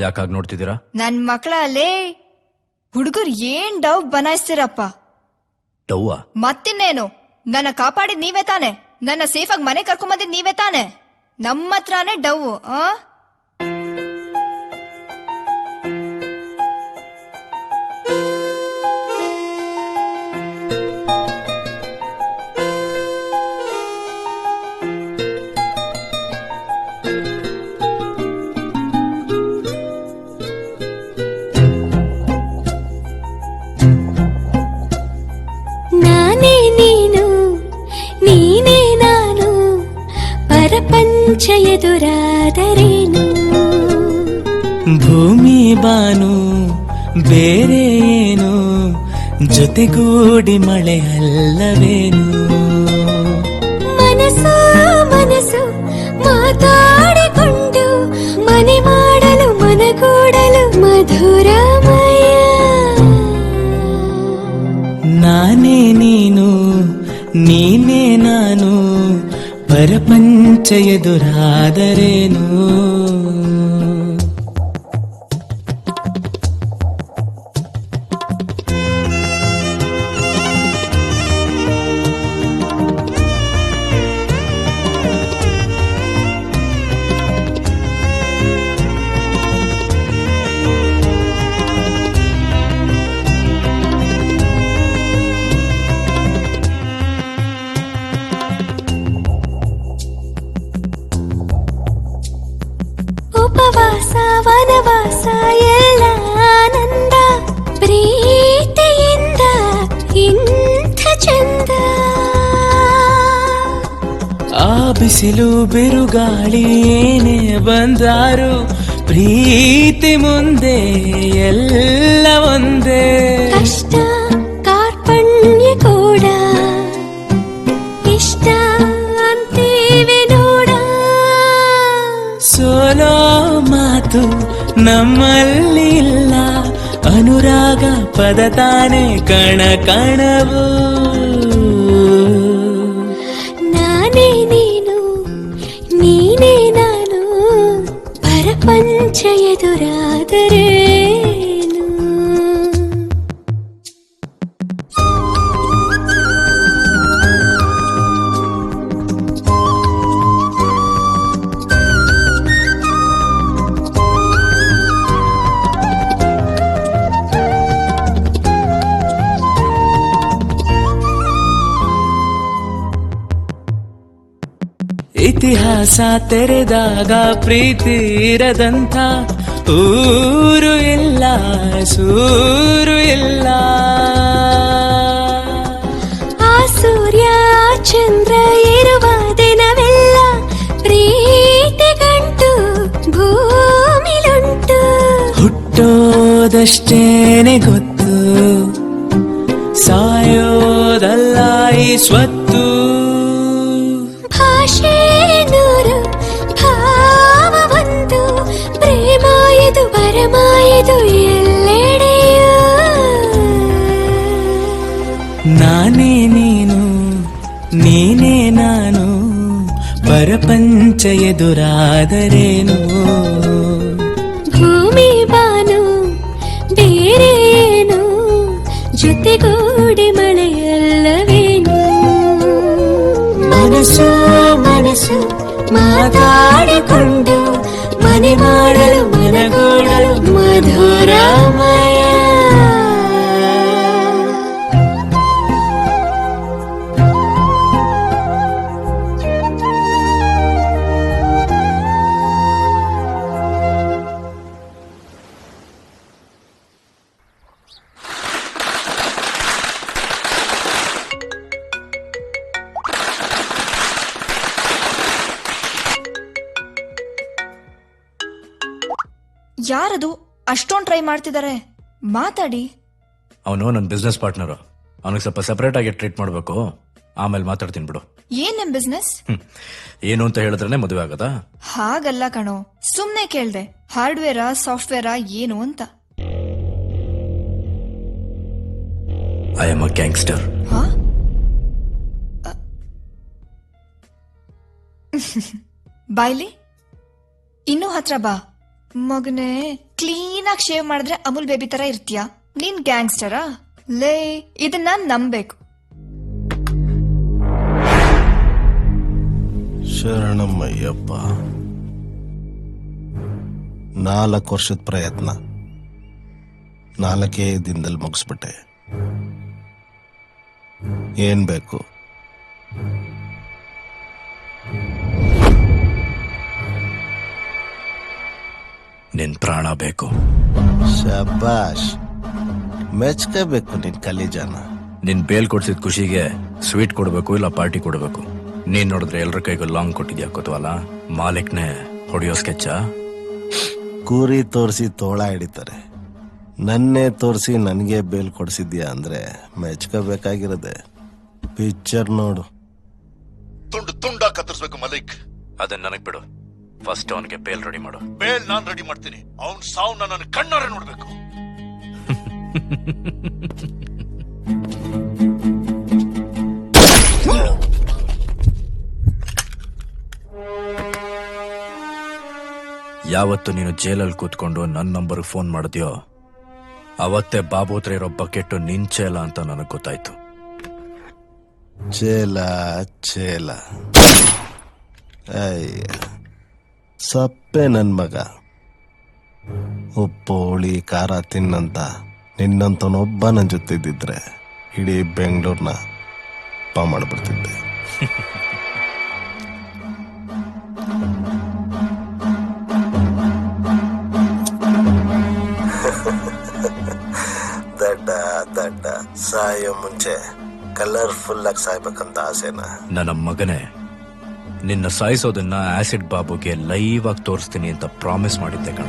ಯಾಕಾಗ್ ನೋಡ್ತಿದ್ದೀರಾ? ನನ್ ಮಕ್ಕಳಲ್ಲೇ ಹುಡುಗರು ಏನ್ ಡವ್ ಬನಾಯಿಸ್ತೀರಪ್ಪ. ಡವ್ವ? ಮತ್ತಿನ್ನೇನು? ನನ್ನ ಕಾಪಾಡಿದ್ ನೀವೇ ತಾನೆ? ನನ್ನ ಸೇಫ್ ಆಗಿ ಮನೆ ಕರ್ಕೊಂಬಂದಿದ್ ನೀವೇ ತಾನೆ? ನಮ್ಮ ಹತ್ರನೇ ಡವ್. ಪ್ರಪಂಚ ಎದುರಾದರೇನು, ಭೂಮಿ ಬಾನು ಬೇರೆ ಏನು, ಜೊತೆಗೂಡಿ ಮಳೆ ಅಲ್ಲವೇನು. ಮನಸ್ಸು ಮನಸ್ಸು ಮಾತಾಡಿಕೊಂಡು ಮನೆ ಮಾಡಲು ಮನಗೂಡಲು ಮಧುರಮಯ. ನಾನೇ ನೀನು ನೀನೇ ನಾನು, ಪ್ರಪಂಚ ಎದುರಾದರೇನು. ಉಪವಾಸ ವನವಾಸ ಎಲ್ಲ ಆನಂದ, ಪ್ರೀತಿಯಿಂದ ಇಂಥ ಚಂದ. ಆ ಬಿಸಿಲು ಬಿರುಗಾಳಿ ಏನೇ ಬಂದಾರು, ಪ್ರೀತಿ ಮುಂದೆ ಎಲ್ಲ ಒಂದೇ. ಕಷ್ಟ ಕಾರ್ಪಣ್ಯ ಕೂಡ ಇಷ್ಟ ಅಂತೀವಿ ನೋಡ. ಸೋಲೋ ಮಾತು ನಮ್ಮಲ್ಲಿ ಇಲ್ಲ, ಅನುರಾಗ ಪದ ತಾನೆ ಕಣ ಕಣವು. ನಾನೇ ನೀನು ನೀನೇ ನಾನು, ಪ್ರಪಂಚ ಎದುರಾದರೇನು. ಇತಿಹಾಸ ತೆರೆದಾಗ ಪ್ರೀತಿ ಇರದಂಥ ಊರು ಇಲ್ಲ, ಸೂರು ಇಲ್ಲ. ಆ ಸೂರ್ಯ ಚಂದ್ರ ಇರುವ ದಿನವೆಲ್ಲ ಪ್ರೀತಿ ಗಂಟು ಭೂಮಿಲುಂಟು. ಹುಟ್ಟೋದಷ್ಟೇನೆ ಗೊತ್ತು, ಸಾಯೋದಲ್ಲ ಈ ಸ್ವತ್ತು. ಭಾಷೆ ನೂರು, ಭಾವ ಒಂದು, ಪ್ರೇಮ ಇದು ಪರಮ ಇದು ಎಲ್ಲೆಡೆಯೂ. ನಾನೇ ನೀನು, ನೀನೇ ನಾನು, ಪರಪಂಚ ಎದುರಾದರೇನು. ಭೂಮಿ ಬಾನು ಬೇರೆ ಏನು, ಜೊತೆಗೂಡಿ ಮಳೆಯಲ್ಲವೇನು. ಮನಸ್ಸು ಮನಸ್ಸು ಮಾತಾಡಿಕೊಂಡು ಮನೆ ಮಾಡಲು ಮನಗೂಡಲು ಮಧುರಮಯ. ಯಾರದು ಅಷ್ಟೊಂದು ಟ್ರೈ ಮಾಡ್ತಿದ್ದಾರೆ? ಮಾತಾಡಿ. ಅವನು ನನ್ನ ಬಿಸ್ನೆಸ್ ಪಾರ್ಟ್ನರ್. ಅವನಿಗೆ ಸ್ವಲ್ಪ ಸೆಪರೇಟ್ ಆಗಿ ಟ್ರೀಟ್ ಮಾಡಬೇಕು, ಆಮೇಲೆ ಮಾತಾಡ್ತೀನಿ ಬಿಡು. ಏನ್ ನಿಮ್ ಬಿಸ್ನೆಸ್? ಏನು ಅಂತ ಹೇಳಿದ್ರೆ ಮದುವೆ ಆಗದಾ? ಹಾಗಲ್ಲ ಕಣೋ, ಸುಮ್ನೆ ಕೇಳ್ದೆ. ಹಾರ್ಡ್ವೇರಾ ಸಾಫ್ಟ್ವೇರಾ ಏನು ಅಂತ. I am a gangster. ಬಾಯ್ಲಿ, ಇನ್ನೂ ಹತ್ರ ಬಾ. ಮಗನೇ, ಕ್ಲೀನ್ ಆಗಿ ಶೇವ್ ಮಾಡಿದ್ರೆ ಅಮೂಲ್ ಬೇಬಿ ತರ ಇರ್ತೀಯ. ನೀನ್ ಗ್ಯಾಂಗ್ಸ್ಟರಾ? ಲೇ, ಇದನ್ನ ನಂಬೇಕು. ಶರಣಮ್ಮಯ್ಯಪ್ಪ, 4 ವರ್ಷದ ಪ್ರಯತ್ನ 4 ದಿನದಲ್ಲಿ ಮುಗಿಸ್ಬಿಟ್ಟೆ. ಏನ್ ಬೇಕು? ನಿನ್ ಪ್ರಾಣ ಬೇಕು. ಶಬಾಷ್, ಮೆಚ್ಕೋಬೇಕು ನಿನ್ ಕಲಿಜಾನ. ನಿನ್ ಬೇಲ್ ಕೊಡ್ಸಿದ ಖುಷಿಗೆ ಸ್ವೀಟ್ ಕೊಡ್ಬೇಕು, ಇಲ್ಲ ಪಾರ್ಟಿ ಕೊಡ್ಬೇಕು. ನೀನ್ ನೋಡಿದ್ರೆ ಎಲ್ರ ಕೈಗೂ ಲಾಂಗ್ ಕೊಟ್ಟಿದ್ಯಾ ಗೊತ್ತವಲ್ಲ? ಮಾಲಿಕ್ನೆ ಹೊಡಿಯೋ ಸ್ಕೆಚ್ಚ. ಕೂರಿ ತೋರಿಸಿ ತೋಳ ಹಿಡಿತಾರೆ, ನನ್ನೇ ತೋರಿಸಿ ನನಗೆ ಬೇಲ್ ಕೊಡ್ಸಿದ್ಯಾ ಅಂದ್ರೆ ಮೆಚ್ಕೋಬೇಕಾಗಿರೋದೆ. ಪಿಕ್ಚರ್ ನೋಡು. ತುಂಡು ತುಂಡ ಕತ್ತರಿಸ್ಬೇಕು ಮಲಿಕ್. ಅದನ್ನ ನನಗ್ ಬಿಡು. ಫಸ್ಟ್ ಅವನಿಗೆ ಬೇಲ್ ರೆಡಿ ಮಾಡು. ಬೇಲ್ ನಾನ್ ರೆಡಿ ಮಾಡ್ತೀನಿ. ಅವನ್ ಸಾವು ನನ್ನ ಕಣ್ಣಾರೆ ನೋಡ್ಬೇಕು. ಯಾವತ್ತು ನೀನು ಜೈಲಲ್ಲಿ ಕೂತ್ಕೊಂಡು ನನ್ನ ನಂಬರ್ ಫೋನ್ ಮಾಡಿದ್ಯೋ ಅವತ್ತೇ ಬಾಬು ಹತ್ರ ಇರೋ ಬಕೆಟ್ಟು ನಿನ್ ಚೇಲ ಅಂತ ನನಗ್ ಗೊತ್ತಾಯ್ತು. ಚೇಲ ಚೇಲ, ಅಯ್ಯ ಸಪ್ಪೆ ನನ್ ಮಗ. ಉಪ್ಪು ಹುಳಿ ಖಾರ ತಿನ್ನಂತ ನಿನ್ನಂತನೊಬ್ಬ ನನ್ನ ಜೊತೆದಿದ್ರೆ ಇಡೀ ಬೆಂಗಳೂರ್ನ ಪಾ ಮಾಡ್ಬಿಡ್ತಿದ್ದೆ. ದಡ್ಡ ದಡ್ಡ ಸಾಯೋ ಮುಂಚೆ ಕಲರ್ಫುಲ್ ಆಗಿ ಸಾಯ್ಬೇಕಂತ ಆಸೆನಾ? ನನ್ನ ಮಗನೇ, ನಿನ್ನ ಸಾಯಿಸೋದನ್ನ ಆಸಿಡ್ ಬಾಬುಗೆ ಲೈವ್ ಆಗಿ ತೋರಿಸ್ತೀನಿ ಅಂತ ಪ್ರಾಮಿಸ್ ಮಾಡಿದ್ದೆ ಕಣ.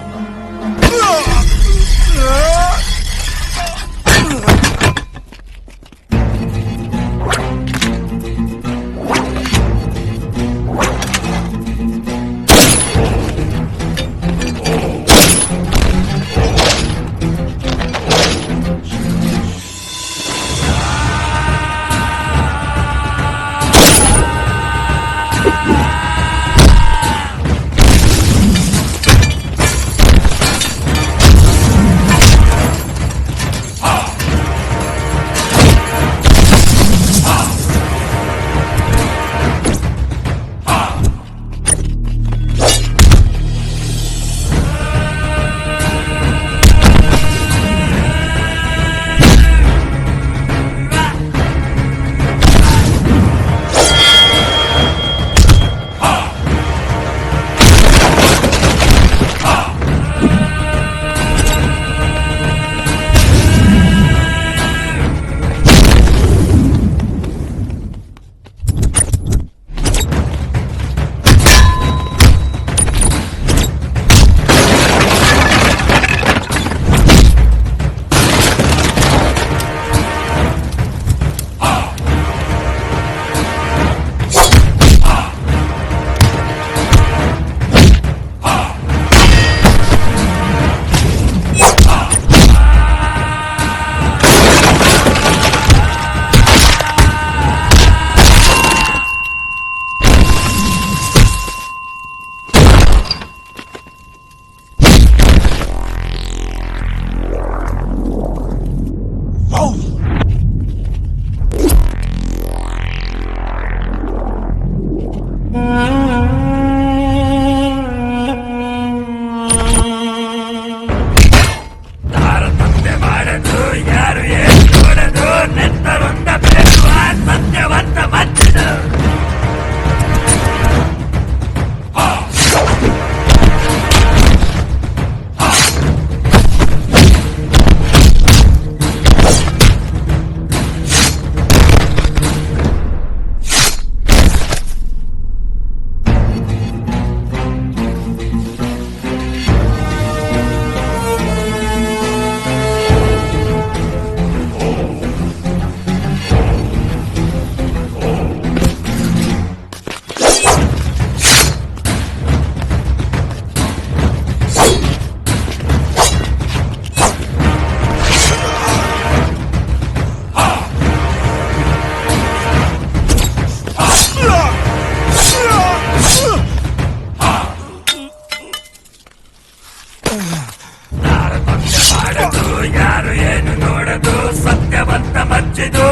ಯಾರು ಏನು ನೋಡದು ಸತ್ಯವಂತ ಮಚ್ಚಿದು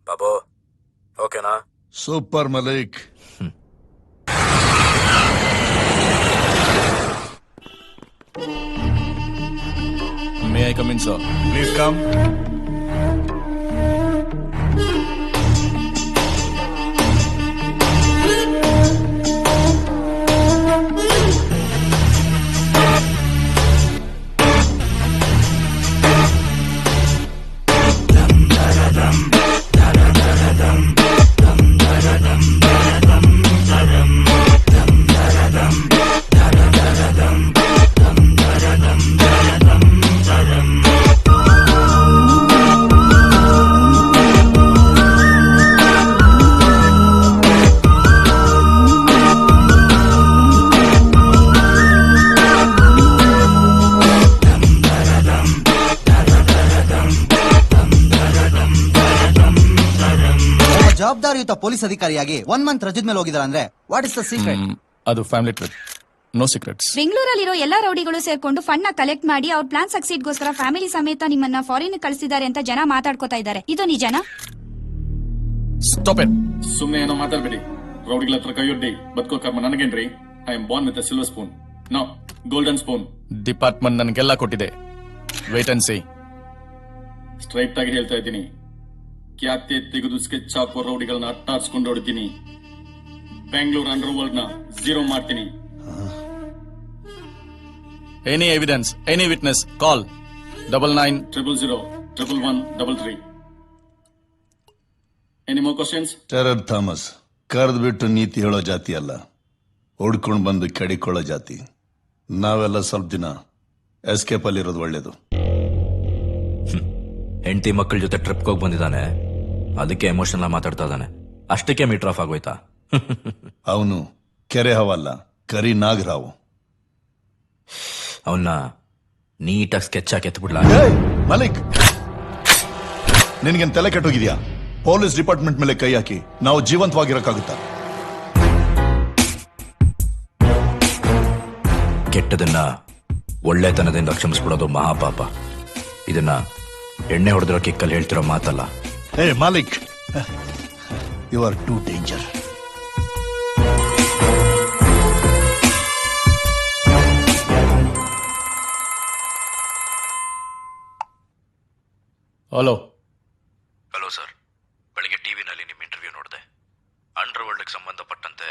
ಬಾಬು ಓಕೆನಾ? Super Malik. May I come in sir? Please come. ಜವಾಬ್ದಾರಿಯುತ ಪೊಲೀಸ್ ಅಧಿಕಾರಿಯಾಗಿ 1 ಮಂತ್ ರಜದ ಮೇಲೆ ಹೋಗಿದಾರ ಅಂದ್ರೆ ವಾಟ್ ಇಸ್ ದ ಸೀಕ್ರೆಟ್? ಅದು ಫ್ಯಾಮಿಲಿ ಟ್ರಿಪ್, ನೋ ಸೀಕ್ರೆಟ್ಸ್. ಬೆಂಗಳೂರಲ್ಲಿರೋ ಎಲ್ಲಾ ರೌಡಿಗಳು ಸೇರ್ಕೊಂಡು ಫಂಡ್ ನ ಕಲೆಕ್ಟ್ ಮಾಡಿ ಅವ್ರ ಪ್ಲಾನ್ ಸಕ್ಸೀಡ್ಗೋಸ್ಕರ ಫ್ಯಾಮಿಲಿ ಸಮೇತ ನಿಮ್ಮನ್ನ ಫಾರಿನ್ ಕಳಿಸಿದ್ದಾರೆ ಅಂತ ಜನ ಮಾತಾಡ್ಕೋತಾ ಇದ್ದಾರೆ. ಇದು ನಿಜನಾ? Stop it. ಸುಮ್ನೆ ಏನೋ ಮಾತಾಡ್ಬೇಡಿ. ರೌಡಿಗಳ ಹತ್ರ ಕೈಯೊಡ್ಡಿ ಬದುಕೋ ಕರ್ಮ ನನಗೇನ್ರಿ? I am born with silver spoon, no golden spoon. Department ನನಗೆಲ್ಲ ಕೊಟ್ಟಿದೆ. Wait and C. ಸ್ಟ್ರೈಟ್ ಆಗಿ ಹೇಳ್ತಾ ಇದ್ದೀನಿ, ಕ್ಯಾತೆ ತೆಗೆದು ಸ್ಕೆಚ್ ಹಾಕೋ ರೌಡಿಗಳನ್ನ ಅಟ್ಟಾಡ್ಸ್ಕೊಂಡು ಹೊಡ್ತೀನಿ. ಬೆಂಗಳೂರು ಅಂಡರ್ ವರ್ಲ್ಡ್ ನ ಝೀರೋ ಮಾಡ್ತೀನಿ. ಎನಿ ಎವಿಡೆನ್ಸ್, ಎನಿ ವಿಟ್ನೆಸ್, ಕಾಲ್ 99000133. Any more questions? Terror Thomas ಕರೆದು ಬಿಟ್ಟು ನೀತಿ ಹೇಳೋ ಜಾತಿ ಅಲ್ಲ, ಹುಡ್ಕೊಂಡು ಬಂದು ಕೆಡಿಕೊಳ್ಳೋ ಜಾತಿ. ನಾವೆಲ್ಲ ಸ್ವಲ್ಪ ದಿನ ಎಸ್ಕೇಪ್ ಅಲ್ಲಿ ಇರೋದು ಒಳ್ಳೇದು. ಹೆಂಡತಿ ಮಕ್ಕಳ ಜೊತೆ ಟ್ರಿಪ್ಗೆ ಹೋಗಿ ಬಂದಿದ್ದಾನೆ, ಅದಕ್ಕೆ ಎಮೋಷನಲ್ ಮಾತಾಡ್ತಾ ಇದ್ದಾನೆ. ಅಷ್ಟಕ್ಕೆ ಮೀಟರ್ ಆಫ್ ಆಗೋಯ್ತಾ? ಅವನು ಕೆರೆ ಹವಲ್ಲ, ಕರಿ ನಾಗರಾವು. ಅವನ್ನ ನೀಟಾಗಿ ಸ್ಕೆಚ್ ಹಾಕಿ ಎತ್ಬಿಡ್ಲಾ? ಮಲಿಕ್, ನಿನಗೇನ್ ತಲೆ ಕೆಟ್ಟೋಗಿದ್ಯಾ? ಪೊಲೀಸ್ ಡಿಪಾರ್ಟ್ಮೆಂಟ್ ಮೇಲೆ ಕೈ ಹಾಕಿ ನಾವು ಜೀವಂತವಾಗಿರಕ್ಕಾಗುತ್ತಾ? ಕೆಟ್ಟದನ್ನ ಒಳ್ಳೆತನದಿಂದ ಕ್ಷಮಿಸ್ಬಿಡೋದು ಮಹಾಪಾಪ. ಇದನ್ನ ಎಣ್ಣೆ ಹೊಡೆದಿರೋ ಕಿಕ್ಕಲ್ಲಿ ಹೇಳ್ತಿರೋ ಮಾತಲ್ಲ. Hey Malik, you are too danger. Hello. Hello sir, ಬೆಳಿಗ್ಗೆ ಟಿವಿನಲ್ಲಿ ನಿಮ್ಮ ಇಂಟರ್ವ್ಯೂ ನೋಡಿದೆ. ಅಂಡರ್ ವರ್ಲ್ಡ್ ಸಂಬಂಧಪಟ್ಟಂತೆ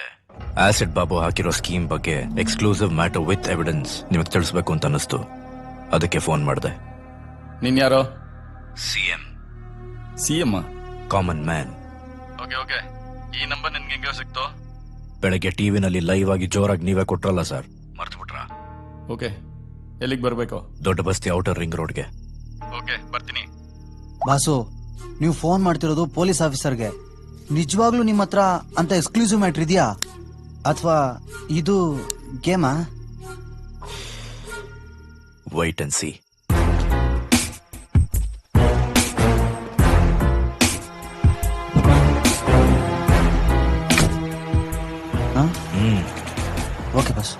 ಆಸಿಡ್ ಬಾಬು ಹಾಕಿರೋ ಸ್ಕೀಮ್ ಬಗ್ಗೆ ಎಕ್ಸ್ಕ್ಲೂಸಿವ್ ಮ್ಯಾಟರ್ ವಿತ್ ಎವಿಡೆನ್ಸ್ ನಿಮಗೆ ತಿಳಿಸ್ಬೇಕು ಅಂತ ಅನಿಸ್ತು, ಅದಕ್ಕೆ ಫೋನ್ ಮಾಡಿದೆ. ನೀನ್ ಯಾರೋ? CM. CM? Common man. Okay okay, ಈ ನಂಬರ್ ನಿನ್ಗೆ ಹೆಂಗೆ ಸಿಕ್ತೋ? ಬೆಳಗ್ಗೆ ಟಿವಿನಲ್ಲಿ ಲೈವ್ ಆಗಿ ಜೋರಾಗಿ ನೀವೇ ಕೊಟ್ರಲ್ಲ ಸರ್, ಮರ್ತು ಬಿಟ್ರಾ? ಓಕೆ, ಎಲ್ಲಿಗೆ ಬರಬೇಕು? ದೊಡ್ಡ ಬಸ್ತಿ ಔಟರ್ ರಿಂಗ್ ರೋಡ್ಗೆ. ಓಕೆ, ಬರ್ತೀನಿ. ಬಾಸು, ನೀವು ಫೋನ್ ಮಾಡ್ತಿರೋದು ಪೊಲೀಸ್ ಆಫೀಸರ್ಗೆ. ನಿಜವಾಗ್ಲೂ ನಿಮ್ಮ ಹತ್ರ ಅಂತ ಎಕ್ಸ್ಕ್ಲೂಸಿವ್ ಮ್ಯಾಟ್ರ್ ಇದೆಯಾ ಅಥವಾ ಇದು ಗೇಮಾ? Wait and see. Okay boss.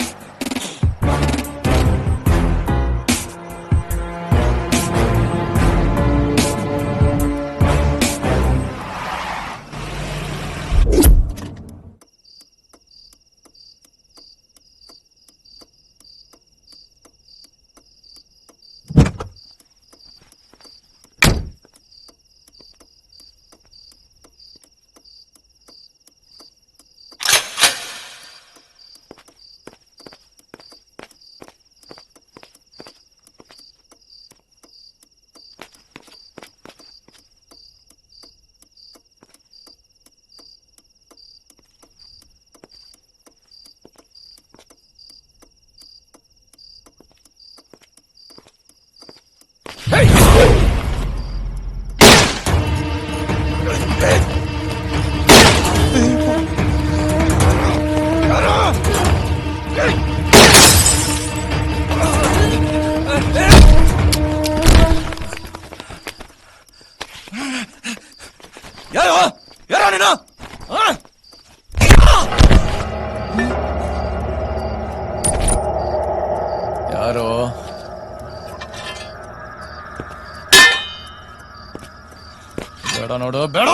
ಬೇಡ ನೋಡು ಬೇಡ.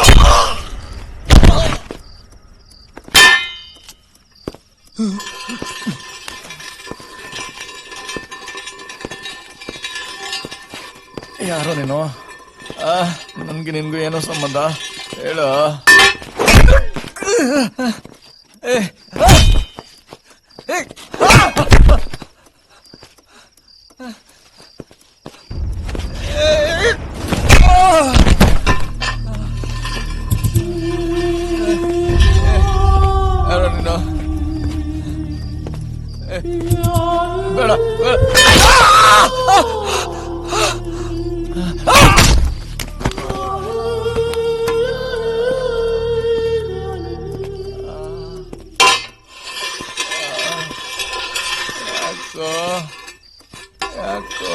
ಯಾರೋ ನೀನು? ನನ್ಗೆ ನಿನ್ಗೂ ಏನೋ ಸಂಬಂಧ ಹೇಳು. ಯಾರೋ ನೀನು? ಬೇಡ ಯಾಕೋ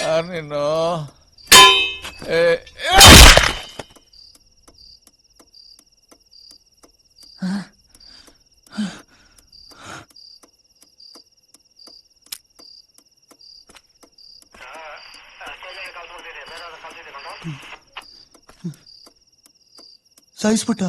ಯಾರು ನೀನು? ಸಾಯಿಸ್ಬಿಟ್ಟ.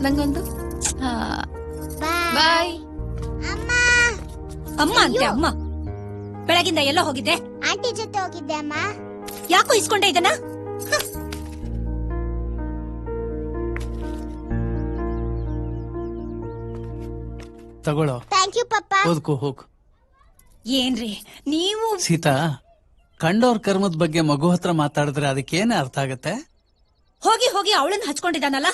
ನಂಗೊಂದು ಬಾಯ್. ಅಮ್ಮ ಅಂತೆ ಅಮ್ಮ. ಬೆಳಗಿಂದ ಎಲ್ಲೋ ಹೋಗಿದ್ದೆ? ಆಂಟಿ ಜೊತೆ ಹೋಗಿದ್ದೆ ಅಮ್ಮ. ಯಾಕೋ ಇಸ್ಕೊಂಡೆ ಇದನ್ನ? ತಗೊಳ್ಳೋ. ಥ್ಯಾಂಕ್ ಯು ಪಪ್ಪ. ಓದ್ಕೋ ಹೋಗು. ಏನ್ರಿ ನೀವು? ಸೀತಾ, ಕಂಡವ್ರ ಕರ್ಮದ ಬಗ್ಗೆ ಮಗು ಹತ್ರ ಮಾತಾಡಿದ್ರೆ ಅದಕ್ಕೇನೆ ಅರ್ಥ ಆಗತ್ತೆ? ಹೋಗಿ ಹೋಗಿ ಅವಳನ್ನ ಹಚ್ಕೊಂಡಿದ್ದಾನಲ್ಲ,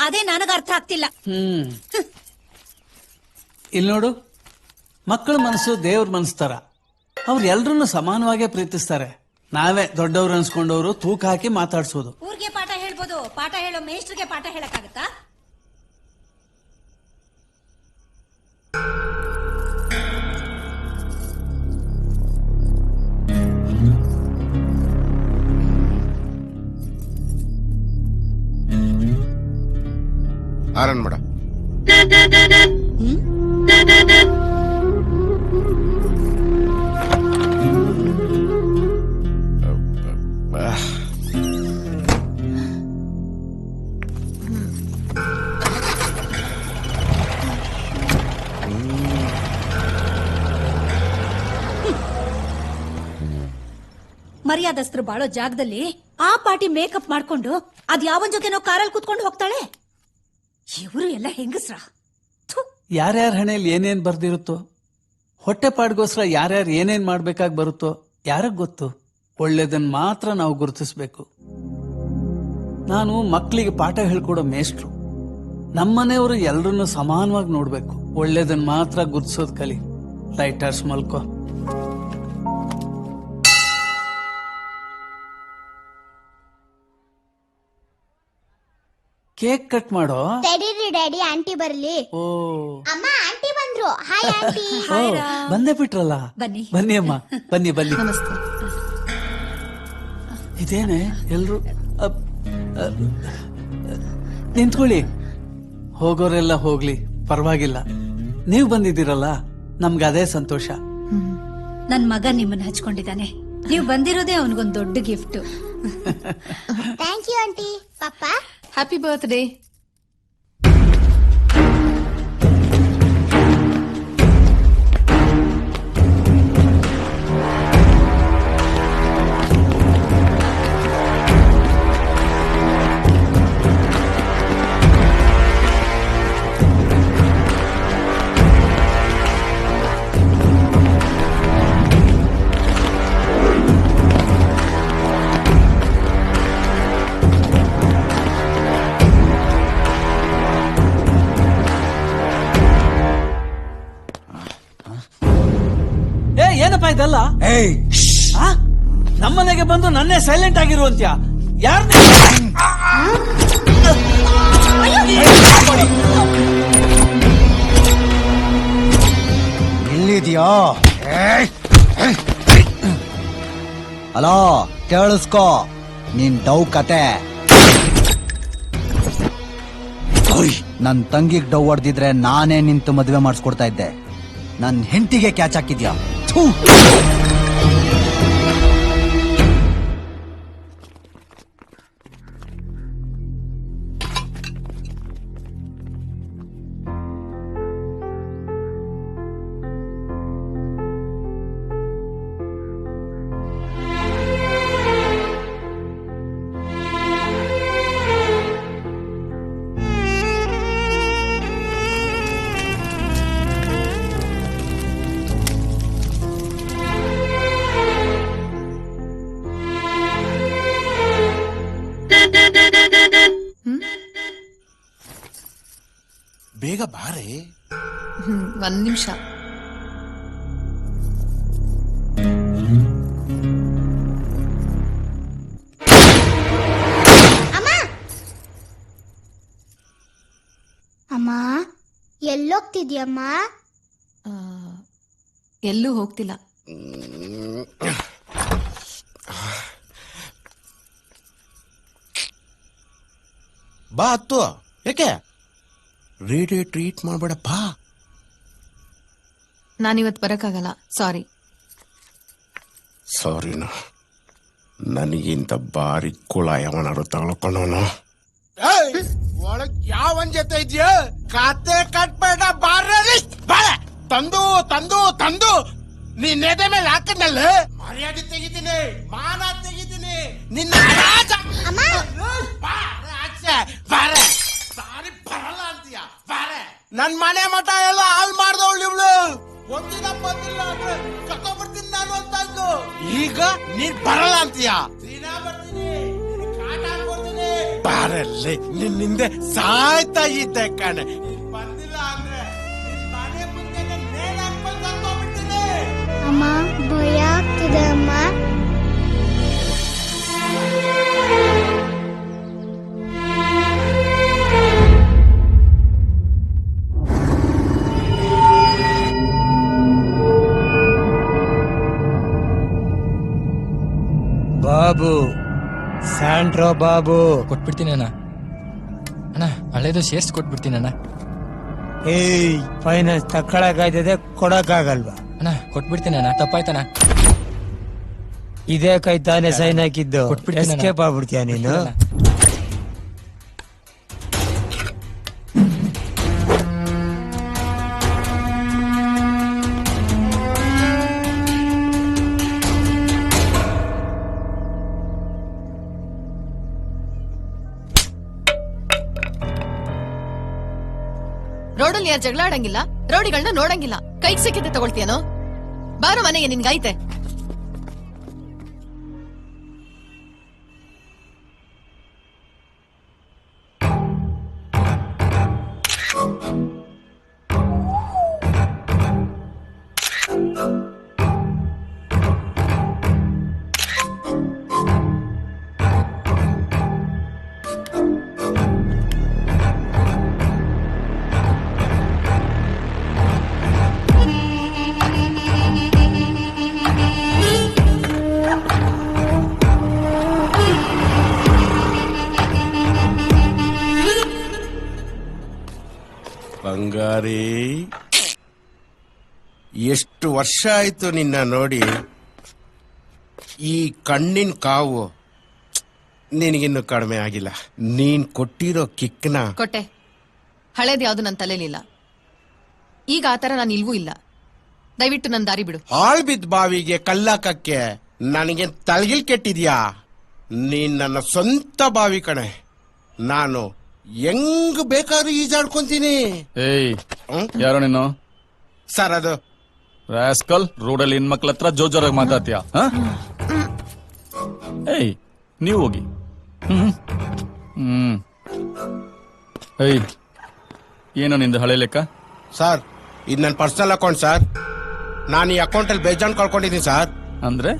ಅದೇ ನನಗ ಅರ್ಥ ಆಗ್ತಿಲ್ಲ. ಇಲ್ಲಿ ನೋಡು, ಮಕ್ಕಳ ಮನಸ್ಸು ದೇವ್ರ ಮನಸ್ಸು ತರ. ಅವ್ರು ಎಲ್ರನ್ನೂ ಸಮಾನವಾಗೇ ಪ್ರೀತಿಸ್ತಾರೆ. ನಾವೇ ದೊಡ್ಡವ್ರು ಅನ್ಸ್ಕೊಂಡವ್ರು ತೂಕ ಹಾಕಿ ಮಾತಾಡ್ಸೋದು. ಊರ್ಗೆ ಪಾಠ ಹೇಳ್ಬೋದು, ಪಾಠ ಹೇಳೋ ಮೇಷ್ಟ್ರಿಗೆ ಪಾಠ ಹೇಳಕ್ಕಾಗತ್ತಾ? Horn madam. ಮರ್ಯಾದಸ್ಥರು ಬಾಳೋ ಜಾಗದಲ್ಲಿ ಆ ಪಾಟಿ ಮೇಕಪ್ ಮಾಡ್ಕೊಂಡು ಅದ್ ಯಾವನ್ ಜೊತೆನೋ ಕಾರಲ್ಲಿ ಕೂತ್ಕೊಂಡು ಹೋಗ್ತಾಳೆ. ಇವರು ಎಲ್ಲ ಹೆಂಗಸ್ರ? ಯಾರ್ಯಾರ ಹಣೆಯಲ್ಲಿ ಏನೇನ್ ಬರ್ದಿರುತ್ತೋ, ಹೊಟ್ಟೆ ಪಾಡ್ಗೋಸ್ಕರ ಯಾರ್ಯಾರು ಏನೇನ್ ಮಾಡ್ಬೇಕಾಗಿ ಬರುತ್ತೋ ಯಾರಿಗ್ ಗೊತ್ತು? ಒಳ್ಳೇದನ್ನ ಮಾತ್ರ ನಾವು ಗುರುತಿಸ್ಬೇಕು. ನಾನು ಮಕ್ಕಳಿಗೆ ಪಾಠ ಹೇಳ್ಕೊಡೋ ಮೇಷ್ಟ್ರು. ನಮ್ಮನೆಯವರು ಎಲ್ರನ್ನೂ ಸಮಾನವಾಗಿ ನೋಡ್ಬೇಕು. ಒಳ್ಳೇದನ್ನ ಮಾತ್ರ ಗುರುತಿಸೋದ್ ಕಲಿ. ಲೈಟರ್ಸ್ ಮಲ್ಕೋ. ಕೇಕ್ ಕಟ್ ಮಾಡೋ. ತಡೀರಿ ಡ್ಯಾಡಿ, ಆಂಟಿ ಬರ್ಲಿ. ಓ ಅಮ್ಮ, ಆಂಟಿ ಬಂದ್ರು. Hi aunty. ಓ, ಬಂದೇ ಬಿಟ್ರಲ್ಲ. ಬನ್ನಿ ಬನ್ನಿ ಅಮ್ಮ, ಬನ್ನಿ ಬನ್ನಿ. ಇದೇನೆ ಎಲ್ರು ನಿಂತ್ಕೊಳ್ಳಿ. ಹೋಗೋರೆಲ್ಲ ಹೋಗ್ಲಿ, ಪರವಾಗಿಲ್ಲ. ನೀವು ಬಂದಿದ್ದೀರಲ್ಲ, ನಮ್ಗೆ ಅದೇ ಸಂತೋಷ. ನನ್ ಮಗ ನಿಮ್ಮನ್ನ ಹಚ್ಕೊಂಡಿದ್ದಾನೆ. ನೀವು ಬಂದಿರೋದೇ ಅವನಿಗೊಂದು ದೊಡ್ಡ ಗಿಫ್ಟ್. Thank you aunty. ಪಪ್ಪ, ಹ್ಯಾಪಿ ಬರ್ತ್ಡೇ. ಏನಪ್ಪ ಇದಲ್ಲ? ನಮ್ಮನೆಗೆ ಬಂದು ನನ್ನೇ ಸೈಲೆಂಟ್ ಆಗಿರುವಂತ್ಯ? ಯಾರ ಎಲ್ಲಿದ್ಯಾ? ಹಲೋ ಕೇಳಿಸ್ಕೋ ನೀನ್ ಡವ್ ಕತೆ. ನನ್ ತಂಗಿಗ್ ಡವ್ ಹೊಡೆದಿದ್ರೆ ನಾನೇ ನಿಂತು ಮದುವೆ ಮಾಡಿಸ್ಕೊಡ್ತಾ ಇದ್ದೆ. ನನ್ ಹೆಂಡತಿಗೆ ಕ್ಯಾಚ್ ಹಾಕಿದ್ಯಾ? ಥು. ಬೇಗ ಬಾರೆ. ಒಂದ್ ನಿಮಿಷ. ಅಮ್ಮ ಎಲ್ಲೋಗ್ತಿದ್ಯಮ್ಮ? ಎಲ್ಲೂ ಹೋಗ್ತಿಲ್ಲ. ಬಾ ಹತ್ತು. ಯಾಕೆ ರೇಡಿಯೋ ಟ್ರೀಟ್ ಮಾಡ್ಬೇಡಪ್ಪ. ನಾನಿವತ್ ಬರಕ್ಕಾಗಲ್ಲ, ಸಾರಿ. ಸಾರಿನ ನನಗಿಂತ ಬಾರಿ ಕುಳ ಯಾವನಾರು ತಗೊಳ್ಕೊಂಡವನು. ಒಳಗ್ ಯಾವನ್ ಜೊತೆ ಇದೆಯಾ? ಖಾತೆ ಕಟ್ಬೇಡ ಬಾರ್ರಿ. ಬಾಳೆ ತಂದು ತಂದು ತಂದು ನೀನ್ ಎದೆ ಮೇಲೆ ಹಾಕದ್ನಲ್ಲ, ಮರ್ಯಾದೆ ತೆಗಿತೀನಿ, ಮಾನ ತೆಗಿತೀನಿ ನಿನ್ನ. ಬಾರೆ ಸಾರಿ ಬರಲ್ಲ ಅಂತೀಯ? ಬಾರೆ ನನ್ ಮನೆ ಮಠ ಎಲ್ಲ ಹಾಳು ಮಾಡ್ದವಳು ಇವಳು. ಒಂದಿನ ಬಂದಿಲ್ಲ ಅಂದ್ರೆ ಕರ್ಕೊಂಡ್ಬಿಡ್ತೀನಿ ನಾನು ಅಂತ ಇದ್ದು. ಈಗ ನೀನ್ ಬರಲ್ಲ ಅಂತೀಯ? ದಿನ ಬರ್ತೀನಿ, ಕಾಟ ಹಾಕ್ಬಿಡ್ತೀನಿ. ಬಾರಲ್ಲಿ ನಿನ್ನಿಂದೆ ಸಾಯ್ತಾ ಇದ್ದೆ ಕಣೆ. ಬಂದಿಲ್ಲ ಅಂದ್ರೆ ನಿನ್ ಮನೆ ಮುಂದೆ ನೇಣ್ ಹಾಕ್ಕೊಂಡು ಕರ್ಕೊಂಡ್ಬಿಡ್ತೀನಿ. ಅಮ್ಮ ಭಯ ಆಗ್ತಿದೆ ಅಮ್ಮ. ಬಾಬು, ಸ್ಯಾಂಟ್ರೋ ಬಾಬು. ಕೊಟ್ಬಿಡ್ತೀನಿ ಅಣ್ಣ. ಅಣ್ಣ ಹಳೇದು ಸೇರ್ಸ್ ಕೊಟ್ಬಿಡ್ತೀನಿ ಅಣ್ಣ. ಏಯ್, ಫೈನಾನ್ಸ್ ತಕ್ಕೊಳಕಾಯ್ತದೆ, ಕೊಡಕ್ಕಾಗಲ್ವಾ? ಅಣ್ಣ ಕೊಟ್ಬಿಡ್ತೀನಿ ಅಣ್ಣ, ತಪ್ಪಾಯ್ತಣ್ಣ. ಇದೇ ಕೈ ತಾನೇ ಸೈನ್ ಹಾಕಿದ್ದು. ಕೊಟ್ಬಿಡ್ತೀನಿ ಅಣ್ಣ. ಎಸ್ಕೇಪ್ ಆಗ್ಬಿಡ್ತೀಯ ನೀನು? ರೋಡಲ್ಲಿ ಯಾರು ಜಗಳ ಆಡಂಗಿಲ್ಲ, ರೌಡಿಗಳನ್ನ ನೋಡಂಗಿಲ್ಲ. ಕೈಗೆ ಸಿಕ್ಕಿದ್ದೆ ತಗೊಳ್ತೀಯನೋ? ಬಾರೋ ಮನೆಗೆ, ನಿನ್ಗೈತೆ. ಬಂಗಾರಿ, ಎಷ್ಟು ವರ್ಷ ಆಯ್ತು ನಿನ್ನ ನೋಡಿ. ಈ ಕಣ್ಣಿನ ಕಾವು ನಿನಗಿನ್ನು ಕಡಿಮೆ ಆಗಿಲ್ಲ. ನೀನ್ ಕೊಟ್ಟಿರೋ ಕಿಕ್ನ ಕೊಟ್ಟೆ. ಹಳೇದ್ ಯಾವ್ದು ನನ್ನ ತಲೆಲಿಲ್ಲ. ಈಗ ಆತರ ನಾನು ಇಲ್ವೂ ಇಲ್ಲ. ದಯವಿಟ್ಟು ನನ್ನ ದಾರಿ ಬಿಡು. ಹಾಳ್ ಬಿದ್ದ ಬಾವಿಗೆ ಕಲ್ಲಾಕಕ್ಕೆ ನನಗೆ ತಲೆಗಿಲ್ ಕೆಟ್ಟಿದ್ಯಾ? ನೀನ್ ನನ್ನ ಸ್ವಂತ ಬಾವಿ ಕಣೆ. ನಾನು ಹೆಂಗ್ ಬೇಕಾದ್ರೂ ಈಜಾಡ್ಕೊಂತೀನಿ. ಏಯ್ ಯಾರೋ ನೀನು? ಸರ್ ಅದು ರಾಸ್ಕಲ್, ರೋಡಲ್ಲಿ ಹೆಣ್ಮಕ್ಳ ಹತ್ರ ಜೋರಾಗಿ ಮಾತಾಡ್ತೀಯ? ಏಯ್ ನೀವು ಹೋಗಿ. ಏಯ್ ಏನೋ ನಿಂದು ಹಳೆ ಲೆಕ್ಕ? ಸರ್ ಇದು ನನ್ನ ಪರ್ಸನಲ್ ಅಕೌಂಟ್ ಸರ್. ನಾನು ಈ ಅಕೌಂಟ್ ಅಲ್ಲಿ ಬೇಜಾನ್ ಕಳ್ಕೊಂಡಿದ್ದೀನಿ ಸರ್. ಅಂದ್ರೆ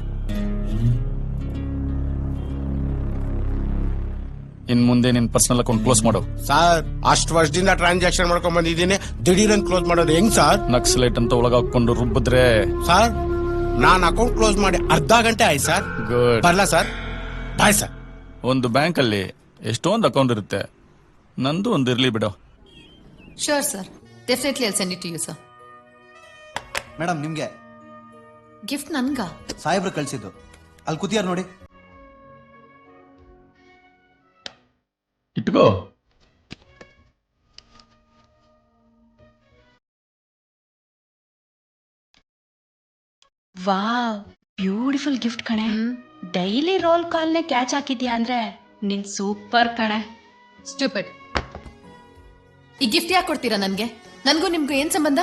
ಇನ್ ಮುಂದೆ ನಿನ್ ಪರ್ಸನಲ್ ಅಕೌಂಟ್ ಕ್ಲೋಸ್ ಮಾಡು. ಸರ್ ಅಷ್ಟು ವರ್ಷದಿಂದ ಟ್ರಾನ್ಸಾಕ್ಷನ್ ಮಾಡ್ಕೊಂಡ್ ಬಂದಿದ್ದೀನಿ, ದಿಢೀರ್ ಕ್ಲೋಸ್ ಮಾಡೋದು ಹೆಂಗ್ ಸರ್? ನಕ್ಸಲೈಟ್ ಅಂತ ಒಳಗ ಹಾಕೊಂಡು ರುಬ್ಬಿದ್ರೆ ಸರ್ ನಾನು ಅಕೌಂಟ್ ಕ್ಲೋಸ್ ಮಾಡಿ ಅರ್ಧ ಗಂಟೆ ಆಯ್ತು ಸರ್. ಗುಡ್. ಬರ್ಲಾ ಸರ್? Bye sir. ಒಂದು ಬ್ಯಾಂಕಲ್ಲಿ ಎಷ್ಟೊಂದು ಅಕೌಂಟ್ ಇರುತ್ತೆ, ನಂದು ಒಂದು ಇರ್ಲಿ ಬಿಡು. Sure, sir. Definitely I'll send it to you, sir. Madam ನಿಮ್ಗೆ ಗಿಫ್ಟ್ ನನ್ಗ? ಸಾಹೇಬ್ರು ಕಳ್ಸಿದ್ದು. ಅಲ್ಲಿ ಕೂತಿಯಾರ ನೋಡಿ. ಇಟ್ಕೋ. ವಾವ್, ಬ್ಯೂಟಿಫುಲ್ ಗಿಫ್ಟ್ ಕಣೆ. ಡೈಲಿ ರೋಲ್ ಕಾಲ್ನೆ ಕ್ಯಾಚ್ ಹಾಕಿದ್ಯಾ ಅಂದ್ರೆ ನಿನ್ ಸೂಪರ್ ಕಣೆ. ಸ್ಟೂಪಿಡ್. ಈ ಗಿಫ್ಟ್ ಯಾಕೆ ಕೊಡ್ತೀರಾ ನನ್ಗೆ? ನನ್ಗೂ ನಿಮ್ಗೂ ಏನ್ ಸಂಬಂಧ?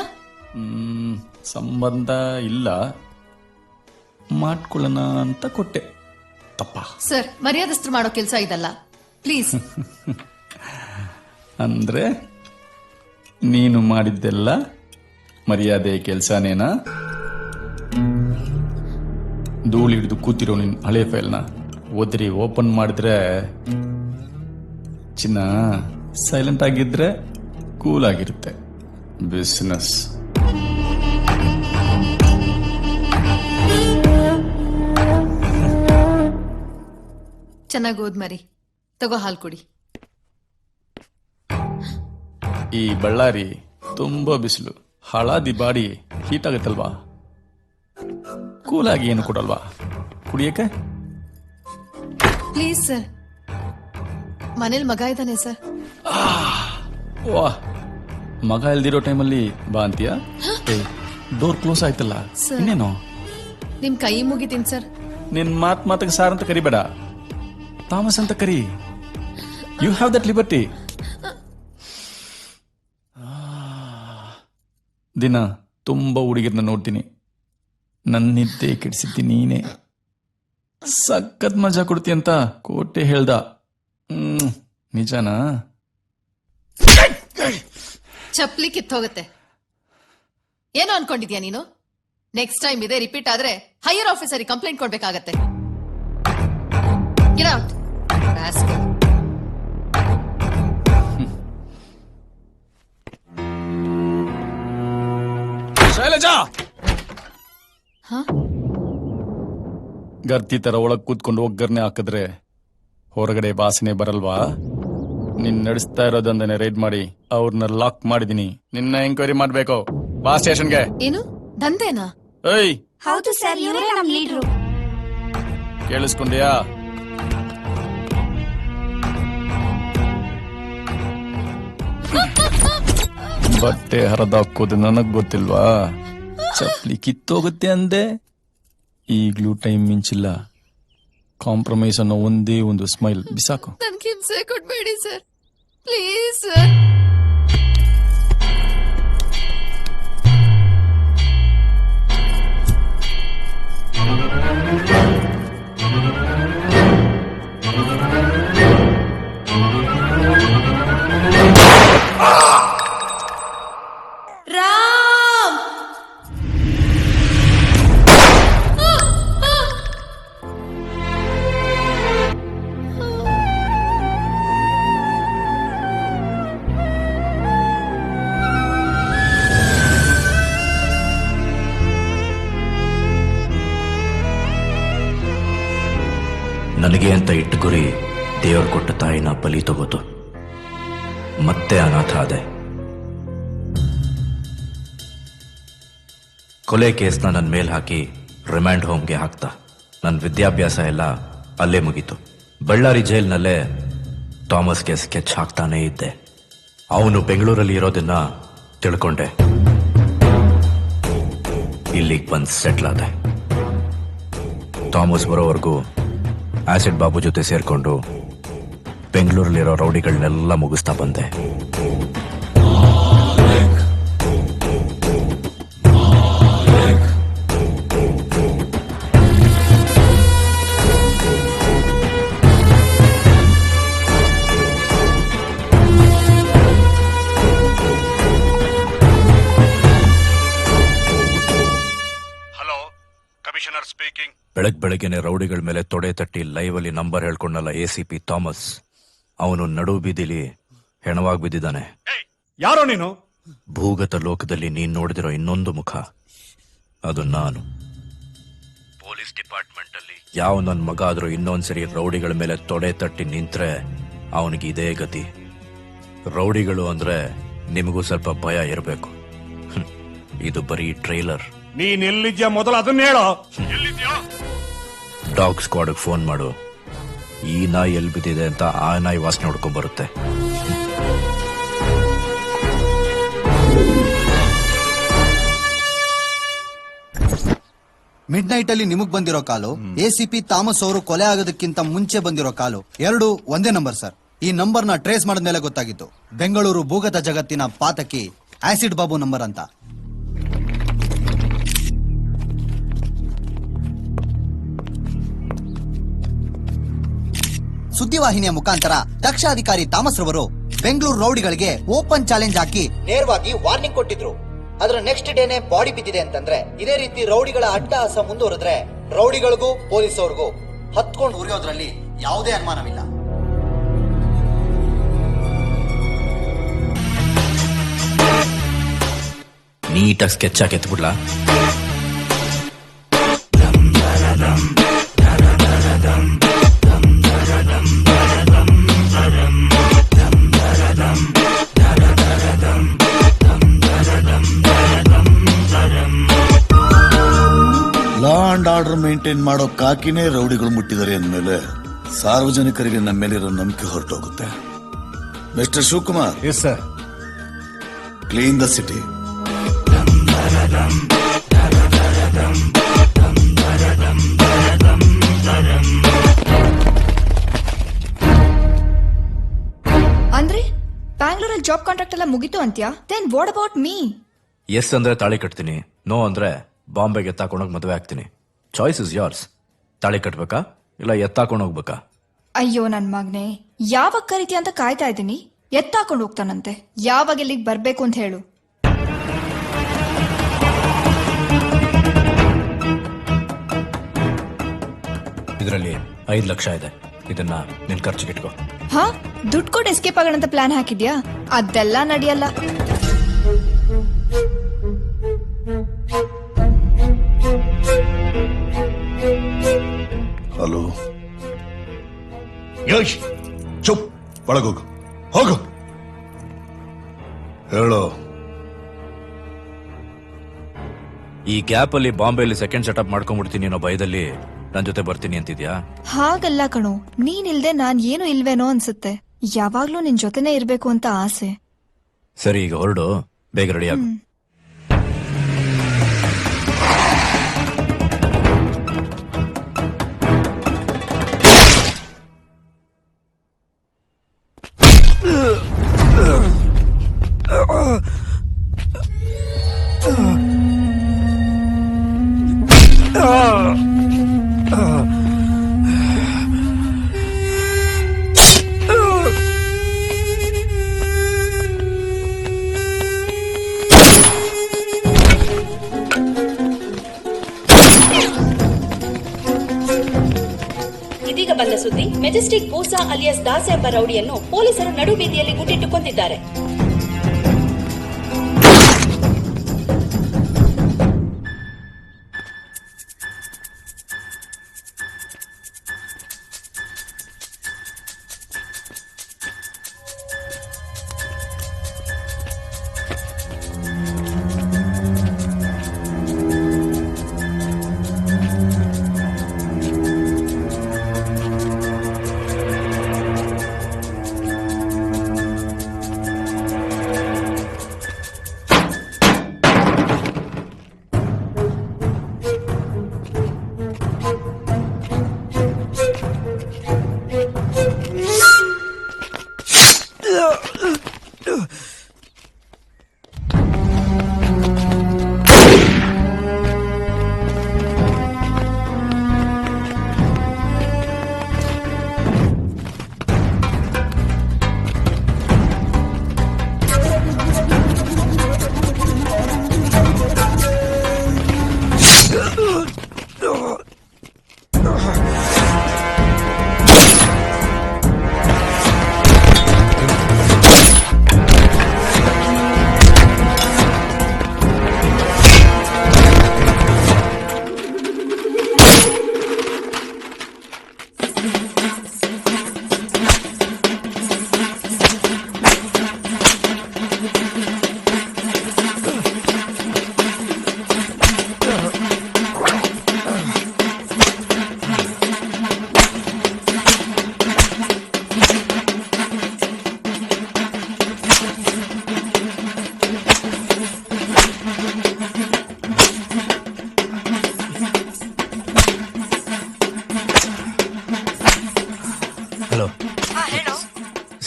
ಸಂಬಂಧ ಇಲ್ಲ, ಮಾಡ್ಕೊಳ್ಳೋಣ ಅಂತ ಕೊಟ್ಟೆ. ತಪ್ಪ? ಸರ್, ಮರ್ಯಾದಸ್ತ್ರ ಮಾಡೋ ಕೆಲಸ ಇದಲ್ಲ, ಪ್ಲೀಸ್. ಅಂದ್ರೆ ನೀನು ಮಾಡಿದ್ದೆಲ್ಲ ಮರ್ಯಾದೆ ಕೆಲಸನೇನಾ? ಧೂಳು ಹಿಡಿದು ಕೂತಿರೋ ನಿನ್ ಹಳೆ ಫೈಲ್ನ ಓದ್ರಿ ಓಪನ್ ಮಾಡಿದ್ರೆ ಚಿನ್ನ ಸೈಲೆಂಟ್ ಆಗಿದ್ರೆ ಕೂಲ್ ಆಗಿರುತ್ತೆ. ಬಿಸ್ನೆಸ್. ಚೆನ್ನಾಗಿ ಓದ್ ಮರಿ, ತಗೋ ಹಾಲು ಕುಡಿ. ಈ ಬಳ್ಳಾರಿ ತುಂಬಾ ಬಿಸಿಲು, ಹಳಾದಿ ಬಾಡಿ ಹೀಟ್ ಆಗುತ್ತಲ್ವಾ? ಕೂಲಾಗಿ ಏನು ಕೊಡಲ್ವಾ ಕುಡಿಯಕ್ಕೆ? Please sir. ಮನೇಲಿ ಮಗ ಇದ್ದಾನೆ ಸರ್. ವಾ, ಮಗ ಇಲ್ದಿರೋ ಟೈಮಲ್ಲಿ ಬಾ ಅಂತೀಯ? ಡೋರ್ ಕ್ಲೋಸ್ ಆಯ್ತಲ್ಲ, ಸರ್. ಇನ್ನೇನು? ನಿಮ್ ಕೈ ಮುಗಿತೀನಿ ಸರ್. ನಿನ್ ಮಾತಿಗೆ ಸಾರ್ ಅಂತ ಕರಿಬೇಡ, ಥಾಮಸ್ ಅಂತ ಕರಿ. You have that liberty. ದಿನ ತುಂಬಾ ಹುಡುಗಿರ್ನ ನೋಡ್ತೀನಿ, ನನ್ನ ನಿದ್ದೆ ಕೆಡಿಸಿದ್ದಿ ನೀನೆ. ಸಖತ್ ಮಜಾ ಕೊಡ್ತಿ ಅಂತ ಕೋಟೆ ಹೇಳ್ದ. ನಿಜನಾ? ಚಪ್ಲಿ ಕಿತ್ತೋಗುತ್ತೆ. ಏನೋ ಅನ್ಕೊಂಡಿದ್ಯಾ ನೀನು? ನೆಕ್ಸ್ಟ್ ಟೈಮ್ ಇದೇ ರಿಪೀಟ್ ಆದ್ರೆ ಹೈಯರ್ ಆಫೀಸರಿಗೆ ಕಂಪ್ಲೇಂಟ್ ಕೊಡ್ಬೇಕಾಗತ್ತೆ. Get out, rascal. ಶೈಲಜಾ, ಗರ್ತಿ ತರ ಒಳಗ್ ಕೂತ್ಕೊಂಡು ಒಗ್ಗರ್ನೆ ಹಾಕಿದ್ರೆ ಹೊರಗಡೆ ವಾಸನೆ ಬರಲ್ವಾ? ನಿನ್ ನಡೆಸ್ತಾ ಇರೋದಂದನೆ ರೈಡ್ ಮಾಡಿ ಅವ್ರನ್ನ ಲಾಕ್ ಮಾಡಿದೀನಿ. ನಿನ್ನ ಎಂಕ್ವೈರಿ ಮಾಡ್ಬೇಕು. ಬಾ ಸ್ಟೇಷನ್ಗೆ. ಏನು ದಂಧೆನಾ? ಏಯ್, ಹೌದು ಸರ್, ಇವರೇ ನಮ್ ಲೀಡ್ರು. ಕೇಳಿಸ್ಕೊಂಡ್ಯಾ? ಬಟ್ಟೆ ಹರಿದಾಕೋದು ನನಗ್ ಗೊತ್ತಿಲ್ವಾ? ಚಪ್ಲಿ ಕಿತ್ತೋಗುತ್ತೆ ಅಂದೆ. ಈಗ್ಲೂ ಟೈಮ್ ಮಿಂಚಿಲ್ಲ. ಕಾಂಪ್ರಮೈಸ್ ಅನ್ನೋ ಒಂದೇ ಒಂದು ಸ್ಮೈಲ್ ಬಿಸಾಕು. ನನ್ಗೆ ಹಿಂಸೆ ಕೊಡ್ಬೇಡಿ ಸರ್, ಪ್ಲೀಸ್ ಸರ್. ರಾಮ್, ನನಗೆ ಅಂತ ಇಟ್ಟು ಗುರಿ ದೇವರು ಕೊಟ್ಟ ತಾಯಿನ ಬಲಿ ತಗೋತು. ಮತ್ತೆ ಅನಾಥ ಆದೆ. ಕೊಲೆ ಕೇಸ್ನ ನನ್ನ ಮೇಲ್ ಹಾಕಿ ರಿಮ್ಯಾಂಡ್ ಹೋಮ್ಗೆ ಹಾಕ್ತಾ. ನನ್ನ ವಿದ್ಯಾಭ್ಯಾಸ ಎಲ್ಲ ಅಲ್ಲೇ ಮುಗೀತು. ಬಳ್ಳಾರಿ ಜೈಲ್ನಲ್ಲೇ ಥಾಮಸ್ಗೆ ಸ್ಕೆಚ್ ಹಾಕ್ತಾನೇ ಇದ್ದೆ. ಅವನು ಬೆಂಗಳೂರಲ್ಲಿ ಇರೋದನ್ನ ತಿಳ್ಕೊಂಡೆ. ಇಲ್ಲಿಗೆ ಬಂದು ಸೆಟ್ಲ್ ಆದೆ. ಥಾಮಸ್ ಬರೋವರೆಗೂ ಆಸಿಡ್ ಬಾಬು ಜೊತೆ ಸೇರ್ಕೊಂಡು ಬೆಂಗಳೂರಲ್ಲಿರೋ ರೌಡಿಗಳನ್ನೆಲ್ಲ ಮುಗಿಸ್ತಾ ಬಂದೆ. ಬೆಳಗ್ಗೆನೆ ರೌಡಿಗಳ ಮೇಲೆ ತೊಡೆ ತಟ್ಟಿ ಲೈವ್ ಅಲ್ಲಿ ನಂಬರ್ ಹೇಳ್ಕೊಂಡಲ್ಲ ACP ಥಾಮಸ್. ಅವನು ನಡು ಬೀದಿಲಿ ಹೆಣವಾಗಿ ಬಿದ್ದಿದ್ದಾನೆ. ಯಾರೋ ನೀನು? ಭೂಗತ ಲೋಕದಲ್ಲಿ ನೀನ್ ನೋಡಿದಿರೋ ಇನ್ನೊಂದು ಮುಖ, ಅದು ನಾನು. ಪೊಲೀಸ್ ಡಿಪಾರ್ಟ್ಮೆಂಟ್ ಅಲ್ಲಿ ಯಾವ ನನ್ ಮಗ ಆದ್ರೂ ಇನ್ನೊಂದ್ಸರಿ ರೌಡಿಗಳ ಮೇಲೆ ತೊಡೆ ತಟ್ಟಿ ನಿಂತ್ರೆ ಅವನಿಗೆ ಇದೇ ಗತಿ. ರೌಡಿಗಳು ಅಂದ್ರೆ ನಿಮಗೂ ಸ್ವಲ್ಪ ಭಯ ಇರಬೇಕು. ಇದು ಬರೀ ಟ್ರೈಲರ್. ನೀನ್ ಎಲ್ಲಿದ್ಯಾ ಮೊದಲು ಅದನ್ನ ಹೇಳೋ. ಡಾಗ್ ಸ್ಕ್ವಾಡ್ ಫೋನ್ ಮಾಡು. ಈ ನಾಯಿ ಎಲ್ಲಿ ಬಿದ್ದಿದೆ ಅಂತ ಆ ನಾಯಿ ವಾಸನೆ ಹೊಡ್ಕೊಂಡ್ ಬರುತ್ತೆ. ಮಿಡ್ ನೈಟ್ ಅಲ್ಲಿ ನಿಮಗ್ ಬಂದಿರೋ ಕಾಲು ACP ಥಾಮಸ್ ಅವರು ಕೊಲೆ ಆಗೋದಕ್ಕಿಂತ ಮುಂಚೆ ಬಂದಿರೋ ಕಾಲು ಎರಡು ಒಂದೇ ನಂಬರ್ ಸರ್. ಈ ನಂಬರ್ ನ ಟ್ರೇಸ್ ಮಾಡಿದ್ಮೇಲೆ ಗೊತ್ತಾಗಿತ್ತು ಬೆಂಗಳೂರು ಭೂಗತ ಜಗತ್ತಿನ ಪಾತಕಿ ಆಸಿಡ್ ಬಾಬು ನಂಬರ್ ಅಂತ. ಸುದ್ದಿವಾಹಿನಿಯ ಮುಖಾಂತರ ದಕ್ಷ ಅಧಿಕಾರಿ ಥಾಮಸ್ ರವರು ಬೆಂಗಳೂರು ರೌಡಿಗಳಿಗೆ ಓಪನ್ ಚಾಲೆಂಜ್ ಹಾಕಿ ನೇರವಾಗಿ ವಾರ್ನಿಂಗ್ ಕೊಟ್ಟಿದ್ರು. ಅದರ ನೆಕ್ಸ್ಟ್ ಡೇನೆ ಬಾಡಿ ಬಿದ್ದಿದೆ ಅಂತಂದ್ರೆ ಇದೇ ರೀತಿ ರೌಡಿಗಳ ಅಟ್ಟಹಾಸ ಮುಂದುವರೆದ್ರೆ ರೌಡಿಗಳಿಗೂ ಪೊಲೀಸ್ ಅವ್ರಿಗೂ ಹತ್ಕೊಂಡು ಉರಿಯೋದ್ರಲ್ಲಿ ಯಾವುದೇ ಅನುಮಾನವಿಲ್ಲ. ನೀಟಾಗಿ ಸ್ಕೆಚ್ ಹಾಕಿ ಎತ್ಬಿಡ್ಲಾ? ಲಾ ಅಂಡ್ ಆರ್ಡರ್ ಮೇಂಟೈನ್ ಮಾಡೋ ಕಾಕಿನೇ ರೌಡಿಗಳು ಮುಟ್ಟಿದ್ದಾರೆ ಅಂದ್ಮೇಲೆ ಸಾರ್ವಜನಿಕರಿಗೆ ನಮ್ಮ ಮೇಲಿರೋ ನಂಬಿಕೆ ಹೊರಟೋಗುತ್ತೆ. Mister Shivakumar, yes sir. Clean the city. ಅಂದ್ರೆ ಬ್ಯಾಂಗ್ಳೂರಲ್ಲಿ ಜಾಬ್ ಕಾಂಟ್ರಾಕ್ಟ್ ಎಲ್ಲ ಮುಗಿತು ಅಂತ್ಯಾ? Then what about me? Yes ಅಂದ್ರೆ ತಾಳಿ ಕಟ್ತೀನಿ, ನೋ ಅಂದ್ರೆ ಬಾಂಬೆಗೆ ಎತ್ತಾಕೊಂಡೋಗಿ ಮದುವೆ ಆಗ್ತೀನಿ. Choice is yours. ತಾಳಿ ಕಟ್ಬೇಕಾ ಇಲ್ಲ ಎತ್ತಾಕೊಂಡು ಹೋಗ್ಬೇಕಾ? ಅಯ್ಯೋ ನನ್ ಮಗನೇ, ಯಾವಾಗ ಕರಿತೀಯ ಅಂತ ಕಾಯ್ತಾ ಇದ್ದೀನಿ. ಎತ್ತಾಕೊಂಡು ಹೋಗ್ತಾನಂತೆ. ಯಾವಾಗ ಇಲ್ಲಿಗೆ ಬರ್ಬೇಕು ಅಂತ ಹೇಳು. ಇದರಲ್ಲಿ 5 ಲಕ್ಷ ಇದೆ, ಇದನ್ನ ನಿನ್ ಖರ್ಚಿಗೆ ಇಟ್ಕೋ. ಹಾ, ದುಡ್ಡು ಕೊಟ್ಟು ಎಸ್ಕೇಪ್ ಆಗೋಣ ಅಂತ ಪ್ಲಾನ್ ಹಾಕಿದ್ಯಾ? ಅದೆಲ್ಲ ನಡೆಯಲ್ಲ. ಹಲೋ ಯೋಶ್, ಚುಪ್, ಒಳಗೋಗು, ಹೋಗು. ಹೇಳೋ. ಈ ಗ್ಯಾಪ್ ಅಲ್ಲಿ ಬಾಂಬೆಯಲ್ಲಿ ಸೆಕೆಂಡ್ ಸೆಟಪ್ ಮಾಡ್ಕೊಂಡ್ಬಿಡ್ತೀನಿ ಅನ್ನೋ ಭಯದಲ್ಲಿ ನನ್ ಜೊತೆ ಬರ್ತೀನಿ ಅಂತಿದ್ಯಾ? ಹಾಗಲ್ಲ ಕಣೋ, ನೀನಿಲ್ದೆ ನಾನ್ ಏನು ಇಲ್ವೇನೋ ಅನ್ಸುತ್ತೆ. ಯಾವಾಗ್ಲೂ ನಿನ್ ಜೊತೆನೆ ಇರ್ಬೇಕು ಅಂತ ಆಸೆ. ಸರಿ, ಈಗ ಹೊರಡು, ಬೇಗ ರೆಡಿ ಆಗು. ಇದೀಗ ಬಂದ ಸುದ್ದಿ. ಮೆಜೆಸ್ಟಿಕ್ ಬೂಸಾ ಅಲಿಯಾಸ್ ದಾಸೆ ಎಂಬ ರೌಡಿಯನ್ನು ಪೊಲೀಸರು ನಡು ಬೀದಿಯಲ್ಲಿ ಗುಂಡಿಟ್ಟು ಕೊಂದಿದ್ದಾರೆ.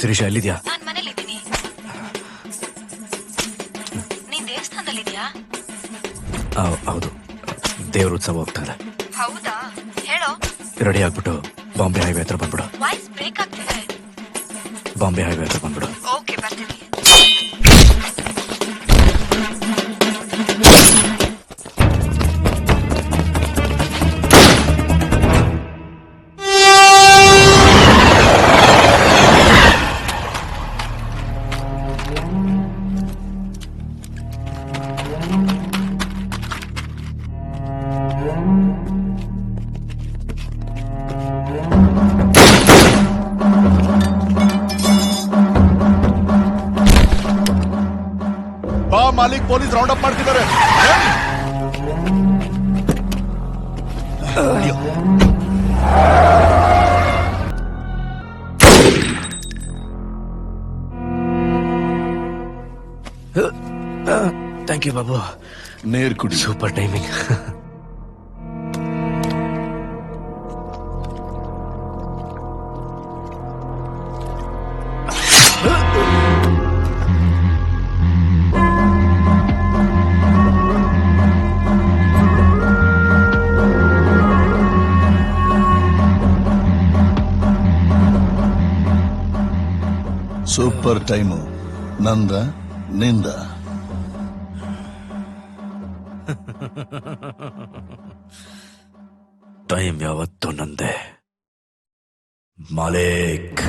ಶಿರೀಷ ಎಲ್ಲಿದ್ಯಾ? ನಾನ್ ಮನೇಲಿದ್ದೀನಿ. ನೀನ್ ದೇವಸ್ಥಾನದಲ್ಲಿದ್ಯಾ? ಹೌದು, ದೇವ್ರ ಉತ್ಸವ ಹೋಗ್ತಾ ಇದೆ. ಹೌದಾ? ಹೇಳೋ. ರೆಡಿ ಆಗ್ಬಿಟ್ಟು ಬಾಂಬೆ ಹೈವೇ ಹತ್ರ ಬಂದ್ಬಿಡು. ವಾಯ್ಸ್ ಬ್ರೇಕ್ ಆಗ್ತಿದೆ. ಬಾಂಬೆ ಹೈವೇ ಹತ್ರ ಬಂದ್ಬಿಡು. ಓಕೆ, ಬರ್ತೀನಿ. ಬಾ ಮಾಲಿಕ್, ಪೊಲೀಸ್ ರೌಂಡ್ ಅಪ್ ಮಾಡ್ತಿದ್ದಾರೆ. Thank you Babu. ನೀರ್ ಕುಡಿ. Super timing. Super time. ನಂದ ನಿಂದ. ಟೈಮ್ ಯಾವತ್ತೂ ನಂದೆ ಮಾಲಿಕ್.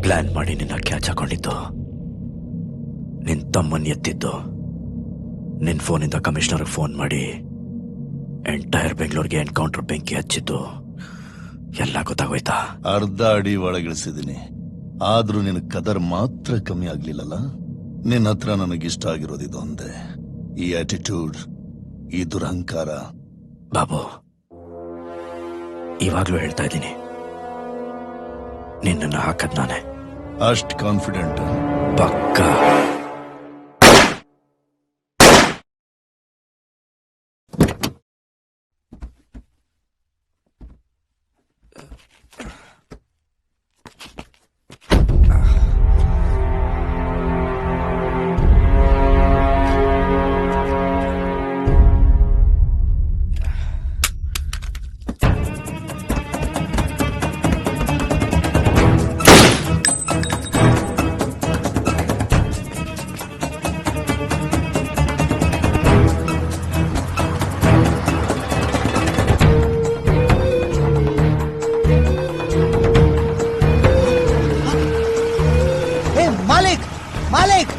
ಪ್ಲಾನ್ ಮಾಡಿ ನಿನ್ನ ಕ್ಯಾಚ್ ಹಾಕೊಂಡಿದ್ದು, ನಿನ್ ತಮ್ಮನ್ ಎತ್ತಿದ್ದು, ನಿನ್ ಫೋನಿಂದ ಕಮಿಷನರ್ ಫೋನ್ ಮಾಡಿ ಎಂಟೈರ್ ಬೆಂಗಳೂರಿಗೆ ಎನ್ಕೌಂಟರ್ ಬೆಂಕಿ ಹಚ್ಚಿದ್ದು ಎಲ್ಲ ಗೊತ್ತಾಗೋಯ್ತಾ? ಅರ್ಧ ಅಡಿ ಒಳಗಿಳಿಸಿದ್ದೀನಿ, ಆದ್ರೂ ನಿನ್ ಕದರ್ ಮಾತ್ರ ಕಮ್ಮಿ ಆಗ್ಲಿಲ್ಲಲ್ಲ. ನಿನ್ನ ಹತ್ರ ನನಗಿಷ್ಟ ಆಗಿರೋದಿದು ಒಂದೇ, ಈ ಆಟಿಟ್ಯೂಡ್, ಈ ದುರಹಂಕಾರ. ಬಾಬು, ಇವಾಗ್ಲೂ ಹೇಳ್ತಾ ಇದ್ದೀನಿ, ನಿನ್ನನ್ನು ಹಾಕದ್ ನಾನೇ. ಅಷ್ಟ್ ಕಾನ್ಫಿಡೆಂಟ್? ಪಕ್ಕ. ಮಾಲಿಕ್, ಮಾಲಿಕ್!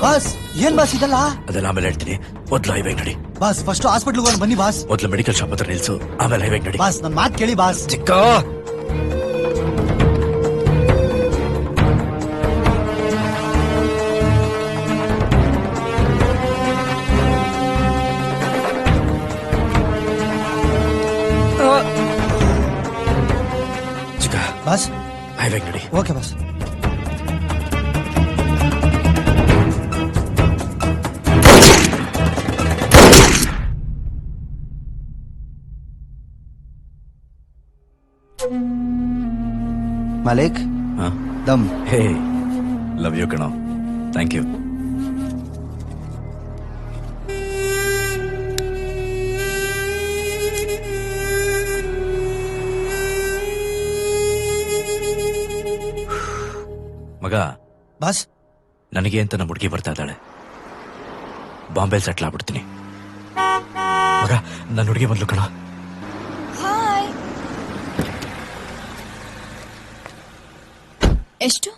ಬಾಸ್, ಏನ್ ಬಾಸ್ ಇದಲ್ಲ? ಅದೆಲ್ಲ ಆಮೇಲೆ ಹೇಳ್ತೀನಿ, ಮೊದ್ಲು ಹೈವೇಗ್ ನಡಿ. ಬಾಸ್, ಫಸ್ಟ್ ಹಾಸ್ಪಿಟ್ಲ್ ಬನ್ನಿ ಬಾಸ್. ಮೊದ್ಲು ಮೆಡಿಕಲ್ ಶಾಪ್ ಹತ್ರ ನಿಲ್ಸು, ಆಮೇಲೆ ಹೈವೇಗ್ ನಡಿ. ಬಾಸ್, ನನ್ ಮಾತ್ ಕೇಳಿ ಬಾಸ್. ಚಿಕ್ಕ ಬಾಸ್, ಹೈವೇಗ್ ನಡಿ. Okay boss. ಮಾಲಿಕ್, ದಮ್. ಹೇ, ಲವ್ ಯು ಕಣೋ. Thank you. ಮಗ, ಬಾಸ್, ನನಗೆ ಅಂತ ನಮ್ಮ ಹುಡುಗಿ ಬರ್ತಾ ಇದ್ದಾಳೆ. ಬಾಂಬೆಲ್ ಸೆಟ್ಲ್ ಆಗ್ಬಿಡ್ತೀನಿ. ಮಗ, ನನ್ನ ಹುಡುಗಿ ಬಂದ್ಲು ಕಣ. ಹಾಯ್. ಎಷ್ಟು?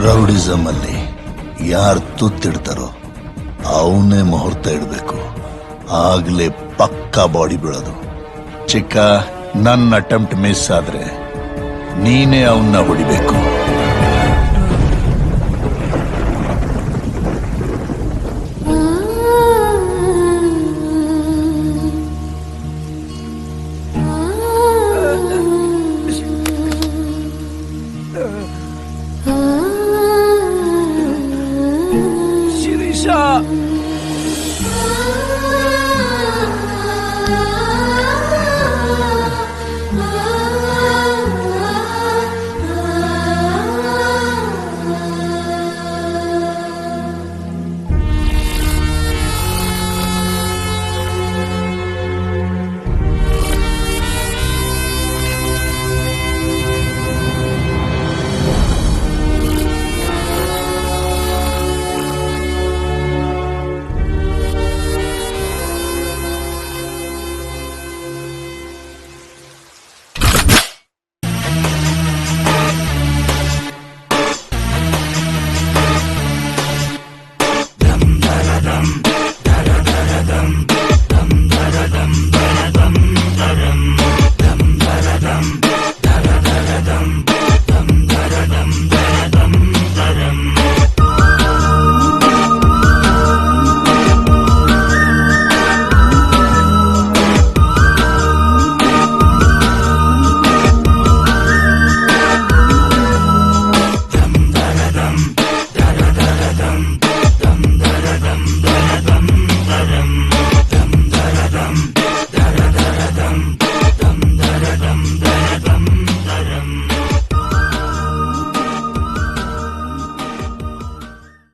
ರೌಡಿಸಮ್ ಅಲ್ಲಿ ಯಾರು ತುತ್ತಿಡ್ತಾರೋ ಅವನೇ ಮುಹೂರ್ತ ಇಡಬೇಕು, ಆಗ್ಲೇ ಪಕ್ಕಾ ಬಾಡಿ ಬೀಳೋದು. ಚಿಕ್ಕ, ನನ್ನ ಅಟೆಂಪ್ಟ್ ಮಿಸ್ ಆದ್ರೆ ನೀನೇ ಅವನ್ನ ಹೊಡಿಬೇಕು.